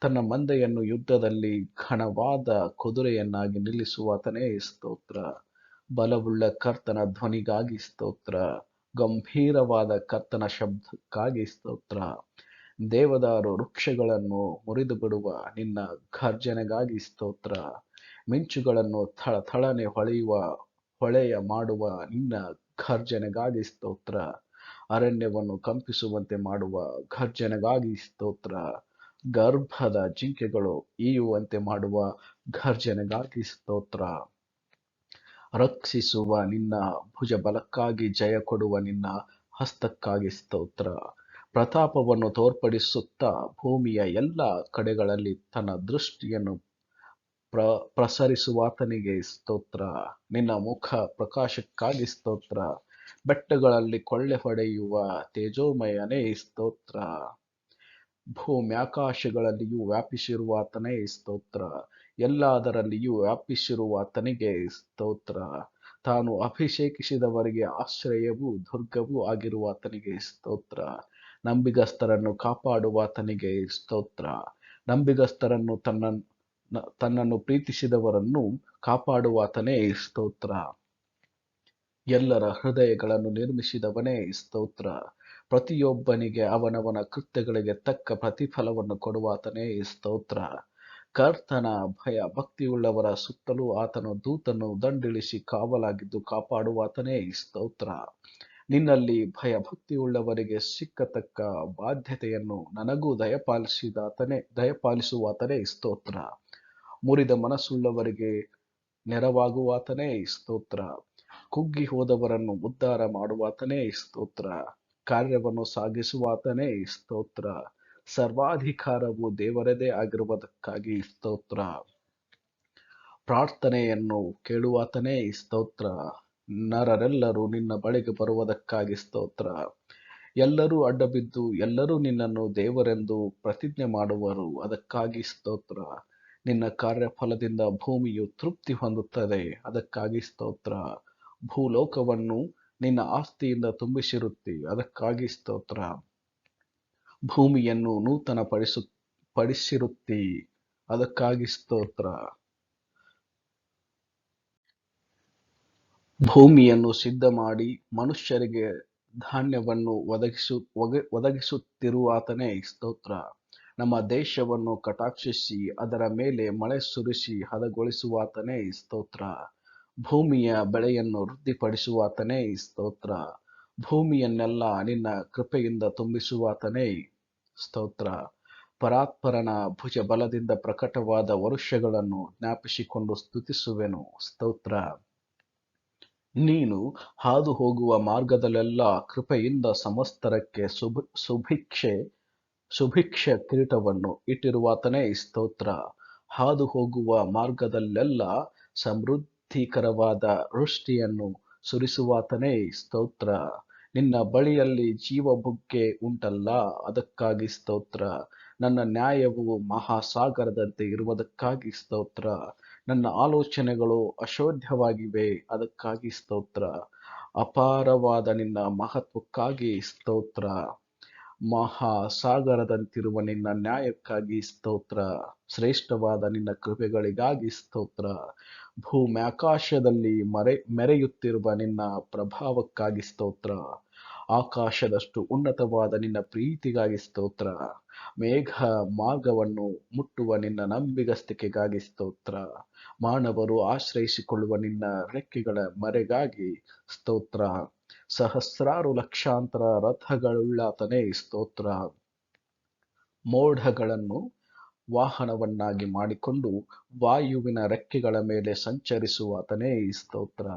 ತನ್ನ ಮಂದೆಯನ್ನು ಯುದ್ಧದಲ್ಲಿ ಘನವಾದ ಕುದುರೆಯನ್ನಾಗಿ ನಿಲ್ಲಿಸುವಾತನೇ ಸ್ತೋತ್ರ. ಬಲವುಳ್ಳ ಕರ್ತನ ಧ್ವನಿಗಾಗಿ ಸ್ತೋತ್ರ. ಗಂಭೀರವಾದ ಕರ್ತನ ಶಬ್ದಕ್ಕಾಗಿ ಸ್ತೋತ್ರ. ದೇವದಾರು ವೃಕ್ಷಗಳನ್ನು ಮುರಿದು ಬಿಡುವ ನಿನ್ನ ಘರ್ಜನೆಗಾಗಿ ಸ್ತೋತ್ರ. ಮಿಂಚುಗಳನ್ನು ಥಳಥಳನೆ ಹೊಳೆಯ ಮಾಡುವ ನಿನ್ನ ಘರ್ಜನೆಗಾಗಿ ಸ್ತೋತ್ರ. ಅರಣ್ಯವನ್ನು ಕಂಪಿಸುವಂತೆ ಮಾಡುವ ಘರ್ಜನೆಗಾಗಿ ಸ್ತೋತ್ರ. ಗರ್ಭದ ಜಿಂಕೆಗಳು ಈಯುವಂತೆ ಮಾಡುವ ಘರ್ಜನೆಗಾಗಿ ಸ್ತೋತ್ರ. ರಕ್ಷಿಸುವ ನಿನ್ನ ಭುಜಬಲಕ್ಕಾಗಿ, ಜಯ ಕೊಡುವ ನಿನ್ನ ಹಸ್ತಕ್ಕಾಗಿ ಸ್ತೋತ್ರ. ಪ್ರತಾಪವನ್ನು ತೋರ್ಪಡಿಸುತ್ತಾ ಭೂಮಿಯ ಎಲ್ಲ ಕಡೆಗಳಲ್ಲಿ ತನ್ನ ದೃಷ್ಟಿಯನ್ನು ಪ್ರಸರಿಸುವಾತನಿಗೆ ಸ್ತೋತ್ರ. ನಿನ್ನ ಮುಖ ಪ್ರಕಾಶಕ್ಕಾಗಿ ಸ್ತೋತ್ರ. ಬೆಟ್ಟಗಳಲ್ಲಿ ಕೊಳ್ಳೆ ಹೊಡೆಯುವ ತೇಜೋಮಯನೇ ಸ್ತೋತ್ರ. ಭೂಮ್ಯಾಕಾಶಗಳಲ್ಲಿಯೂ ವ್ಯಾಪಿಸಿರುವಾತನೇ ಸ್ತೋತ್ರ. ಎಲ್ಲದರಲ್ಲಿಯೂ ವ್ಯಾಪಿಸಿರುವಾತನಿಗೆ ಸ್ತೋತ್ರ. ತಾನು ಅಭಿಷೇಕಿಸಿದವರಿಗೆ ಆಶ್ರಯವೂ ದುರ್ಗವೂ ಆಗಿರುವಾತನಿಗೆ ಸ್ತೋತ್ರ. ನಂಬಿಗಸ್ತರನ್ನು ಕಾಪಾಡುವಾತನಿಗೆ ಸ್ತೋತ್ರ. ನಂಬಿಗಸ್ತರನ್ನು ತನ್ನನ್ನು ಪ್ರೀತಿಸಿದವರನ್ನು ಕಾಪಾಡುವಾತನೇ ಸ್ತೋತ್ರ. ಎಲ್ಲರ ಹೃದಯಗಳನ್ನು ನಿರ್ಮಿಸಿದವನೇ ಸ್ತೋತ್ರ. ಪ್ರತಿಯೊಬ್ಬನಿಗೆ ಅವನವನ ಕೃತ್ಯಗಳಿಗೆ ತಕ್ಕ ಪ್ರತಿಫಲವನ್ನು ಕೊಡುವಾತನೇ ಸ್ತೋತ್ರ. ಕರ್ತನ ಭಯ ಭಕ್ತಿಯುಳ್ಳವರ ಸುತ್ತಲೂ ಆತನ ದೂತನ್ನು ದಂಡಿಳಿಸಿ ಕಾವಲಾಗಿದ್ದು ಕಾಪಾಡುವಾತನೇ ಸ್ತೋತ್ರ. ನಿನ್ನಲ್ಲಿ ಭಯಭಕ್ತಿಯುಳ್ಳವರಿಗೆ ಸಿಕ್ಕತಕ್ಕ ಬಾಧ್ಯತೆಯನ್ನು ನನಗೂ ದಯಪಾಲಿಸುವಾತನೇ ಸ್ತೋತ್ರ. ಮುರಿದ ಮನಸ್ಸುಳ್ಳವರಿಗೆ ನೆರವಾಗುವಾತನೇ ಸ್ತೋತ್ರ. ಕುಗ್ಗಿ ಹೋದವರನ್ನು ಉದ್ಧಾರ ಮಾಡುವಾತನೇ ಸ್ತೋತ್ರ. ಕಾರ್ಯವನ್ನು ಸಾಗಿಸುವಾತನೇ ಸ್ತೋತ್ರ. ಸರ್ವಾಧಿಕಾರವು ದೇವರದೇ ಆಗಿರುವುದಕ್ಕಾಗಿ ಸ್ತೋತ್ರ. ಪ್ರಾರ್ಥನೆಯನ್ನು ಕೇಳುವಾತನೇ ಸ್ತೋತ್ರ. ನರರೆಲ್ಲರೂ ನಿನ್ನ ಬಳಿಗೆ ಬರುವುದಕ್ಕಾಗಿ ಸ್ತೋತ್ರ. ಎಲ್ಲರೂ ಅಡ್ಡಬಿದ್ದು ಎಲ್ಲರೂ ನಿನ್ನನ್ನು ದೇವರೆಂದು ಪ್ರತಿಜ್ಞೆ ಮಾಡುವರು, ಅದಕ್ಕಾಗಿ ಸ್ತೋತ್ರ. ನಿನ್ನ ಕಾರ್ಯಫಲದಿಂದ ಭೂಮಿಯು ತೃಪ್ತಿ ಹೊಂದುತ್ತದೆ, ಅದಕ್ಕಾಗಿ ಸ್ತೋತ್ರ. ಭೂಲೋಕವನ್ನು ನಿನ್ನ ಆಸ್ತಿಯಿಂದ ತುಂಬಿಸಿರುತ್ತಿ, ಅದಕ್ಕಾಗಿ ಸ್ತೋತ್ರ. ಭೂಮಿಯನ್ನು ನೂತನ ಪಡಿಸಿರುತ್ತಿ, ಅದಕ್ಕಾಗಿ ಸ್ತೋತ್ರ. ಭೂಮಿಯನ್ನು ಸಿದ್ಧ ಮಾಡಿ ಮನುಷ್ಯರಿಗೆ ಧಾನ್ಯವನ್ನು ಒದಗಿಸುತ್ತಿರುವಾತನೇ ಸ್ತೋತ್ರ. ನಮ್ಮ ದೇಶವನ್ನು ಕಟಾಕ್ಷಿಸಿ ಅದರ ಮೇಲೆ ಮಳೆ ಸುರಿಸಿ ಹದಗೊಳಿಸುವಾತನೇ ಸ್ತೋತ್ರ. ಭೂಮಿಯ ಬೆಳೆಯನ್ನು ವೃದ್ಧಿಪಡಿಸುವಾತನೇ ಸ್ತೋತ್ರ. ಭೂಮಿಯನ್ನೆಲ್ಲ ನಿನ್ನ ಕೃಪೆಯಿಂದ ತುಂಬಿಸುವಾತನೇ ಸ್ತೋತ್ರ. ಪರಾತ್ಪರನ ಭುಜ ಬಲದಿಂದ ಪ್ರಕಟವಾದ ವರುಷಗಳನ್ನು ಜ್ಞಾಪಿಸಿಕೊಂಡು ಸ್ತುತಿಸುವೆನು ಸ್ತೋತ್ರ. ನೀನು ಹಾದು ಹೋಗುವ ಮಾರ್ಗದಲ್ಲೆಲ್ಲ ಕೃಪೆಯಿಂದ ಸಮಸ್ತರಕ್ಕೆ ಸುಭಿಕ್ಷ ಕಿರೀಟವನ್ನು ಇಟ್ಟಿರುವಾತನೇ ಸ್ತೋತ್ರ. ಹಾದು ಹೋಗುವ ಮಾರ್ಗದಲ್ಲೆಲ್ಲ ಸಮೃದ್ಧಿಕರವಾದ ವೃಷ್ಟಿಯನ್ನು ಸುರಿಸುವಾತನೇ ಸ್ತೋತ್ರ. ನಿನ್ನ ಬಳಿಯಲ್ಲಿ ಜೀವಬುಗ್ಗೆ ಉಂಟಲ್ಲ, ಅದಕ್ಕಾಗಿ ಸ್ತೋತ್ರ. ನನ್ನ ನ್ಯಾಯವು ಮಹಾಸಾಗರದಂತೆ ಇರುವುದಕ್ಕಾಗಿ ಸ್ತೋತ್ರ. ನನ್ನ ಆಲೋಚನೆಗಳು ಅಶೋಧ್ಯವಾಗಿವೆ, ಅದಕ್ಕಾಗಿ ಸ್ತೋತ್ರ. ಅಪಾರವಾದ ನಿನ್ನ ಮಹತ್ವಕ್ಕಾಗಿ ಸ್ತೋತ್ರ. ಮಹಾಸಾಗರದಂತಿರುವ ನಿನ್ನ ನ್ಯಾಯಕ್ಕಾಗಿ ಸ್ತೋತ್ರ. ಶ್ರೇಷ್ಠವಾದ ನಿನ್ನ ಕೃಪೆಗಳಿಗಾಗಿ ಸ್ತೋತ್ರ. ಭೂಮ್ಯಾಕಾಶದಲ್ಲಿ ಮೆರೆಯುತ್ತಿರುವ ನಿನ್ನ ಪ್ರಭಾವಕ್ಕಾಗಿ ಸ್ತೋತ್ರ. ಆಕಾಶದಷ್ಟು ಉನ್ನತವಾದ ನಿನ್ನ ಪ್ರೀತಿಗಾಗಿ ಸ್ತೋತ್ರ. ಮೇಘ ಮಾರ್ಗವನ್ನು ಮುಟ್ಟುವ ನಿನ್ನ ನಂಬಿಗಸ್ತಿಕೆಗಾಗಿ ಸ್ತೋತ್ರ. ಮಾನವರು ಆಶ್ರಯಿಸಿಕೊಳ್ಳುವ ನಿನ್ನ ರೆಕ್ಕೆಗಳ ಮರೆಗಾಗಿ ಸ್ತೋತ್ರ. ಸಹಸ್ರಾರು ಲಕ್ಷಾಂತರ ರಥಗಳುಳ್ಳಾತನೇ ಸ್ತೋತ್ರ. ಮೋಡಗಳನ್ನು ವಾಹನವನ್ನಾಗಿ ಮಾಡಿಕೊಂಡು ವಾಯುವಿನ ರೆಕ್ಕೆಗಳ ಮೇಲೆ ಸಂಚರಿಸುವಾತನೇ ಸ್ತೋತ್ರ.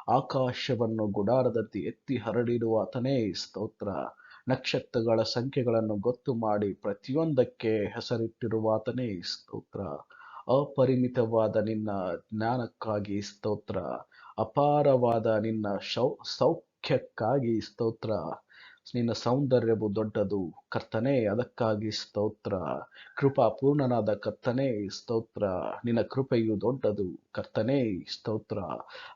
ಆಕಾಶವನ್ನು ಗುಡಾರದಂತೆ ಎತ್ತಿ ಹರಡಿರುವಾತನೇ ಸ್ತೋತ್ರ. ನಕ್ಷತ್ರಗಳ ಸಂಖ್ಯೆಗಳನ್ನು ಗೊತ್ತು ಮಾಡಿ ಪ್ರತಿಯೊಂದಕ್ಕೆ ಹೆಸರಿಟ್ಟಿರುವಾತನೇ ಸ್ತೋತ್ರ. ಅಪರಿಮಿತವಾದ ನಿನ್ನ ಜ್ಞಾನಕ್ಕಾಗಿ ಸ್ತೋತ್ರ. ಅಪಾರವಾದ ನಿನ್ನ ಸೌಖ್ಯಕ್ಕಾಗಿ ಸ್ತೋತ್ರ. ನಿನ್ನ ಸೌಂದರ್ಯವು ದೊಡ್ಡದು ಕರ್ತನೇ, ಅದಕ್ಕಾಗಿ ಸ್ತೋತ್ರ. ಕೃಪಾಪೂರ್ಣನಾದ ಕರ್ತನೇ ಸ್ತೋತ್ರ. ನಿನ್ನ ಕೃಪೆಯು ದೊಡ್ಡದು ಕರ್ತನೇ ಸ್ತೋತ್ರ.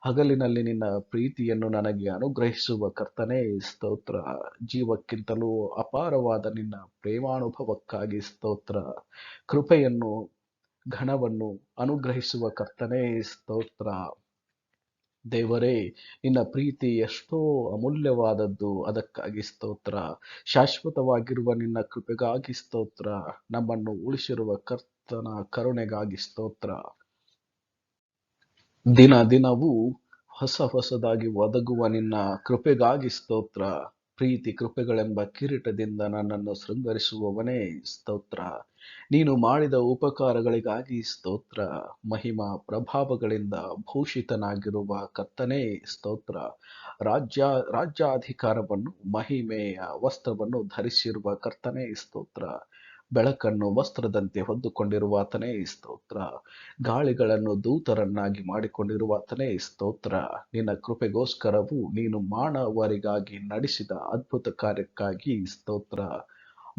ಹಗಲಿನಲ್ಲಿ ನಿನ್ನ ಪ್ರೀತಿಯನ್ನು ನನಗೆ ಅನುಗ್ರಹಿಸುವ ಕರ್ತನೇ ಸ್ತೋತ್ರ. ಜೀವಕ್ಕಿಂತಲೂ ಅಪಾರವಾದ ನಿನ್ನ ಪ್ರೇಮಾನುಭವಕ್ಕಾಗಿ ಸ್ತೋತ್ರ. ಕೃಪೆಯನ್ನು ಘನವನ್ನು ಅನುಗ್ರಹಿಸುವ ಕರ್ತನೇ ಸ್ತೋತ್ರ. ದೇವರೇ, ನಿನ್ನ ಪ್ರೀತಿ ಎಷ್ಟೋ ಅಮೂಲ್ಯವಾದದ್ದು, ಅದಕ್ಕಾಗಿ ಸ್ತೋತ್ರ. ಶಾಶ್ವತವಾಗಿರುವ ನಿನ್ನ ಕೃಪೆಗಾಗಿ ಸ್ತೋತ್ರ. ನಮ್ಮನ್ನು ಉಳಿಸಿರುವ ಕರ್ತನ ಕರುಣೆಗಾಗಿ ಸ್ತೋತ್ರ. ದಿನ ದಿನವೂ ಹೊಸದಾಗಿ ಒದಗುವ ನಿನ್ನ ಕೃಪೆಗಾಗಿ ಸ್ತೋತ್ರ. ಪ್ರೀತಿ ಕೃಪೆಗಳೆಂಬ ಕಿರೀಟದಿಂದ ನನ್ನನ್ನು ಶೃಂಗರಿಸುವವನೇ ಸ್ತೋತ್ರ. ನೀನು ಮಾಡಿದ ಉಪಕಾರಗಳಿಗಾಗಿ ಸ್ತೋತ್ರ. ಮಹಿಮಾ ಪ್ರಭಾವಗಳಿಂದ ಭೂಷಿತನಾಗಿರುವ ಕರ್ತನೇ ಸ್ತೋತ್ರ. ರಾಜ್ಯಾಧಿಕಾರವನ್ನು ಮಹಿಮೆಯ ವಸ್ತ್ರವನ್ನು ಧರಿಸಿರುವ ಕರ್ತನೇ ಸ್ತೋತ್ರ. ಬೆಳಕನ್ನು ವಸ್ತ್ರದಂತೆ ಹೊದ್ದುಕೊಂಡಿರುವಾತನೇ ಸ್ತೋತ್ರ. ಗಾಳಿಗಳನ್ನು ದೂತರನ್ನಾಗಿ ಮಾಡಿಕೊಂಡಿರುವಾತನೇ ಸ್ತೋತ್ರ. ನಿನ್ನ ಕೃಪೆಗೋಸ್ಕರವೂ ನೀನು ಮಾನವರಿಗಾಗಿ ನಡೆಸಿದ ಅದ್ಭುತ ಕಾರ್ಯಕ್ಕಾಗಿ ಸ್ತೋತ್ರ.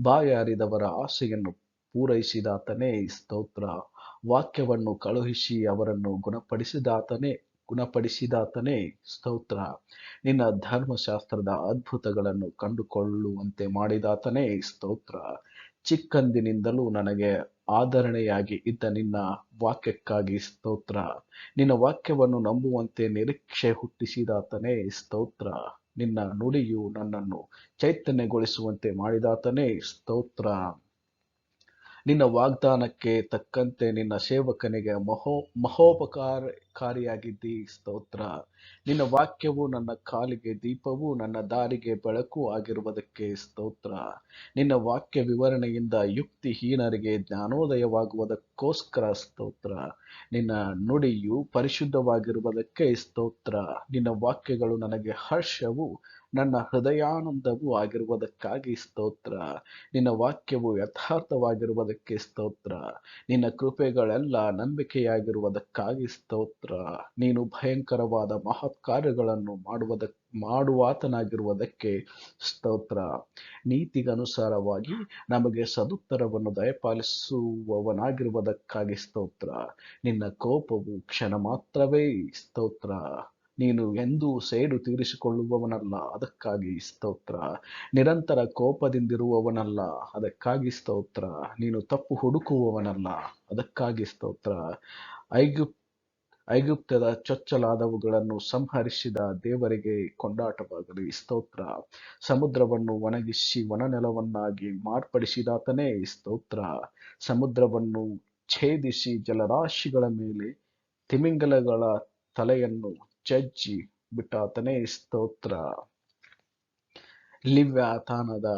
ಬಾಯಾರಿದವರ ಆಸೆಯನ್ನು ಪೂರೈಸಿದಾತನೇ ಸ್ತೋತ್ರ. ವಾಕ್ಯವನ್ನು ಕಳುಹಿಸಿ ಅವರನ್ನು ಗುಣಪಡಿಸಿದಾತನೇ ಸ್ತೋತ್ರ. ನಿನ್ನ ಧರ್ಮಶಾಸ್ತ್ರದ ಅದ್ಭುತಗಳನ್ನು ಕಂಡುಕೊಳ್ಳುವಂತೆ ಮಾಡಿದಾತನೇ ಸ್ತೋತ್ರ. ಚಿಕ್ಕಂದಿನಿಂದಲೂ ನನಗೆ ಆದರಣೆಯಾಗಿ ಇದ್ದ ನಿನ್ನ ವಾಕ್ಯಕ್ಕಾಗಿ ಸ್ತೋತ್ರ. ನಿನ್ನ ವಾಕ್ಯವನ್ನು ನಂಬುವಂತೆ ನಿರೀಕ್ಷೆ ಹುಟ್ಟಿಸಿದಾತನೇ ಸ್ತೋತ್ರ. ನಿನ್ನ ನುಡಿಯು ನನ್ನನ್ನು ಚೈತನ್ಯಗೊಳಿಸುವಂತೆ ಮಾಡಿದಾತನೇ ಸ್ತೋತ್ರ. ನಿನ್ನ ವಾಗ್ದಾನಕ್ಕೆ ತಕ್ಕಂತೆ ನಿನ್ನ ಸೇವಕನಿಗೆ ಮಹೋಪಕಾರಿಯಾಗಿದ್ದಿ ಸ್ತೋತ್ರ. ನಿನ್ನ ವಾಕ್ಯವು ನನ್ನ ಕಾಲಿಗೆ ದೀಪವೂ ನನ್ನ ದಾರಿಗೆ ಬೆಳಕು ಆಗಿರುವುದಕ್ಕೆ ಸ್ತೋತ್ರ. ನಿನ್ನ ವಾಕ್ಯ ವಿವರಣೆಯಿಂದ ಯುಕ್ತಿಹೀನರಿಗೆ ಜ್ಞಾನೋದಯವಾಗುವುದಕ್ಕೋಸ್ಕರ ಸ್ತೋತ್ರ. ನಿನ್ನ ನುಡಿಯು ಪರಿಶುದ್ಧವಾಗಿರುವುದಕ್ಕೆ ಸ್ತೋತ್ರ. ನಿನ್ನ ವಾಕ್ಯಗಳು ನನಗೆ ಹರ್ಷವೂ ನನ್ನ ಹೃದಯಾನಂದವೂ ಆಗಿರುವುದಕ್ಕಾಗಿ ಸ್ತೋತ್ರ. ನಿನ್ನ ವಾಕ್ಯವು ಯಥಾರ್ಥವಾಗಿರುವುದಕ್ಕೆ ಸ್ತೋತ್ರ. ನಿನ್ನ ಕೃಪೆಗಳೆಲ್ಲ ನಂಬಿಕೆಯಾಗಿರುವುದಕ್ಕಾಗಿ ಸ್ತೋತ್ರ. ನೀನು ಭಯಂಕರವಾದ ಮಹತ್ ಕಾರ್ಯಗಳನ್ನು ಮಾಡುವಾತನಾಗಿರುವುದಕ್ಕೆ ಸ್ತೋತ್ರ. ನೀತಿಗನುಸಾರವಾಗಿ ನಮಗೆ ಸದುತ್ತರವನ್ನು ದಯಪಾಲಿಸುವವನಾಗಿರುವುದಕ್ಕಾಗಿ ಸ್ತೋತ್ರ. ನಿನ್ನ ಕೋಪವು ಕ್ಷಣ ಮಾತ್ರವೇ ಸ್ತೋತ್ರ. ನೀನು ಎಂದೂ ಸೇಡು ತೀರಿಸಿಕೊಳ್ಳುವವನಲ್ಲ, ಅದಕ್ಕಾಗಿ ಸ್ತೋತ್ರ. ನಿರಂತರ ಕೋಪದಿಂದಿರುವವನಲ್ಲ, ಅದಕ್ಕಾಗಿ ಸ್ತೋತ್ರ. ನೀನು ತಪ್ಪು ಹುಡುಕುವವನಲ್ಲ, ಅದಕ್ಕಾಗಿ ಸ್ತೋತ್ರ. ಐಗುಪ್ತದ ಚೊಚ್ಚಲಾದವುಗಳನ್ನು ಸಂಹರಿಸಿದ ದೇವರಿಗೆ ಕೊಂಡಾಟವಾಗಲಿ ಸ್ತೋತ್ರ. ಸಮುದ್ರವನ್ನು ಒಣಗಿಸಿ ವನನೆಲವನ್ನಾಗಿ ಮಾರ್ಪಡಿಸಿದಾತನೇ ಸ್ತೋತ್ರ. ಸಮುದ್ರವನ್ನು ಛೇದಿಸಿ ಜಲರಾಶಿಗಳ ಮೇಲೆ ತಿಮಿಂಗಲಗಳ ತಲೆಯನ್ನು ಜಜ್ಜಿ ಬಿಟ್ಟಾತನೇ ಸ್ತೋತ್ರ. ಲಿವ್ಯಾತಾನದ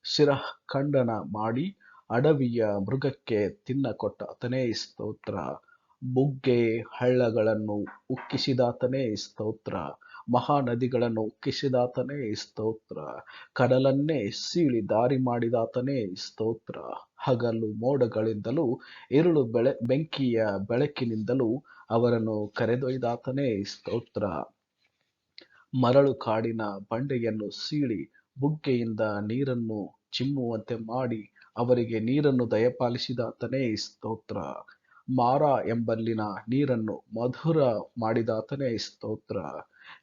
ಶಿರಃಖಂಡನ ಮಾಡಿ ಅಡವಿಯ ಮೃಗಕ್ಕೆ ತಿನ್ನ ಕೊಟ್ಟಾತನೇ ಸ್ತೋತ್ರ. ಬುಗ್ಗೆ ಹಳ್ಳಗಳನ್ನು ಉಕ್ಕಿಸಿದಾತನೇ ಸ್ತೋತ್ರ. ಮಹಾನದಿಗಳನ್ನು ಉಕ್ಕಿಸಿದಾತನೇ ಸ್ತೋತ್ರ. ಕಡಲನ್ನೇ ಸೀಳಿ ದಾರಿ ಮಾಡಿದಾತನೇ ಸ್ತೋತ್ರ. ಹಗಲು ಮೋಡಗಳಿಂದಲೂ ഇരുಳು ಬೆಂಕಿಯ ಬೆಳಕಿನಿಂದಲೂ ಅವರನ್ನು ಕರೆದೊಯ್ದಾತನೇ ಸ್ತೋತ್ರ. ಮರಳು ಕಾಡಿನ ಬಂಡೆಯನ್ನು ಸೀಳಿ ಬುಗ್ಗೆಯಿಂದ ನೀರನ್ನು ಚಿಮ್ಮುವಂತೆ ಮಾಡಿ ಅವರಿಗೆ ನೀರನ್ನು ದಯಪಾಲಿಸಿದಾತನೇ ಸ್ತೋತ್ರ. ಮಾರಾ ಎಂಬಲ್ಲಿನ ನೀರನ್ನು ಮಧುರ ಮಾಡಿದಾತನೇ ಸ್ತೋತ್ರ.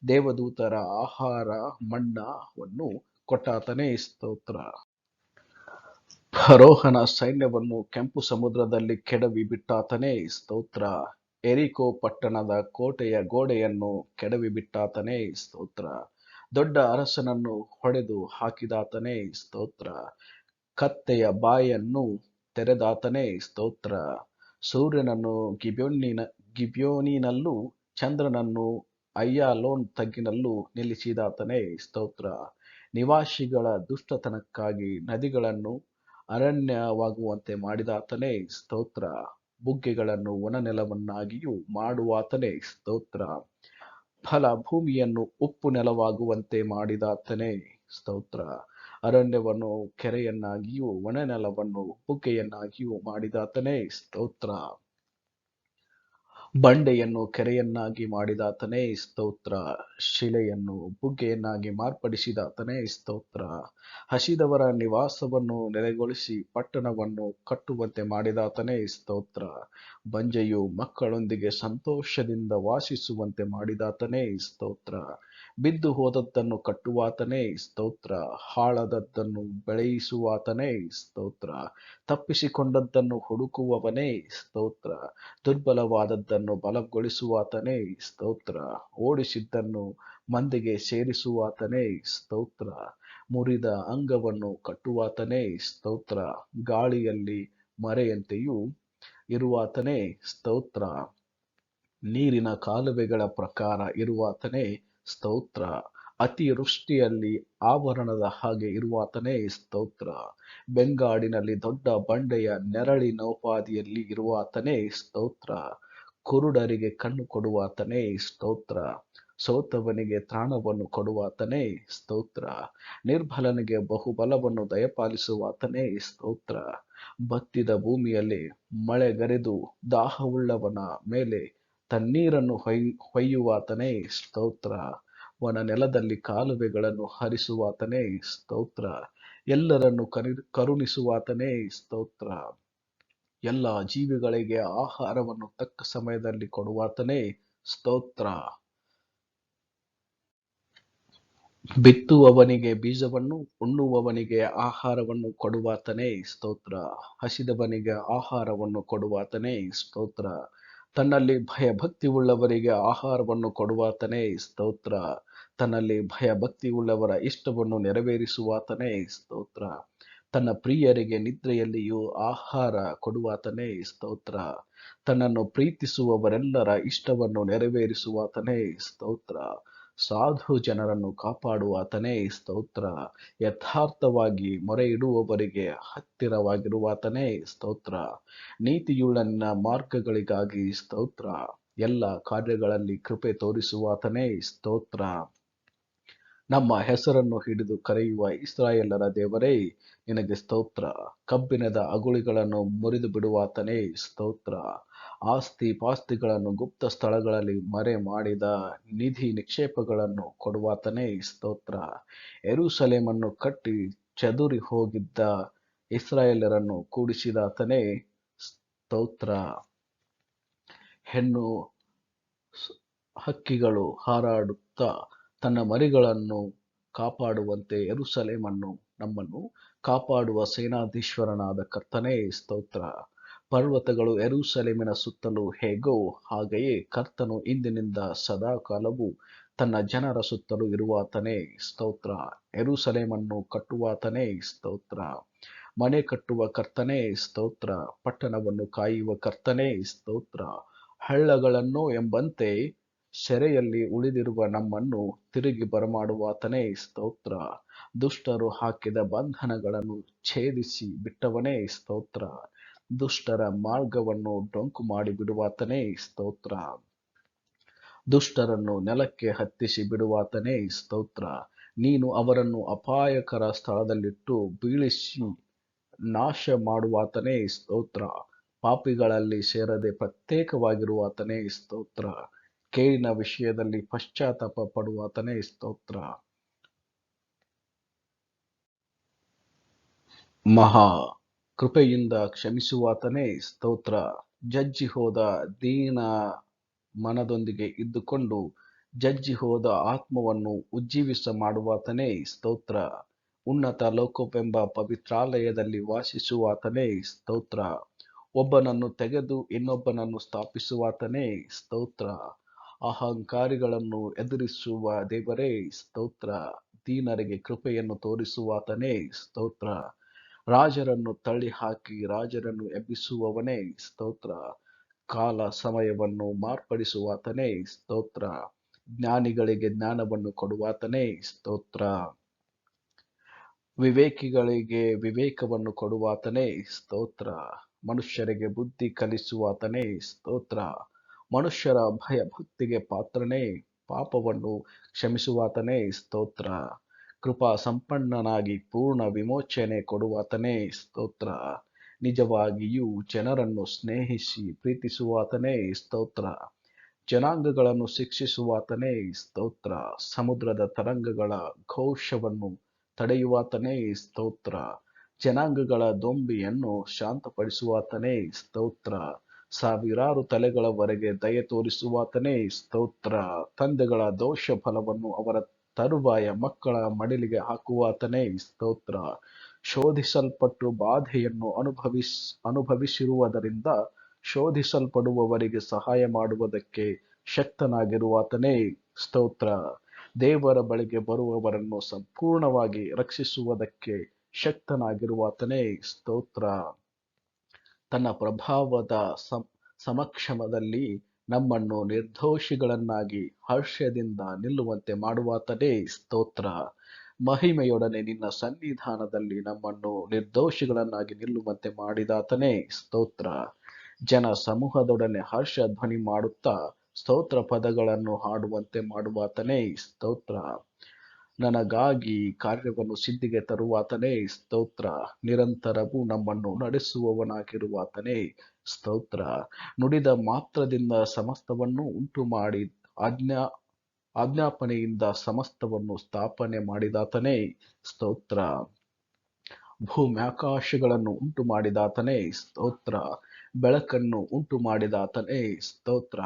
ದೇವದೂತರ ಆಹಾರ ಮನ್ನವನ್ನು ಕೊಟ್ಟಾತನೇ ಸ್ತೋತ್ರ. ಫರೋಹನ ಸೈನ್ಯವನ್ನು ಕೆಂಪು ಸಮುದ್ರದಲ್ಲಿ ಕೆಡವಿ ಬಿಟ್ಟಾತನೇ ಸ್ತೋತ್ರ. ಎರಿಕೋ ಪಟ್ಟಣದ ಕೋಟೆಯ ಗೋಡೆಯನ್ನು ಕೆಡವಿ ಬಿಟ್ಟಾತನೇ ಸ್ತೋತ್ರ. ದೊಡ್ಡ ಅರಸನನ್ನು ಹೊಡೆದು ಹಾಕಿದಾತನೇ ಸ್ತೋತ್ರ. ಕತ್ತೆಯ ಬಾಯನ್ನು ತೆರೆದಾತನೇ ಸ್ತೋತ್ರ. ಸೂರ್ಯನನ್ನು ಗಿಬ್ಯೋನಿನಲ್ಲೂ ಚಂದ್ರನನ್ನು ಅಯ್ಯಾಲೋನ್ ತಗ್ಗಿನಲ್ಲೂ ನಿಲ್ಲಿಸಿದಾತನೇ ಸ್ತೋತ್ರ. ನಿವಾಸಿಗಳ ದುಷ್ಟತನಕ್ಕಾಗಿ ನದಿಗಳನ್ನು ಅರಣ್ಯವಾಗುವಂತೆ ಮಾಡಿದಾತನೇ ಸ್ತೋತ್ರ. ಬುಗ್ಗೆಗಳನ್ನು ಒಣನೆಲವನ್ನಾಗಿಯೂ ಮಾಡುವಾತನೇ ಸ್ತೋತ್ರ. ಫಲಭೂಮಿಯನ್ನು ಉಪ್ಪು ನೆಲವಾಗುವಂತೆ ಮಾಡಿದಾತನೇ ಸ್ತೋತ್ರ. ಅರಣ್ಯವನ್ನು ಕೆರೆಯನ್ನಾಗಿಯೂ ಒಣನೆಲವನ್ನು ಬುಗ್ಗೆಯನ್ನಾಗಿಯೂ ಮಾಡಿದಾತನೇ ಸ್ತೋತ್ರ. ಬಂಡೆಯನ್ನು ಕೆರೆಯನ್ನಾಗಿ ಮಾಡಿದಾತನೇ ಸ್ತೋತ್ರ. ಶಿಲೆಯನ್ನು ಬುಗ್ಗೆಯನ್ನಾಗಿ ಮಾರ್ಪಡಿಸಿದಾತನೇ ಸ್ತೋತ್ರ. ಹಸಿದವರ ನಿವಾಸವನ್ನು ನೆಲೆಗೊಳಿಸಿ ಪಟ್ಟಣವನ್ನು ಕಟ್ಟುವಂತೆ ಮಾಡಿದಾತನೇ ಸ್ತೋತ್ರ. ಬಂಜೆಯು ಮಕ್ಕಳೊಂದಿಗೆ ಸಂತೋಷದಿಂದ ವಾಸಿಸುವಂತೆ ಮಾಡಿದಾತನೇ ಸ್ತೋತ್ರ. ಬಿದ್ದು ಹೋದದ್ದನ್ನು ಕಟ್ಟುವಾತನೇ ಸ್ತೋತ್ರ. ಹಾಳಾದದ್ದನ್ನು ಬೆಳೆಯಿಸುವಾತನೇ ಸ್ತೋತ್ರ. ತಪ್ಪಿಸಿಕೊಂಡದ್ದನ್ನು ಹುಡುಕುವವನೇ ಸ್ತೋತ್ರ. ದುರ್ಬಲವಾದದ್ದನ್ನು ಬಲಗೊಳಿಸುವಾತನೇ ಸ್ತೋತ್ರ. ಓಡಿಸಿದ್ದನ್ನು ಮಂದಿಗೆ ಸೇರಿಸುವಾತನೇ ಸ್ತೋತ್ರ. ಮುರಿದ ಅಂಗವನ್ನು ಕಟ್ಟುವಾತನೇ ಸ್ತೋತ್ರ. ಗಾಳಿಯಲ್ಲಿ ಮರೆಯಂತೆಯೂ ಇರುವಾತನೇ ಸ್ತೋತ್ರ. ನೀರಿನ ಕಾಲುವೆಗಳ ಪ್ರಕಾರ ಇರುವಾತನೇ ಸ್ತೋತ್ರ. ಅತಿವೃಷ್ಟಿಯಲ್ಲಿ ಆವರಣದ ಹಾಗೆ ಇರುವಾತನೇ ಸ್ತೋತ್ರ. ಬೆಂಗಾಡಿನಲ್ಲಿ ದೊಡ್ಡ ಬಂಡೆಯ ನೆರಳಿನೋಪಾದಿಯಲ್ಲಿ ಇರುವಾತನೇ ಸ್ತೋತ್ರ. ಕುರುಡರಿಗೆ ಕಣ್ಣು ಕೊಡುವಾತನೇ ಸ್ತೋತ್ರ. ಸೋತವನಿಗೆ ತ್ರಾಣವನ್ನು ಕೊಡುವಾತನೇ ಸ್ತೋತ್ರ. ನಿರ್ಬಲನಿಗೆ ಬಹುಬಲವನ್ನು ದಯಪಾಲಿಸುವಾತನೇ ಸ್ತೋತ್ರ. ಬತ್ತಿದ ಭೂಮಿಯಲ್ಲಿ ಮಳೆಗರೆದು ದಾಹವುಳ್ಳವನ ಮೇಲೆ ತಣ್ಣೀರನ್ನು ಹೊಯ್ಯುವಾತನೇ ಸ್ತೋತ್ರ. ವನ ನೆಲದಲ್ಲಿ ಕಾಲುವೆಗಳನ್ನು ಹರಿಸುವಾತನೇ ಸ್ತೋತ್ರ. ಎಲ್ಲರನ್ನು ಕರುಣಿಸುವಾತನೇ ಸ್ತೋತ್ರ. ಎಲ್ಲ ಜೀವಿಗಳಿಗೆ ಆಹಾರವನ್ನು ತಕ್ಕ ಸಮಯದಲ್ಲಿ ಕೊಡುವಾತನೇ ಸ್ತೋತ್ರ. ಬಿತ್ತುವವನಿಗೆ ಬೀಜವನ್ನು, ಉಣ್ಣುವವನಿಗೆ ಆಹಾರವನ್ನು ಕೊಡುವಾತನೇ ಸ್ತೋತ್ರ. ಹಸಿದವನಿಗೆ ಆಹಾರವನ್ನು ಕೊಡುವಾತನೇ ಸ್ತೋತ್ರ. ತನ್ನಲ್ಲಿ ಭಯಭಕ್ತಿಯುಳ್ಳವರಿಗೆ ಆಹಾರವನ್ನು ಕೊಡುವಾತನೇ ಸ್ತೋತ್ರ. ತನ್ನಲ್ಲಿ ಭಯಭಕ್ತಿಯುಳ್ಳವರ ಇಷ್ಟವನ್ನು ನೆರವೇರಿಸುವಾತನೇ ಸ್ತೋತ್ರ. ತನ್ನ ಪ್ರಿಯರಿಗೆ ನಿದ್ರೆಯಲ್ಲಿಯೂ ಆಹಾರ ಕೊಡುವಾತನೇ ಸ್ತೋತ್ರ. ತನ್ನನ್ನು ಪ್ರೀತಿಸುವವರೆಲ್ಲರ ಇಷ್ಟವನ್ನು ನೆರವೇರಿಸುವಾತನೇ ಸ್ತೋತ್ರ. ಸಾಧು ಜನರನ್ನು ಕಾಪಾಡುವಾತನೇ ಸ್ತೋತ್ರ. ಯಥಾರ್ಥವಾಗಿ ಮೊರೆಯಿಡುವವರಿಗೆ ಹತ್ತಿರವಾಗಿರುವಾತನೇ ಸ್ತೋತ್ರ. ನೀತಿಯುಳ್ಳ ನಿನ್ನ ಮಾರ್ಗಗಳಿಗಾಗಿ ಸ್ತೋತ್ರ. ಎಲ್ಲ ಕಾರ್ಯಗಳಲ್ಲಿ ಕೃಪೆ ತೋರಿಸುವಾತನೇ ಸ್ತೋತ್ರ. ನಮ್ಮ ಹೆಸರನ್ನು ಹಿಡಿದು ಕರೆಯುವ ಇಸ್ರಾಯೇಲರ ದೇವರೇ, ನಿನಗೆ ಸ್ತೋತ್ರ. ಕಬ್ಬಿಣದ ಅಗುಳಿಗಳನ್ನು ಮುರಿದು ಬಿಡುವಾತನೇ ಸ್ತೋತ್ರ. ಆಸ್ತಿ ಪಾಸ್ತಿಗಳನ್ನು ಗುಪ್ತ ಸ್ಥಳಗಳಲ್ಲಿ ಮರೆ ಮಾಡಿದ ನಿಧಿ ನಿಕ್ಷೇಪಗಳನ್ನು ಕೊಡುವಾತನೇ ಸ್ತೋತ್ರ. ಯೆರೂಸಲೇಮನ್ನು ಕಟ್ಟಿ ಚದುರಿ ಹೋಗಿದ್ದ ಇಸ್ರಾಯೇಲರನ್ನು ಕೂಡಿಸಿದಾತನೇ ಸ್ತೋತ್ರ. ಹೆಣ್ಣು ಹಕ್ಕಿಗಳು ಹಾರಾಡುತ್ತಾ ತನ್ನ ಮರಿಗಳನ್ನು ಕಾಪಾಡುವಂತೆ ಯೆರೂಸಲೇಮನ್ನು ನಮ್ಮನ್ನು ಕಾಪಾಡುವ ಸೇನಾಧೀಶ್ವರನಾದ ಕರ್ತನೇ ಸ್ತೋತ್ರ. ಪರ್ವತಗಳು ಯೆರೂಸಲೇಮಿನ ಸುತ್ತಲೂ ಹೇಗೋ ಹಾಗೆಯೇ ಕರ್ತನು ಇಂದಿನಿಂದ ಸದಾಕಾಲವೂ ತನ್ನ ಜನರ ಸುತ್ತಲೂ ಇರುವಾತನೇ ಸ್ತೋತ್ರ. ಯೆರೂಸಲೇಮನ್ನು ಕಟ್ಟುವಾತನೇ ಸ್ತೋತ್ರ. ಮನೆ ಕಟ್ಟುವ ಕರ್ತನೇ ಸ್ತೋತ್ರ. ಪಟ್ಟಣವನ್ನು ಕಾಯುವ ಕರ್ತನೇ ಸ್ತೋತ್ರ. ಹಳ್ಳಗಳನ್ನು ಎಂಬಂತೆ ಸೆರೆಯಲ್ಲಿ ಉಳಿದಿರುವ ನಮ್ಮನ್ನು ತಿರುಗಿ ಬರಮಾಡುವಾತನೇ ಸ್ತೋತ್ರ. ದುಷ್ಟರು ಹಾಕಿದ ಬಂಧನಗಳನ್ನು ಛೇದಿಸಿ ಬಿಟ್ಟವನೇ ಸ್ತೋತ್ರ. ದುಷ್ಟರ ಮಾರ್ಗವನ್ನು ಡೊಂಕು ಮಾಡಿ ಬಿಡುವಾತನೇ ಸ್ತೋತ್ರ. ದುಷ್ಟರನ್ನು ನೆಲಕ್ಕೆ ಹತ್ತಿಸಿ ಬಿಡುವಾತನೇ ಸ್ತೋತ್ರ. ನೀನು ಅವರನ್ನು ಅಪಾಯಕರ ಸ್ಥಳದಲ್ಲಿಟ್ಟು ಬೀಳಿಸಿ ನಾಶ ಮಾಡುವಾತನೇ ಸ್ತೋತ್ರ. ಪಾಪಿಗಳಲ್ಲಿ ಸೇರದೆ ಪ್ರತ್ಯೇಕವಾಗಿರುವಾತನೇ ಸ್ತೋತ್ರ. ಕೇಡಿನ ವಿಷಯದಲ್ಲಿ ಪಶ್ಚಾತ್ತಾಪ ಪಡುವಾತನೇ ಸ್ತೋತ್ರ. ಮಹಾ ಕೃಪೆಯಿಂದ ಕ್ಷಮಿಸುವಾತನೇ ಸ್ತೋತ್ರ. ಜಜ್ಜಿ ಹೋದ ದೀನ ಮನದೊಂದಿಗೆ ಇದ್ದುಕೊಂಡು ಜಜ್ಜಿ ಹೋದ ಆತ್ಮವನ್ನು ಉಜ್ಜೀವಿಸ ಮಾಡುವಾತನೇ ಸ್ತೋತ್ರ. ಉನ್ನತ ಲೋಕವೆಂಬ ಪವಿತ್ರಾಲಯದಲ್ಲಿ ವಾಸಿಸುವಾತನೇ ಸ್ತೋತ್ರ. ಒಬ್ಬನನ್ನು ತೆಗೆದು ಇನ್ನೊಬ್ಬನನ್ನು ಸ್ಥಾಪಿಸುವಾತನೇ ಸ್ತೋತ್ರ. ಅಹಂಕಾರಿಗಳನ್ನು ಎದುರಿಸುವ ದೇವರೇ ಸ್ತೋತ್ರ. ದೀನರಿಗೆ ಕೃಪೆಯನ್ನು ತೋರಿಸುವಾತನೇ ಸ್ತೋತ್ರ. ರಾಜರನ್ನು ತಳ್ಳಿಹಾಕಿ ರಾಜರನ್ನು ಎಬ್ಬಿಸುವವನೇ ಸ್ತೋತ್ರ. ಕಾಲ ಸಮಯವನ್ನು ಮಾರ್ಪಡಿಸುವಾತನೇ ಸ್ತೋತ್ರ. ಜ್ಞಾನಿಗಳಿಗೆ ಜ್ಞಾನವನ್ನು ಕೊಡುವಾತನೇ ಸ್ತೋತ್ರ. ವಿವೇಕಿಗಳಿಗೆ ವಿವೇಕವನ್ನು ಕೊಡುವಾತನೇ ಸ್ತೋತ್ರ. ಮನುಷ್ಯರಿಗೆ ಬುದ್ಧಿ ಕಲಿಸುವಾತನೇ ಸ್ತೋತ್ರ. ಮನುಷ್ಯರ ಭಯಭಕ್ತಿಗೆ ಪಾತ್ರನೇ, ಪಾಪವನ್ನು ಕ್ಷಮಿಸುವಾತನೇ ಸ್ತೋತ್ರ. ಕೃಪಾ ಸಂಪನ್ನನಾಗಿ ಪೂರ್ಣ ವಿಮೋಚನೆ ಕೊಡುವಾತನೇ ಸ್ತೋತ್ರ. ನಿಜವಾಗಿಯೂ ಜನರನ್ನು ಸ್ನೇಹಿಸಿ ಪ್ರೀತಿಸುವಾತನೇ ಸ್ತೋತ್ರ. ಜನಾಂಗಗಳನ್ನು ಶಿಕ್ಷಿಸುವಾತನೇ ಸ್ತೋತ್ರ. ಸಮುದ್ರದ ತರಂಗಗಳ ಘೋಷವನ್ನು ತಡೆಯುವಾತನೇ ಸ್ತೋತ್ರ. ಜನಾಂಗಗಳ ದೊಂಬಿಯನ್ನು ಶಾಂತಪಡಿಸುವಾತನೇ ಸ್ತೋತ್ರ. ಸಾವಿರಾರು ತಲೆಗಳವರೆಗೆ ದಯೆ ತೋರಿಸುವಾತನೇ ಸ್ತೋತ್ರ. ತಂದೆಗಳ ದೋಷ ಫಲವನ್ನು ಅವರ ತರುವಾಯ ಮಕ್ಕಳ ಮಡಿಲಿಗೆ ಹಾಕುವಾತನೇ ಸ್ತೋತ್ರ. ಶೋಧಿಸಲ್ಪಟ್ಟು ಬಾಧೆಯನ್ನು ಅನುಭವಿಸಿರುವುದರಿಂದ ಶೋಧಿಸಲ್ಪಡುವವರಿಗೆ ಸಹಾಯ ಮಾಡುವುದಕ್ಕೆ ಶಕ್ತನಾಗಿರುವಾತನೇ ಸ್ತೋತ್ರ. ದೇವರ ಬಳಿಗೆ ಬರುವವರನ್ನು ಸಂಪೂರ್ಣವಾಗಿ ರಕ್ಷಿಸುವುದಕ್ಕೆ ಶಕ್ತನಾಗಿರುವಾತನೇ ಸ್ತೋತ್ರ. ತನ್ನ ಪ್ರಭಾವದ ಸಮಕ್ಷಮದಲ್ಲಿ ನಮ್ಮನ್ನು ನಿರ್ದೋಷಿಗಳನ್ನಾಗಿ ಹರ್ಷದಿಂದ ನಿಲ್ಲುವಂತೆ ಮಾಡುವಾತನೇ ಸ್ತೋತ್ರ. ಮಹಿಮೆಯೊಡನೆ ನಿನ್ನ ಸನ್ನಿಧಾನದಲ್ಲಿ ನಮ್ಮನ್ನು ನಿರ್ದೋಷಿಗಳನ್ನಾಗಿ ನಿಲ್ಲುವಂತೆ ಮಾಡಿದಾತನೇ ಸ್ತೋತ್ರ. ಜನ ಸಮೂಹದೊಡನೆ ಹರ್ಷ ಧ್ವನಿ ಮಾಡುತ್ತಾ ಸ್ತೋತ್ರ ಪದಗಳನ್ನು ಹಾಡುವಂತೆ ಮಾಡುವಾತನೇ ಸ್ತೋತ್ರ. ನನಗಾಗಿ ಕಾರ್ಯವನ್ನು ಸಿದ್ಧಿಗೆ ತರುವಾತನೇ ಸ್ತೋತ್ರ. ನಿರಂತರವೂ ನಮ್ಮನ್ನು ನಡೆಸುವವನಾಗಿರುವಾತನೇ ಸ್ತೋತ್ರ. ನುಡಿದ ಮಾತ್ರದಿಂದ ಸಮಸ್ತವನ್ನು ಉಂಟು ಮಾಡಿ ಆಜ್ಞಾಪನೆಯಿಂದ ಸಮಸ್ತವನ್ನು ಸ್ಥಾಪನೆ ಮಾಡಿದಾತನೇ ಸ್ತೋತ್ರ. ಭೂಮ್ಯಾಕಾಶಗಳನ್ನು ಉಂಟು ಮಾಡಿದಾತನೇ ಸ್ತೋತ್ರ. ಬೆಳಕನ್ನು ಉಂಟು ಮಾಡಿದಾತನೇ ಸ್ತೋತ್ರ.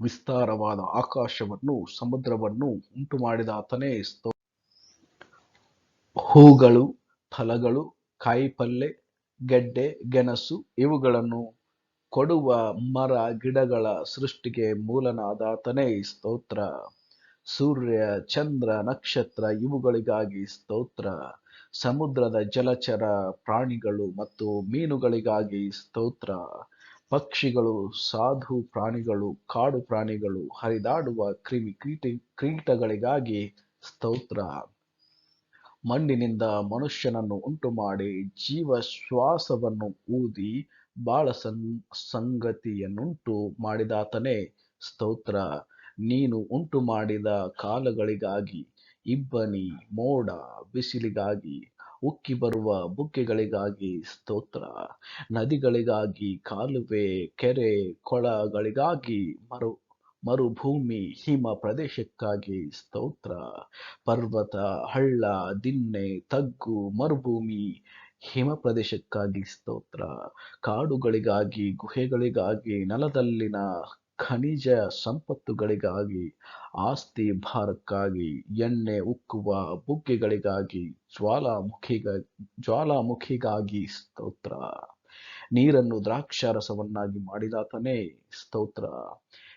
ವಿಸ್ತಾರವಾದ ಆಕಾಶವನ್ನು ಸಮುದ್ರವನ್ನು ಉಂಟು ಮಾಡಿದಾತನೇ ಸ್ತೋತ್ರ. ಹೂಗಳು, ಫಲಗಳು, ಕಾಯಿಪಲ್ಲೆ, ಗೆಡ್ಡೆ, ಗೆಣಸು ಇವುಗಳನ್ನು ಕೊಡುವ ಮರ ಗಿಡಗಳ ಸೃಷ್ಟಿಗೆ ಮೂಲನಾದಾತನೇ ಸ್ತೋತ್ರ. ಸೂರ್ಯ, ಚಂದ್ರ, ನಕ್ಷತ್ರ ಇವುಗಳಿಗಾಗಿ ಸ್ತೋತ್ರ. ಸಮುದ್ರದ ಜಲಚರ ಪ್ರಾಣಿಗಳು ಮತ್ತು ಮೀನುಗಳಿಗಾಗಿ ಸ್ತೋತ್ರ. ಪಕ್ಷಿಗಳು, ಸಾಧು ಪ್ರಾಣಿಗಳು, ಕಾಡು ಪ್ರಾಣಿಗಳು, ಹರಿದಾಡುವ ಕೀಟಗಳಿಗಾಗಿ ಸ್ತೋತ್ರ. ಮಣ್ಣಿನಿಂದ ಮನುಷ್ಯನನ್ನು ಉಂಟು ಮಾಡಿ ಜೀವ ಶ್ವಾಸವನ್ನು ಊದಿ ಬಾಳ ಸಂಗತಿಯನ್ನುಂಟು ಮಾಡಿದಾತನೇ ಸ್ತೋತ್ರ. ನೀನು ಉಂಟು ಮಾಡಿದ ಕಾಲಗಳಿಗಾಗಿ, ಇಬ್ಬನಿ, ಮೋಡ, ಬಿಸಿಲಿಗಾಗಿ, ಉಕ್ಕಿ ಬರುವ ಬುಗ್ಗೆಗಳಿಗಾಗಿ ಸ್ತೋತ್ರ. ನದಿಗಳಿಗಾಗಿ, ಕಾಲುವೆ, ಕೆರೆ, ಕೊಳಗಳಿಗಾಗಿ, ಮರುಭೂಮಿ, ಹಿಮ ಪ್ರದೇಶಕ್ಕಾಗಿ ಸ್ತೋತ್ರ. ಪರ್ವತ, ಹಳ್ಳ, ದಿಣ್ಣೆ, ತಗ್ಗು, ಮರುಭೂಮಿ, ಹಿಮ ಪ್ರದೇಶಕ್ಕಾಗಿ ಸ್ತೋತ್ರ. ಕಾಡುಗಳಿಗಾಗಿ, ಗುಹೆಗಳಿಗಾಗಿ, ನೆಲದಲ್ಲಿನ ಖನಿಜ ಸಂಪತ್ತುಗಳಿಗಾಗಿ, ಆಸ್ತಿ ಭಾರಕ್ಕಾಗಿ, ಎಣ್ಣೆ ಉಕ್ಕುವ ಬುಗ್ಗೆಗಳಿಗಾಗಿ, ಜ್ವಾಲಾಮುಖಿಗಾಗಿ ಸ್ತೋತ್ರ. ನೀರನ್ನು ದ್ರಾಕ್ಷಾರಸವನ್ನಾಗಿ ಮಾಡಿದಾತನೇ ಸ್ತೋತ್ರ.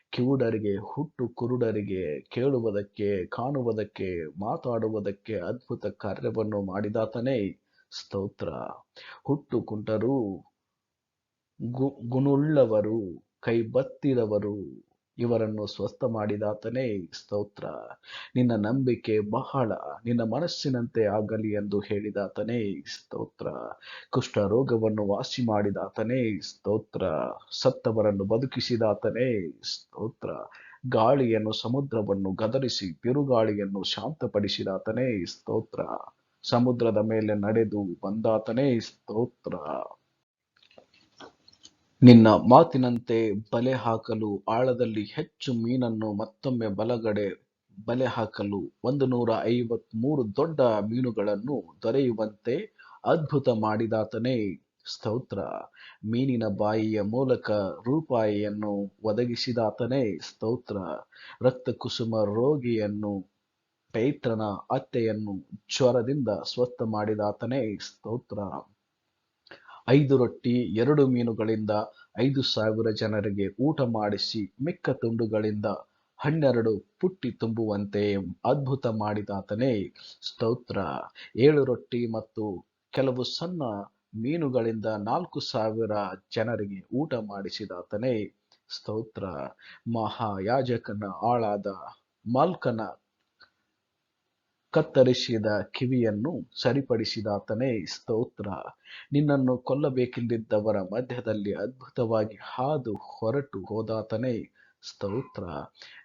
ಕಿವುಡರಿಗೆ, ಹುಟ್ಟು ಕುರುಡರಿಗೆ ಕೇಳುವುದಕ್ಕೆ, ಕಾಣುವುದಕ್ಕೆ, ಮಾತಾಡುವುದಕ್ಕೆ ಅದ್ಭುತ ಕಾರ್ಯವನ್ನು ಮಾಡಿದಾತನೇ ಸ್ತೋತ್ರ. ಹುಟ್ಟು ಕುಂಟರು, ಗುಣುಳ್ಳವರು, ಕೈಬತ್ತಿದವರು, ಇವರನ್ನು ಸ್ವಸ್ಥ ಮಾಡಿದಾತನೇ ಸ್ತೋತ್ರ. ನಿನ್ನ ನಂಬಿಕೆ ಬಹಳ, ನಿನ್ನ ಮನಸ್ಸಿನಂತೆ ಆಗಲಿ ಎಂದು ಹೇಳಿದಾತನೇ ಸ್ತೋತ್ರ. ಕುಷ್ಠ ರೋಗವನ್ನು ವಾಸಿ ಮಾಡಿದಾತನೇ ಸ್ತೋತ್ರ. ಸತ್ತವರನ್ನು ಬದುಕಿಸಿದಾತನೇ ಸ್ತೋತ್ರ. ಗಾಳಿಯನ್ನು ಸಮುದ್ರವನ್ನು ಗದರಿಸಿ ಬಿರುಗಾಳಿಯನ್ನು ಶಾಂತಪಡಿಸಿದಾತನೇ ಸ್ತೋತ್ರ. ಸಮುದ್ರದ ಮೇಲೆ ನಡೆದು ಬಂದಾತನೇ ಸ್ತೋತ್ರ. ನಿನ್ನ ಮಾತಿನಂತೆ ಬಲೆ ಹಾಕಲು ಆಳದಲ್ಲಿ ಹೆಚ್ಚು ಮೀನನ್ನು ಮತ್ತೊಮ್ಮೆ ಬಲಗಡೆ ಬಲೆ ಹಾಕಲು 153 ದೊಡ್ಡ ಮೀನುಗಳನ್ನು ದೊರೆಯುವಂತೆ ಅದ್ಭುತ ಮಾಡಿದಾತನೇ ಸ್ತೋತ್ರ. ಮೀನಿನ ಬಾಯಿಯ ಮೂಲಕ ರೂಪಾಯಿಯನ್ನು ಒದಗಿಸಿದಾತನೇ ಸ್ತೋತ್ರ. ರಕ್ತಕುಸುಮ ರೋಗಿಯನ್ನು ಪೇತ್ರನ ಅತ್ತೆಯನ್ನು ಜ್ವರದಿಂದ ಸ್ವಸ್ಥ ಮಾಡಿದಾತನೇ ಸ್ತೋತ್ರ. 5 ರೊಟ್ಟಿ 2 ಮೀನುಗಳಿಂದ 5,000 ಜನರಿಗೆ ಊಟ ಮಾಡಿಸಿ ಮಿಕ್ಕ ತುಂಡುಗಳಿಂದ 12 ಪುಟ್ಟಿ ತುಂಬುವಂತೆ ಅದ್ಭುತ ಮಾಡಿದಾತನೇ ಸ್ತೋತ್ರ. 7 ರೊಟ್ಟಿ ಮತ್ತು ಕೆಲವು ಸಣ್ಣ ಮೀನುಗಳಿಂದ 4,000 ಜನರಿಗೆ ಊಟ ಮಾಡಿಸಿದಾತನೇ ಸ್ತೋತ್ರ. ಮಹಾಯಾಜಕನ ಆಳಾದ ಮಲ್ಕನ ಕತ್ತರಿಸಿದ ಕಿವಿಯನ್ನು ಸರಿಪಡಿಸಿದಾತನೇ ಸ್ತೋತ್ರ. ನಿನ್ನನ್ನು ಕೊಲ್ಲಬೇಕೆಂದಿದ್ದವರ ಮಧ್ಯದಲ್ಲಿ ಅದ್ಭುತವಾಗಿ ಹಾದು ಹೊರಟು ಹೋದಾತನೇ ಸ್ತೋತ್ರ.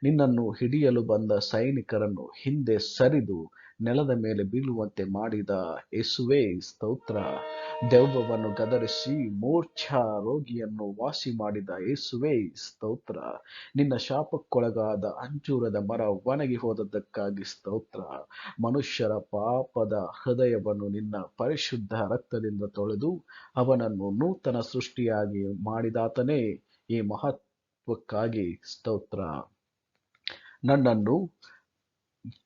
ನಿನ್ನನ್ನು ಹಿಡಿಯಲು ಬಂದ ಸೈನಿಕರನ್ನು ಹಿಂದೆ ಸರಿದು ನೆಲದ ಮೇಲೆ ಬೀಳುವಂತೆ ಮಾಡಿದ ಯೇಸುವೇ ಸ್ತೋತ್ರ. ದೆವ್ವವನ್ನು ಗದರಿಸಿ ಮೂರ್ಛಾ ರೋಗಿಯನ್ನು ವಾಸಿ ಮಾಡಿದ ಯೇಸುವೇ ಸ್ತೋತ್ರ. ನಿನ್ನ ಶಾಪಕ್ಕೊಳಗಾದ ಅಂಜೂರದ ಮರ ಒಣಗಿ ಹೋದದ್ದಕ್ಕಾಗಿ ಸ್ತೋತ್ರ. ಮನುಷ್ಯರ ಪಾಪದ ಹೃದಯವನ್ನು ನಿನ್ನ ಪರಿಶುದ್ಧ ರಕ್ತದಿಂದ ತೊಳೆದು ಅವನನ್ನು ನೂತನ ಸೃಷ್ಟಿಯಾಗಿ ಮಾಡಿದಾತನೇ ಈ ಮಹತ್ವಕ್ಕಾಗಿ ಸ್ತೋತ್ರ. ನನ್ನನ್ನು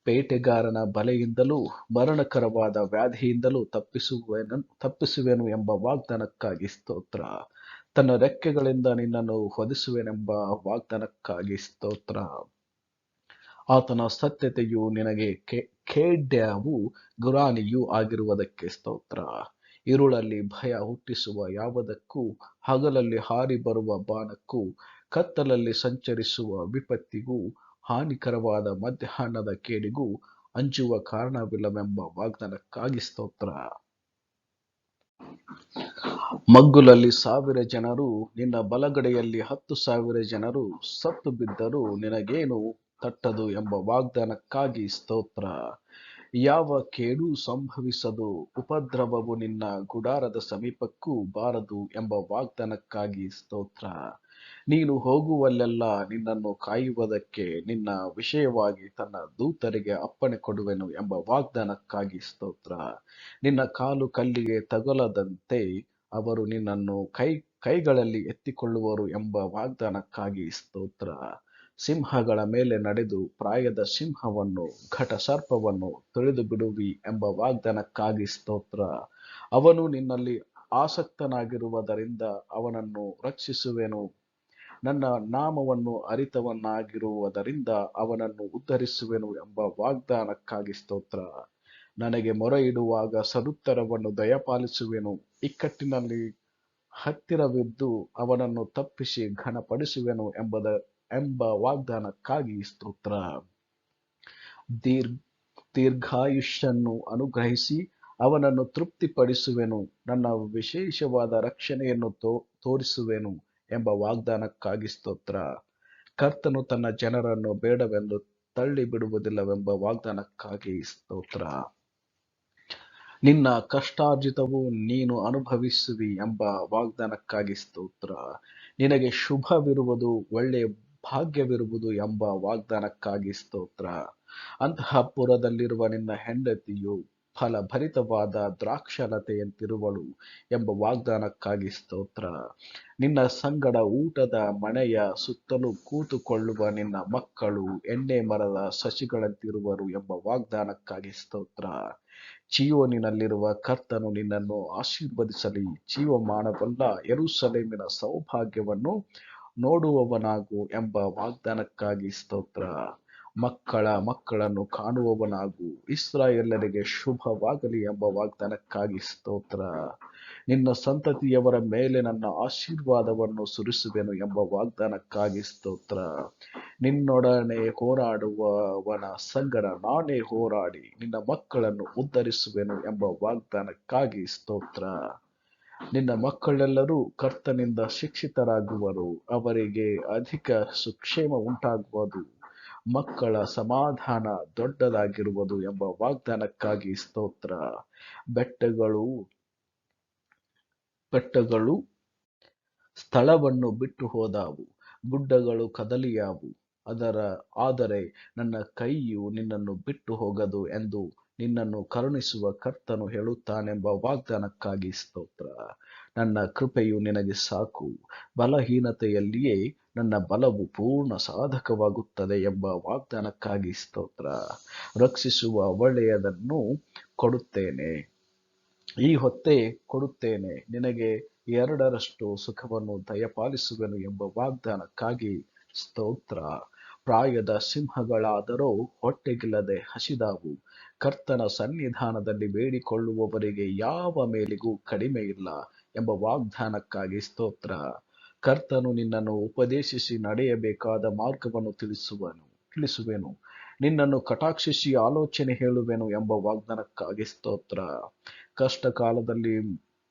ಬೇಟೆಗಾರನ ಬಲೆಯಿಂದಲೂ ಮರಣಕರವಾದ ವ್ಯಾಧಿಯಿಂದಲೂ ತಪ್ಪಿಸುವೆನು ಎಂಬ ವಾಗ್ದಾನಕ್ಕಾಗಿ ಸ್ತೋತ್ರ. ತನ್ನ ರೆಕ್ಕೆಗಳಿಂದ ನಿನ್ನನ್ನು ಹೊದಿಸುವೆನೆಂಬ ವಾಗ್ದಾನಕ್ಕಾಗಿ ಸ್ತೋತ್ರ. ಆತನ ಸತ್ಯತೆಯು ನಿನಗೆ ಖೇಡ್ಯವೂ ಗುರಾಣಿಯೂ ಆಗಿರುವುದಕ್ಕೆ ಸ್ತೋತ್ರ. ಇರುಳಲ್ಲಿ ಭಯ ಹುಟ್ಟಿಸುವ ಯಾವುದಕ್ಕೂ, ಹಗಲಲ್ಲಿ ಹಾರಿ ಬರುವ ಬಾಣಕ್ಕೂ, ಕತ್ತಲಲ್ಲಿ ಸಂಚರಿಸುವ ವಿಪತ್ತಿಗೂ, ಹಾನಿಕರವಾದ ಮಧ್ಯಾಹ್ನದ ಕೇಡಿಗೂ ಅಂಜುವ ಕಾರಣವಿಲ್ಲವೆಂಬ ವಾಗ್ದಾನಕ್ಕಾಗಿ ಸ್ತೋತ್ರ. ಮಗ್ಗುಲಲ್ಲಿ 1,000 ಜನರು, ನಿನ್ನ ಬಲಗಡೆಯಲ್ಲಿ 10,000 ಜನರು ಸತ್ತು ಬಿದ್ದರೂ ನಿನಗೇನು ತಟ್ಟದು ಎಂಬ ವಾಗ್ದಾನಕ್ಕಾಗಿ ಸ್ತೋತ್ರ. ಯಾವ ಕೇಡೂ ಸಂಭವಿಸದು, ಉಪದ್ರವವು ನಿನ್ನ ಗುಡಾರದ ಸಮೀಪಕ್ಕೂ ಬಾರದು ಎಂಬ ವಾಗ್ದಾನಕ್ಕಾಗಿ ಸ್ತೋತ್ರ. ನೀನು ಹೋಗುವಲ್ಲೆಲ್ಲ ನಿನ್ನನ್ನು ಕಾಯುವುದಕ್ಕೆ ನಿನ್ನ ವಿಷಯವಾಗಿ ತನ್ನ ದೂತರಿಗೆ ಅಪ್ಪಣೆ ಕೊಡುವೆನು ಎಂಬ ವಾಗ್ದಾನಕ್ಕಾಗಿ ಸ್ತೋತ್ರ. ನಿನ್ನ ಕಾಲು ಕಲ್ಲಿಗೆ ತಗುಲದಂತೆ ಅವರು ನಿನ್ನನ್ನು ಕೈಗಳಲ್ಲಿ ಎತ್ತಿಕೊಳ್ಳುವರು ಎಂಬ ವಾಗ್ದಾನಕ್ಕಾಗಿ ಸ್ತೋತ್ರ. ಸಿಂಹಗಳ ಮೇಲೆ ನಡೆದು ಪ್ರಾಯದ ಸಿಂಹವನ್ನು ಘಟಸರ್ಪವನ್ನು ತುಳಿದು ಬಿಡುವಿ ಎಂಬ ವಾಗ್ದಾನಕ್ಕಾಗಿ ಸ್ತೋತ್ರ. ಅವನು ನಿನ್ನಲ್ಲಿ ಆಸಕ್ತನಾಗಿರುವುದರಿಂದ ಅವನನ್ನು ರಕ್ಷಿಸುವೆನು. ನನ್ನ ನಾಮವನ್ನು ಅರಿತವನಾಗಿರುವುದರಿಂದ ಅವನನ್ನು ಉದ್ಧರಿಸುವೆನು ಎಂಬ ವಾಗ್ದಾನಕ್ಕಾಗಿ ಸ್ತೋತ್ರ. ನನಗೆ ಮೊರೆ ಇಡುವಾಗ ಸದುತ್ತರವನ್ನು ದಯಪಾಲಿಸುವೆನು. ಇಕ್ಕಟ್ಟಿನಲ್ಲಿ ಹತ್ತಿರವಿದ್ದು ಅವನನ್ನು ತಪ್ಪಿಸಿ ಘನಪಡಿಸುವೆನು ಎಂಬ ವಾಗ್ದಾನಕ್ಕಾಗಿ ಸ್ತೋತ್ರ. ದೀರ್ಘಾಯುಷ್ಯನ್ನು ಅನುಗ್ರಹಿಸಿ ಅವನನ್ನು ತೃಪ್ತಿಪಡಿಸುವೆನು. ನನ್ನ ವಿಶೇಷವಾದ ರಕ್ಷಣೆಯನ್ನು ತೋರಿಸುವೆನು ಎಂಬ ವಾಗ್ದಾನಕ್ಕಾಗಿ ಸ್ತೋತ್ರ. ಕರ್ತನು ತನ್ನ ಜನರನ್ನು ಬೇಡವೆಂದು ತಳ್ಳಿ ಬಿಡುವುದಿಲ್ಲವೆಂಬ ವಾಗ್ದಾನಕ್ಕಾಗಿ ಸ್ತೋತ್ರ. ನಿನ್ನ ಕಷ್ಟಾರ್ಜಿತವು ನೀನು ಅನುಭವಿಸುವಿ ಎಂಬ ವಾಗ್ದಾನಕ್ಕಾಗಿ ಸ್ತೋತ್ರ. ನಿನಗೆ ಶುಭವಿರುವುದು, ಒಳ್ಳೆಯ ಭಾಗ್ಯವಿರುವುದು ಎಂಬ ವಾಗ್ದಾನಕ್ಕಾಗಿ ಸ್ತೋತ್ರ. ಅಂತಃಪುರದಲ್ಲಿರುವ ನಿನ್ನ ಹೆಂಡತಿಯು ಫಲಭರಿತವಾದ ದ್ರಾಕ್ಷಾಲತೆಯಂತಿರುವಳು ಎಂಬ ವಾಗ್ದಾನಕ್ಕಾಗಿ ಸ್ತೋತ್ರ. ನಿನ್ನ ಸಂಗಡ ಊಟದ ಮಣೆಯ ಸುತ್ತಲೂ ಕೂತುಕೊಳ್ಳುವ ನಿನ್ನ ಮಕ್ಕಳು ಎಣ್ಣೆ ಮರದ ಸಸಿಗಳಂತಿರುವರು ಎಂಬ ವಾಗ್ದಾನಕ್ಕಾಗಿ ಸ್ತೋತ್ರ. ಚೀಯೋನಿನಲ್ಲಿರುವ ಕರ್ತನು ನಿನ್ನನ್ನು ಆಶೀರ್ವದಿಸಲಿ. ಜೀವಮಾನವೆಲ್ಲ ಯೆರೂಸಲೇಮಿನ ಸೌಭಾಗ್ಯವನ್ನು ನೋಡುವವನಾಗು ಎಂಬ ವಾಗ್ದಾನಕ್ಕಾಗಿ ಸ್ತೋತ್ರ. ಮಕ್ಕಳನ್ನು ಕಾಣುವವನಾಗು. ಇಸ್ರಾಯೇಲರಿಗೆ ಶುಭವಾಗಲಿ ಎಂಬ ವಾಗ್ದಾನಕ್ಕಾಗಿ ಸ್ತೋತ್ರ. ನಿನ್ನ ಸಂತತಿಯವರ ಮೇಲೆ ನನ್ನ ಆಶೀರ್ವಾದವನ್ನು ಸುರಿಸುವೆನು ಎಂಬ ವಾಗ್ದಾನಕ್ಕಾಗಿ ಸ್ತೋತ್ರ. ನಿನ್ನೊಡನೆ ಹೋರಾಡುವವನ ಸಂಗಡ ನಾನೇ ಹೋರಾಡಿ ನಿನ್ನ ಮಕ್ಕಳನ್ನು ಉದ್ಧರಿಸುವೆನು ಎಂಬ ವಾಗ್ದಾನಕ್ಕಾಗಿ ಸ್ತೋತ್ರ. ನಿನ್ನ ಮಕ್ಕಳೆಲ್ಲರೂ ಕರ್ತನಿಂದ ಶಿಕ್ಷಿತರಾಗುವರು, ಅವರಿಗೆ ಅಧಿಕ ಸುಕ್ಷೇಮ ಉಂಟಾಗುವುದು, ಮಕ್ಕಳ ಸಮಾಧಾನ ದೊಡ್ಡದಾಗಿರುವುದು ಎಂಬ ವಾಗ್ದಾನಕ್ಕಾಗಿ ಸ್ತೋತ್ರ. ಬೆಟ್ಟಗಳು ಸ್ಥಳವನ್ನು ಬಿಟ್ಟು ಹೋದವು, ಗುಡ್ಡಗಳು ಕದಲಿಯಾವು, ಆದರೆ ನನ್ನ ಕೈಯು ನಿನ್ನನ್ನು ಬಿಟ್ಟು ಹೋಗದು ಎಂದು ನಿನ್ನನ್ನು ಕರುಣಿಸುವ ಕರ್ತನು ಹೇಳುತ್ತಾನೆಂಬ ವಾಗ್ದಾನಕ್ಕಾಗಿ ಸ್ತೋತ್ರ. ನನ್ನ ಕೃಪೆಯು ನಿನಗೆ ಸಾಕು, ಬಲಹೀನತೆಯಲ್ಲಿಯೇ ನನ್ನ ಬಲವು ಪೂರ್ಣ ಸಾಧಕವಾಗುತ್ತದೆ ಎಂಬ ವಾಗ್ದಾನಕ್ಕಾಗಿ ಸ್ತೋತ್ರ. ರಕ್ಷಿಸುವ ಒಳ್ಳೆಯದನ್ನು ಕೊಡುತ್ತೇನೆ, ಈ ಹೊತ್ತೇ ಕೊಡುತ್ತೇನೆ, ನಿನಗೆ 2ರಷ್ಟು ಸುಖವನ್ನು ದಯಪಾಲಿಸುವೆನು ಎಂಬ ವಾಗ್ದಾನಕ್ಕಾಗಿ ಸ್ತೋತ್ರ. ಪ್ರಾಯದ ಸಿಂಹಗಳಾದರೋ ಹೊಟ್ಟೆಗಿಲ್ಲದೆ ಹಸಿದಾವು, ಕರ್ತನ ಸನ್ನಿಧಾನದಲ್ಲಿ ಬೇಡಿಕೊಳ್ಳುವವರಿಗೆ ಯಾವ ಮೇಲಿಗೂ ಕಡಿಮೆ ಇಲ್ಲ ಎಂಬ ವಾಗ್ದಾನಕ್ಕಾಗಿ ಸ್ತೋತ್ರ. ಕರ್ತನು ನಿನ್ನನ್ನು ಉಪದೇಶಿಸಿ ನಡೆಯಬೇಕಾದ ಮಾರ್ಗವನ್ನು ತಿಳಿಸುವೆನು, ನಿನ್ನನ್ನು ಕಟಾಕ್ಷಿಸಿ ಆಲೋಚನೆ ಹೇಳುವೆನು ಎಂಬ ವಾಗ್ದಾನಕ್ಕಾಗಿ ಸ್ತೋತ್ರ. ಕಷ್ಟ ಕಾಲದಲ್ಲಿ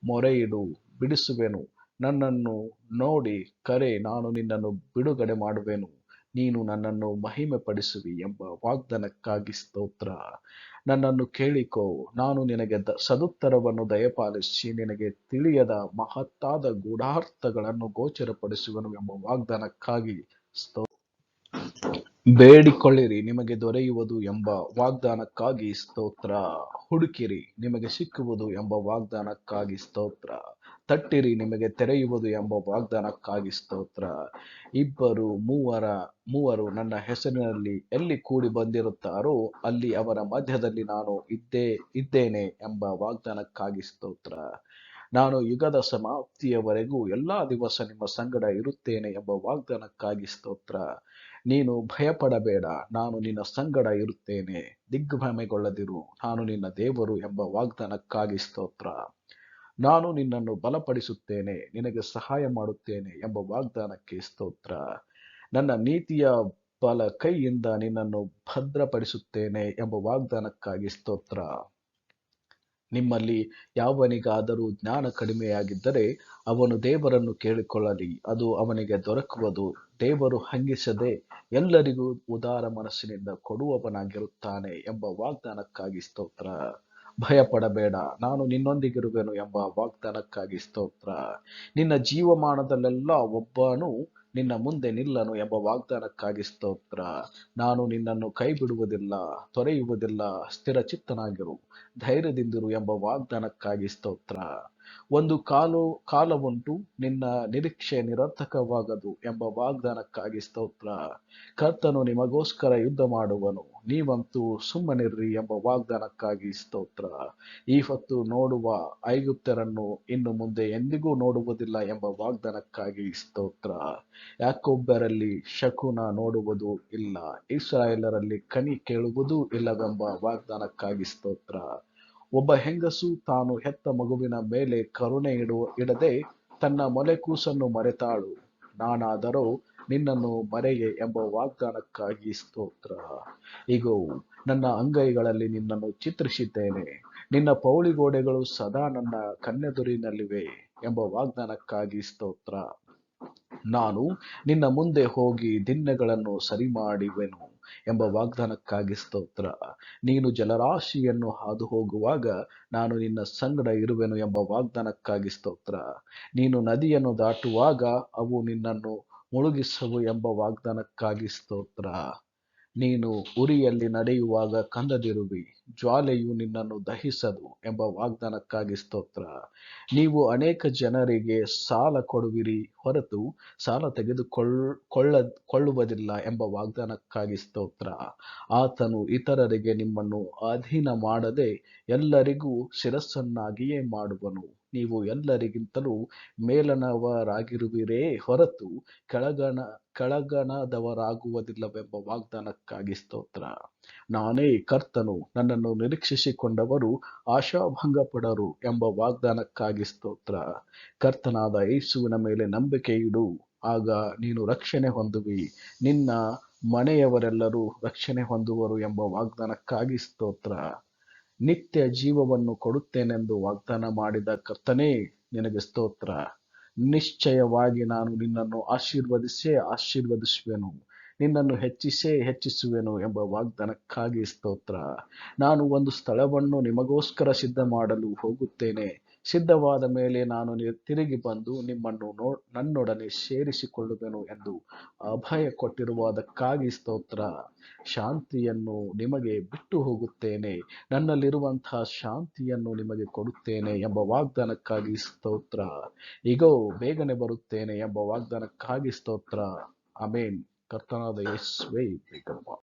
ಮೊರೆಯಿಡು, ಬಿಡಿಸುವೆನು, ನನ್ನನ್ನು ನೋಡಿ ಕರೆ, ನಾನು ನಿನ್ನನ್ನು ಬಿಡುಗಡೆ ಮಾಡುವೆನು, ನೀನು ನನ್ನನ್ನು ಮಹಿಮೆ ಪಡಿಸುವಿ ಎಂಬ ವಾಗ್ದಾನಕ್ಕಾಗಿ ಸ್ತೋತ್ರ. ನನ್ನನ್ನು ಕೇಳಿಕೋ, ನಾನು ನಿನಗೆ ಸದುತ್ತರವನ್ನು ದಯಪಾಲಿಸಿ ನಿನಗೆ ತಿಳಿಯದ ಮಹತ್ತಾದ ಗೂಢಾರ್ಥಗಳನ್ನು ಗೋಚರಪಡಿಸುವೆನು ಎಂಬ ವಾಗ್ದಾನಕ್ಕಾಗಿ ಸ್ತೋತ್ರ. ಬೇಡಿಕೊಳ್ಳಿರಿ, ನಿಮಗೆ ದೊರೆಯುವುದು ಎಂಬ ವಾಗ್ದಾನಕ್ಕಾಗಿ ಸ್ತೋತ್ರ. ಹುಡುಕಿರಿ, ನಿಮಗೆ ಸಿಕ್ಕುವುದು ಎಂಬ ವಾಗ್ದಾನಕ್ಕಾಗಿ ಸ್ತೋತ್ರ. ತಟ್ಟಿರಿ, ನಿಮಗೆ ತೆರೆಯುವುದು ಎಂಬ ವಾಗ್ದಾನಕ್ಕಾಗಿ ಸ್ತೋತ್ರ. ಇಬ್ಬರು ಮೂವರು ನನ್ನ ಹೆಸರಿನಲ್ಲಿ ಎಲ್ಲಿ ಕೂಡಿ ಬಂದಿರುತ್ತಾರೋ ಅಲ್ಲಿ ಅವರ ಮಧ್ಯದಲ್ಲಿ ನಾನು ಇದ್ದೇನೆ ಎಂಬ ವಾಗ್ದಾನಕ್ಕಾಗಿ ಸ್ತೋತ್ರ. ನಾನು ಯುಗದ ಸಮಾಪ್ತಿಯವರೆಗೂ ಎಲ್ಲಾ ದಿವಸ ನಿಮ್ಮ ಸಂಗಡ ಇರುತ್ತೇನೆ ಎಂಬ ವಾಗ್ದಾನಕ್ಕಾಗಿ ಸ್ತೋತ್ರ. ನೀನು ಭಯಪಡಬೇಡ, ನಾನು ನಿನ್ನ ಸಂಗಡ ಇರುತ್ತೇನೆ, ದಿಗ್ಭ್ರಮೆಗೊಳ್ಳದಿರು, ನಾನು ನಿನ್ನ ದೇವರು ಎಂಬ ವಾಗ್ದಾನಕ್ಕಾಗಿ ಸ್ತೋತ್ರ. ನಾನು ನಿನ್ನನ್ನು ಬಲಪಡಿಸುತ್ತೇನೆ, ನಿನಗೆ ಸಹಾಯ ಮಾಡುತ್ತೇನೆ ಎಂಬ ವಾಗ್ದಾನಕ್ಕೆ ಸ್ತೋತ್ರ. ನನ್ನ ನೀತಿಯ ಬಲ ಕೈಯಿಂದ ನಿನ್ನನ್ನು ಭದ್ರಪಡಿಸುತ್ತೇನೆ ಎಂಬ ವಾಗ್ದಾನಕ್ಕಾಗಿ ಸ್ತೋತ್ರ. ನಿಮ್ಮಲ್ಲಿ ಯಾವನಿಗಾದರೂ ಜ್ಞಾನ ಕಡಿಮೆಯಾಗಿದ್ದರೆ ಅವನು ದೇವರನ್ನು ಕೇಳಿಕೊಳ್ಳಲಿ, ಅದು ಅವನಿಗೆ ದೊರಕುವುದು. ದೇವರು ಹಂಗಿಸದೆ ಎಲ್ಲರಿಗೂ ಉದಾರ ಮನಸ್ಸಿನಿಂದ ಕೊಡುವವನಾಗಿರುತ್ತಾನೆ ಎಂಬ ವಾಗ್ದಾನಕ್ಕಾಗಿ ಸ್ತೋತ್ರ. ಭಯಪಡಬೇಡ, ನಾನು ನಿನ್ನೊಂದಿಗಿರುವೆನು ಎಂಬ ವಾಗ್ದಾನಕ್ಕಾಗಿ ಸ್ತೋತ್ರ. ನಿನ್ನ ಜೀವಮಾನದಲ್ಲೆಲ್ಲ ಒಬ್ಬನು ನಿನ್ನ ಮುಂದೆ ನಿಲ್ಲನು ಎಂಬ ವಾಗ್ದಾನಕ್ಕಾಗಿ ಸ್ತೋತ್ರ. ನಾನು ನಿನ್ನನ್ನು ಕೈ ಬಿಡುವುದಿಲ್ಲ, ತೊರೆಯುವುದಿಲ್ಲ, ಸ್ಥಿರಚಿತ್ತನಾಗಿರು, ಧೈರ್ಯದಿಂದಿರು ಎಂಬ ವಾಗ್ದಾನಕ್ಕಾಗಿ ಸ್ತೋತ್ರ. ಒಂದು ಕಾಲವುಂಟು, ನಿನ್ನ ನಿರೀಕ್ಷೆ ನಿರರ್ಥಕವಾಗದು ಎಂಬ ವಾಗ್ದಾನಕ್ಕಾಗಿ ಸ್ತೋತ್ರ. ಕರ್ತನು ನಿಮಗೋಸ್ಕರ ಯುದ್ಧ ಮಾಡುವನು, ನೀವಂತೂ ಸುಮ್ಮನಿರ್ರಿ ಎಂಬ ವಾಗ್ದಾನಕ್ಕಾಗಿ ಸ್ತೋತ್ರ. ಈ ಹೊತ್ತು ನೋಡುವ ಐಗುಪ್ತ್ಯರನ್ನು ಇನ್ನು ಮುಂದೆ ಎಂದಿಗೂ ನೋಡುವುದಿಲ್ಲ ಎಂಬ ವಾಗ್ದಾನಕ್ಕಾಗಿ ಸ್ತೋತ್ರ. ಯಾಕೋಬ್ಯರಲ್ಲಿ ಶಕುನ ನೋಡುವುದು ಇಲ್ಲ, ಇಸ್ರಾಯೇಲರಲ್ಲಿ ಕಣಿ ಕೇಳುವುದೂ ಇಲ್ಲವೆಂಬ ವಾಗ್ದಾನಕ್ಕಾಗಿ ಸ್ತೋತ್ರ. ಒಬ್ಬ ಹೆಂಗಸು ತಾನು ಹೆತ್ತ ಮಗುವಿನ ಮೇಲೆ ಕರುಣೆ ಇಡದೆ ತನ್ನ ಮೊಲೆಕೂಸನ್ನು ಮರೆತಾಳು, ನಾನಾದರೋ ನಿನ್ನನ್ನು ಮರೆಯೆ ಎಂಬ ವಾಗ್ದಾನಕ್ಕಾಗಿ ಸ್ತೋತ್ರ. ಇಗೋ, ನನ್ನ ಅಂಗೈಗಳಲ್ಲಿ ನಿನ್ನನ್ನು ಚಿತ್ರಿಸಿದ್ದೇನೆ, ನಿನ್ನ ಪೌಳಿಗೋಡೆಗಳು ಸದಾ ನನ್ನ ಕಣ್ಣೆದುರಿನಲ್ಲಿವೆ ಎಂಬ ವಾಗ್ದಾನಕ್ಕಾಗಿ ಸ್ತೋತ್ರ. ನಾನು ನಿನ್ನ ಮುಂದೆ ಹೋಗಿ ದಿಣ್ಣೆಗಳನ್ನು ಸರಿಮಾಡುವೆನು ಎಂಬ ವಾಗ್ದಾನಕ್ಕಾಗಿ ಸ್ತೋತ್ರ. ನೀನು ಜಲರಾಶಿಯನ್ನು ಹಾದು ಹೋಗುವಾಗ ನಾನು ನಿನ್ನ ಸಂಗಡ ಇರುವೆನು ಎಂಬ ವಾಗ್ದಾನಕ್ಕಾಗಿ ಸ್ತೋತ್ರ. ನೀನು ನದಿಯನ್ನು ದಾಟುವಾಗ ಅವು ನಿನ್ನನ್ನು ಮುಳುಗಿಸವು ಎಂಬ ವಾಗ್ದಾನಕ್ಕಾಗಿ ಸ್ತೋತ್ರ. ನೀನು ಉರಿಯಲ್ಲಿ ನಡೆಯುವಾಗ ಕಂದದಿರುವಿ, ಜ್ವಾಲೆಯು ನಿನ್ನನ್ನು ದಹಿಸದು ಎಂಬ ವಾಗ್ದಾನಕ್ಕಾಗಿ ಸ್ತೋತ್ರ. ನೀವು ಅನೇಕ ಜನರಿಗೆ ಸಾಲ ಕೊಡುವಿರಿ ಹೊರತು ಸಾಲ ತೆಗೆದುಕೊಳ್ಳುವುದಿಲ್ಲ ಎಂಬ ವಾಗ್ದಾನಕ್ಕಾಗಿ ಸ್ತೋತ್ರ. ಆತನು ಇತರರಿಗೆ ನಿಮ್ಮನ್ನು ಅಧೀನ ಮಾಡದೆ ಎಲ್ಲರಿಗೂ ಶಿರಸ್ಸನ್ನಾಗಿಯೇ ಮಾಡುವನು. ನೀವು ಎಲ್ಲರಿಗಿಂತಲೂ ಮೇಲನವರಾಗಿರುವಿರೇ ಹೊರತು ಕೆಳಗಣದವರಾಗುವುದಿಲ್ಲವೆಂಬ ವಾಗ್ದಾನಕ್ಕಾಗಿ ಸ್ತೋತ್ರ. ನಾನೇ ಕರ್ತನು, ನನ್ನನ್ನು ನಿರೀಕ್ಷಿಸಿಕೊಂಡವರು ಆಶಾಭಂಗಪಡರು ಎಂಬ ವಾಗ್ದಾನಕ್ಕಾಗಿ ಸ್ತೋತ್ರ. ಕರ್ತನಾದ ಯೇಸುವಿನ ಮೇಲೆ ನಂಬಿಕೆ ಇಡು, ಆಗ ನೀನು ರಕ್ಷಣೆ ಹೊಂದುವಿ, ನಿನ್ನ ಮನೆಯವರೆಲ್ಲರೂ ರಕ್ಷಣೆ ಹೊಂದುವರು ಎಂಬ ವಾಗ್ದಾನಕ್ಕಾಗಿ ಸ್ತೋತ್ರ. ನಿತ್ಯ ಜೀವವನ್ನು ಕೊಡುತ್ತೇನೆಂದು ವಾಗ್ದಾನ ಮಾಡಿದ ಕರ್ತನೇ, ನಿನಗೆ ಸ್ತೋತ್ರ. ನಿಶ್ಚಯವಾಗಿ ನಾನು ನಿನ್ನನ್ನು ಆಶೀರ್ವದಿಸುವೆನು, ನಿನ್ನನ್ನು ಹೆಚ್ಚಿಸುವೆನು ಎಂಬ ವಾಗ್ದಾನಕ್ಕಾಗಿ ಸ್ತೋತ್ರ. ನಾನು ಒಂದು ಸ್ಥಳವನ್ನು ನಿಮಗೋಸ್ಕರ ಸಿದ್ಧ ಮಾಡಲು ಹೋಗುತ್ತೇನೆ. ಸಿದ್ಧವಾದ ಮೇಲೆ ನಾನು ತಿರುಗಿ ಬಂದು ನಿಮ್ಮನ್ನು ನನ್ನೊಡನೆ ಸೇರಿಸಿಕೊಳ್ಳುವೆನು ಎಂದು ಅಭಯ ಕೊಟ್ಟಿರುವುದಕ್ಕಾಗಿ ಸ್ತೋತ್ರ. ಶಾಂತಿಯನ್ನು ನಿಮಗೆ ಬಿಟ್ಟು ಹೋಗುತ್ತೇನೆ, ನನ್ನಲ್ಲಿರುವಂತಹ ಶಾಂತಿಯನ್ನು ನಿಮಗೆ ಕೊಡುತ್ತೇನೆ ಎಂಬ ವಾಗ್ದಾನಕ್ಕಾಗಿ ಸ್ತೋತ್ರ. ಇಗೋ, ಬೇಗನೆ ಬರುತ್ತೇನೆ ಎಂಬ ವಾಗ್ದಾನಕ್ಕಾಗಿ ಸ್ತೋತ್ರ. ಆಮೇನ್. ಕರ್ತನಾದ ಯೇಸುವೇ ಬೇಗನೆ ಬಾ.